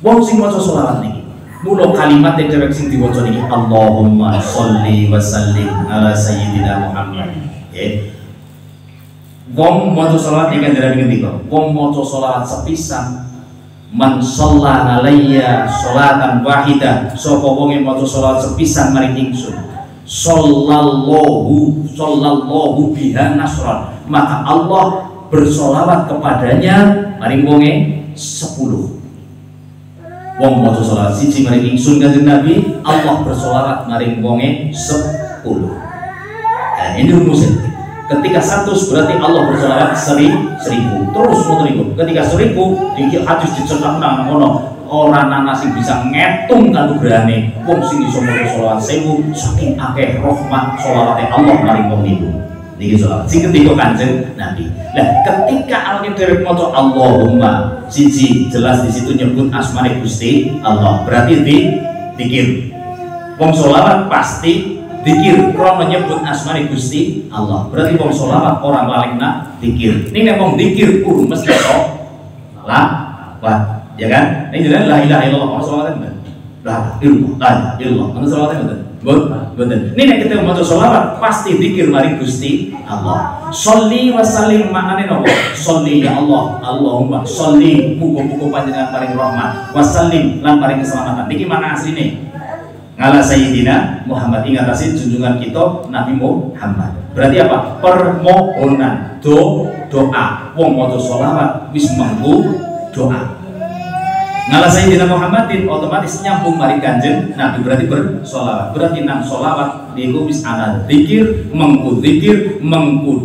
wong sing maca sholawat niki mula kalimat yang dhewek sing diwaca niki Allahumma sholli wa sallim ala sayyidina Muhammad ya wong maca sholawat iki kanjeng ngendika wong maca sholawat sepisan man shalla alayya sholatan wahidah sapa wong sing maca sholawat sepisan maring ingsun sallallahu biha nasran maka Allah bersolawat kepadanya maring wonge 10 wong maca sholawat siji maring ingsun kanjeng Nabi Allah bersolawat maring wonge 10 nah ini rumusnya Ketika 100 berarti Allah bersolawat 1000. Terus ngoten niku. Ketika 1000 iki hadis dicetak nang ngono. Orang ana sing bisa ngitung kanugrahane wong sing iso maca selawat 1000 saking akeh rahmat selawate Allah maring wong niku. Niki selawat sing ketiga Kanjeng Nabi. Lah ketika awake dhewe maca Allahumma siji jelas di situ nyebut asmane Gusti Allah. Berarti dikir. Wong selawat pasti dikir krana nyebut asmane Gusti Allah. Berarti wong selawat orang lalekna dikir. Ning nek wong dikir kudu mesti lah. Ya kan? Ini jelas la ilaha illallah, sholawat kan? La ilaha illallah, mana sholawat kan? Betul. Ini nek kita maca sholawat pasti dzikir mari Gusti Allah. Sholli wa sallim maknane napa? Sholli ya Allah, Allahumma sholli muga-muga panjenengan paring rahmat, wa sallim lan paring keselamatan. Niki makna asline. Ngala Sayyidina Muhammad ingat asih junjungan kita Nabi Muhammad. Berarti apa? Permohonan, doa. Wong maca sholawat wis mangku doa. Ngala Sayyidina Muhammadin otomatis nyambung mari Kanjeng Nabi berarti bersolawat. Berarti nang solawat niku wis ana zikir, mengku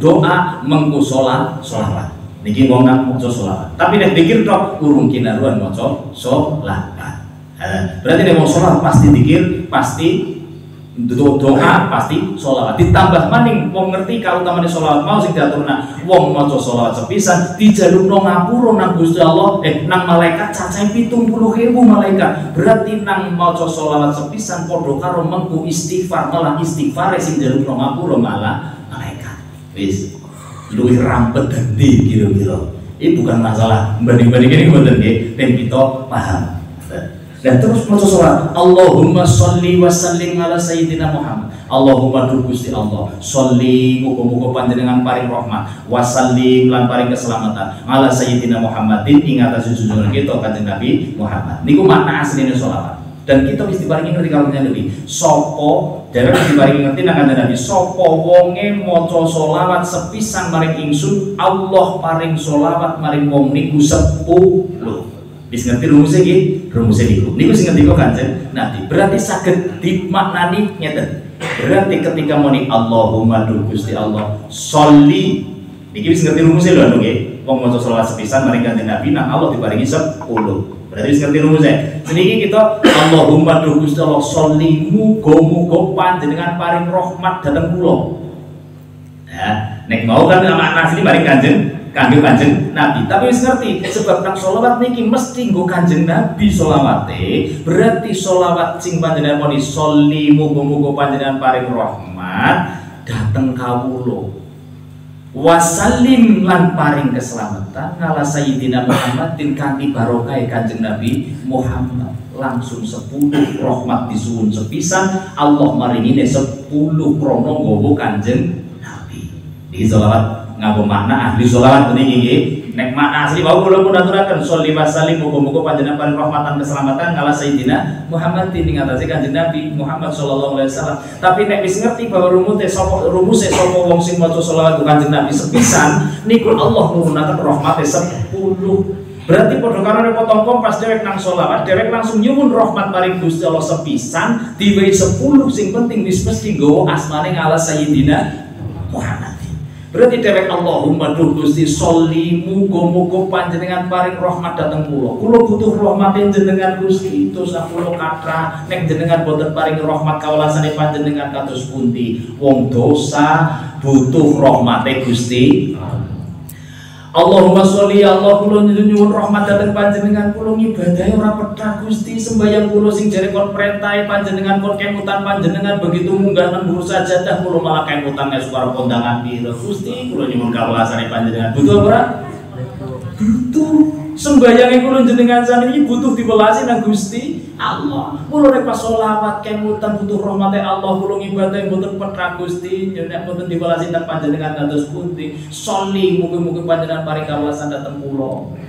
doa, mengku solawat. Niki wong nang maca solawat. Tapi nek zikir tok urung kinaruan maca solawat. Berarti nek mau solawat pasti zikir, pasti doa, pasti solawat. Ditambah maning wong ngerti kalau utamane solawat mau sing diaturna wong maca solawat sepisan dijalukno ngapura nang Gusti Allah nang malaikat cacahe 70.000 malaikat. Berarti nang maca solawat sepisan padha karo mengku istighfar, malah istighfar sing dijalukno ngapura malah malaikat. Wis luwih rampet dadi kira-kira. Ini bukan masalah banding-banding ini mboten nggih, ben kita paham. Dan terus maca selawat Allahumma sholli wa sallim ala sayyidina Muhammad. Allahumma duh Gusti Allah sholli muga-muga panjenengan paring rahmat wa sallim lan paring keselamatan ala sayyidina Muhammadin ing atas junjungan kita Kanjeng Nabi Muhammad. Niku makna asline selawat. Dan kita mesti paringi ngerti kalau Nabi sapa derek mesti paringi ngerti nang Kanjeng Nabi sapa wonge maca selawat sepisan maring ingsun Allah paring selawat maring wong niku 10. Bisa ngerti rumusnya iki? Rumusnya niku sing ngerti kok Kanjeng Nabi. Berarti saged dimaknani ngeten. Berarti ketika muni Allahumma duh Gusti Allah sholli niki wis ngerti rumusnya lho nggih. Wong maca selawat sepisan maring Kanjeng Nabi nang Allah diparingi 10. Berarti wis ngerti rumusnya. Seniki kita Allahumma duh Gusti Allah sholli muga-muga panjenengan paring rahmat dhateng kula. Ya, nek mau kan makna asli maring Kanjeng Nabi. Tapi wis ngerti sebab nang sholawat niki mesti nggo Kanjeng Nabi sholawate. Berarti sholawat sing panjenengan muni sholli muga-muga panjenengan paring rahmat dhateng kawula. Wasallim lan paring keselamatan ngala sayyidina Muhammadin kanthi barokah Kanjeng Nabi Muhammad. Langsung 10 rahmat disuwun sepisan Allah maringine 10 krana nggawa Kanjeng Nabi. Iki sholawat ngapa makna ahli sholawat niki nggih. Nek makna asli wau kula pun aturaken sholli wa sallim muga-muga panjenengan paring rahmatan keselamatan kala sayyidina Muhammad ing atase Kanjeng Nabi Muhammad sallallahu alaihi wasallam. Tapi nek wis ngerti bahwa rumuse sapa wong sing maca sholawat Kanjeng Nabi sepisan niku Allah nurunaken rahmate 10. Berarti padha karo nek potong kompas dhewek nang sholawat dhewek langsung nyuwun rahmat maring Gusti Allah sepisan diwehi 10 sing penting wis mesti nggawa asmane kala sayyidina Muhammad. Berarti dhewek Allahumma duh Gusti sholli muga-muga panjenengan paring rahmat dhateng kula. Kula butuh rahmat jenengan Gusti, dosa kula kathah. Nek jenengan boten paring rahmat kawelasane panjenengan kados pundi? Wong dosa butuh rahmate Gusti. Allahumma sholli Allah kula nyuwun rahmat dhateng panjenengan kula ngibadahi ora pethah Gusti sembayang kula sing jare kon perintahe panjenengan kon kemutan panjenengan begitu munggah nang dhuwur sajadah kula malah kemutan nek suara kondangan pira Gusti kula nyuwun kawelasane panjenengan butuh ora? Butuh. Sembayange kula jenengan saniki butuh diwelasi nang Gusti Allah. Kula nek pas selawat kemutan butuh rahmate Allah kula ngibadahi mboten pethah Gusti nek mboten diwelasi nang panjenengan kados pundi. Sholli mugi-mugi panjenengan paring kawelasan dhateng kula.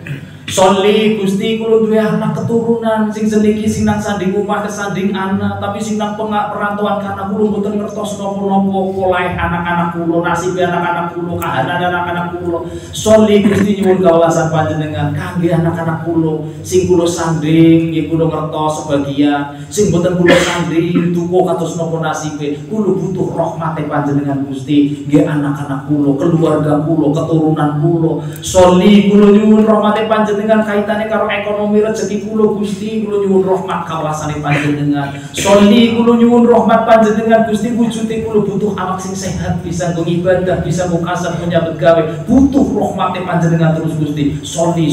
Soli Gusti kula duwe anak keturunan sing seniki sing nang sanding omah kesanding anak, tapi sing nang perantauan karena kula mboten ngertos napa-napa polahe anak-anak kula, nasibe anak-anak kula, kahanan anak-anak kula. Soli Gusti nyuwun kawelasan panjenengan kangge anak-anak kula sing kula sanding nggih kula ngertos sebagian, sing mboten kula sanding duka kados napa nasibe, kula butuh rahmate panjenengan Gusti nggih anak-anak kula, keluarga kula, keturunan kula. Soli kula nyuwun rahmate panjenengan dengan kaitannya karo ekonomi rezeki kula Gusti, kula nyuwun rahmat kawasane panjenengan. Soli kula nyuwun rahmat panjenengan Gusti, wujude kula butuh awak sing sehat, bisa ibadah, bisa kasar menyambut gawe, butuh rahmate panjenengan terus Gusti. Soli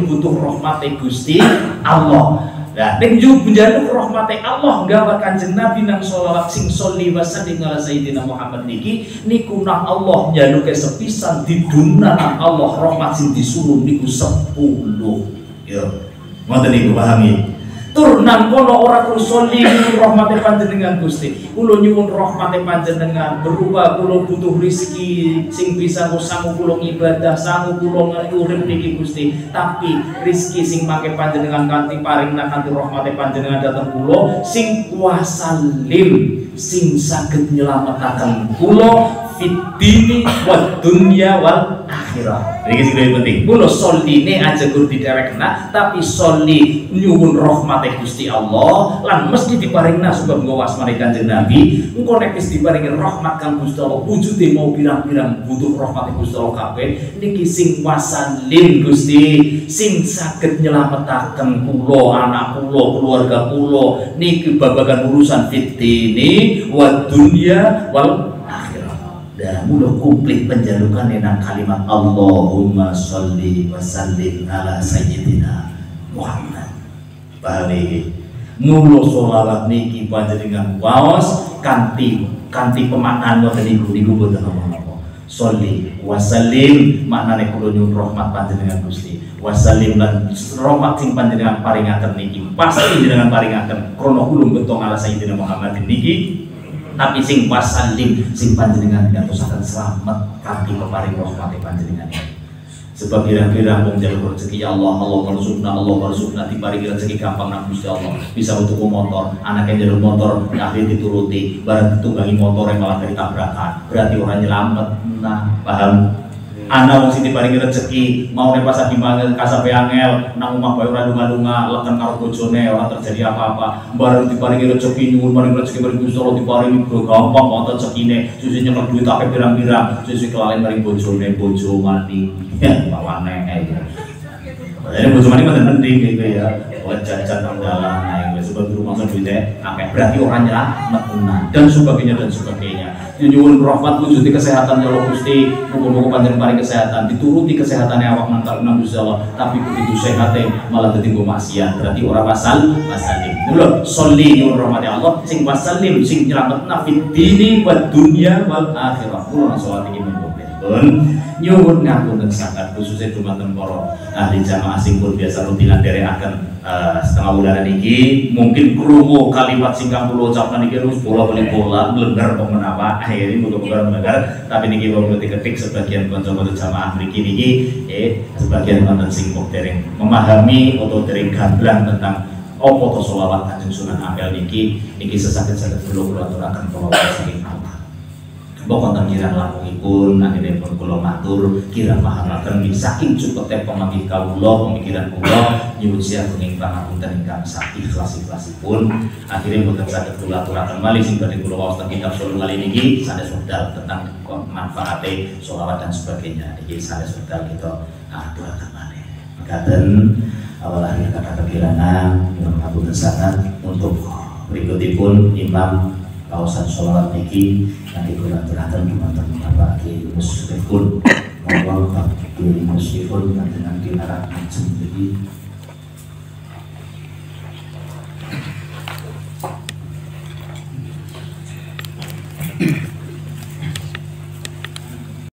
butuh rahmate Gusti Allah. Nah, nek njaluk rahmate Allah gawa Kanjeng Nabi nang sholawat sing sholli wa sallim ala sayyidina Muhammad niki niku nang Allah njaluke sepisan diduna nang Allah rahmat sing disuruh niku 10. Yo. Ngoten niku pahami. Tur nang kono ora kudu sholli rahmate panjenengan Gusti. Kula nyuwun rahmate panjenengan berupa kula butuh rezeki sing bisa sanggup kula ibadah, sanggup kula urip niki Gusti. Tapi rezeki sing mangke panjenengan kanthi paringna kanthi rahmate panjenengan dhateng kula sing wasalim sing saged nyelametaken kula fit dini wad dunya wal akhirah. Iki sing lebih penting. Mula soline aja kudu didhewekna, tapi soli nyuwun rahmate Gusti Allah lan mesti diparingna sebab nggo asmane Kanjeng Nabi. Engko nek wis diparingi rahmat kang Gusti Allah, wujude mau pirang-pirang butuh rahmate Gusti Allah kabeh, niki sing wasalim Gusti, sing saged nyelametaken kula, anak kula, keluarga kula niki babagan urusan fit dini wad dunya wal dan mudah komplit penjalukan dengan kalimat Allahumma sholli wa sallim ala sayyidina Muhammad. Balik mula sholawat niki panjenengan waos kanthi pemaknaan wonten niku boten apa-apa. Sholli wa sallim maknane kula nyuwun rahmat panjenengan Gusti. Wa sallim lan rahmat sing panjenengan paringaken niki pasti jenengan paringaken krana kula betong ala sayyidina Muhammad niki. Tapi sing wasalim sing panjenengan ngatosaken selamat kanthi peparing rahmate panjenengan. Sebab kira-kira wong njaluk rezeki ya Allah marzukna diparingi rezeki gampang nang Gusti Allah. Bisa untuk motor, anake njaluk motor akhire dituruti, bareng ditunggangi motore malah tabrakan. Berarti orang nyelamet. Nah, paham? Ana wong sing diparingi rezeki mau nek pas dipanggil kasape angel nang omah bae ora lunga-lunga leken karo bojone ora terjadi apa-apa. Bareng diparingi rezeki nyuwun maring rezeki maring Gusti Allah diparingi gampang kok rezekine susu nyekel duit akeh pirang-pirang susu kelalen maring bojone bojo mati ya bawane ae. Jadi bojo mati mboten penting gitu ya. Jajan nang dalan sebab rumah duitnya akeh berarti orang nyelamet dan sebagainya. Nyuwun rahmat wujudi kesehatan ya Allah Gusti, muga-muga panjenengan paring kesehatan, dituruti kesehatannya awak mantar nang Gusti Allah, tapi begitu sehate malah dadi nggo maksiat, berarti ora wasalim. Lho, sholli nyuwun rahmati Allah sing wasalim sing nyelametna fid dini wad dunya wal akhirah. Kula salat iki nyuwun ngapunten sangat khususnya dumateng para ahli jamaah sing pun biasa rutinan derekaken setengah bulan iki mungkin krungu kalimat sing kang kula ucapkan iki terus bola-bola mlebar kok menapa akhirnya muga-muga melebar tapi niki wong ketik sebagian kanca-kanca jamaah mriki niki sebagian wonten sing dereng memahami atau dereng gamblang tentang apa to sholawat Kanjeng Sunan Ampel niki sesaged-saged kula aturaken kula saking Allah. Mbok wonten kirang langkungipun akhirnya pun kula matur kirang pahamaken saking cukupnya pemanggih kawula pemikiran kula nyuwun siagung pangapunten ingkang ikhlas-ikhlasipun akhirnya boten saged kula aturaken malih sing badhe kula waos teng kitab Sholawat kali niki sanes wekdal tentang manfaate sholawat dan sebagainya iki sanes wekdal kita aturaken malih mekaten awalane kata kekirangan nyuwun ngapunten sangat untuk berikutipun Imam kawasan sholawat niki nanti kula aturaken dumateng Bapak Ki Musrifun monggo Pak Ki Musrifun panjenengan kinarak ajeng iki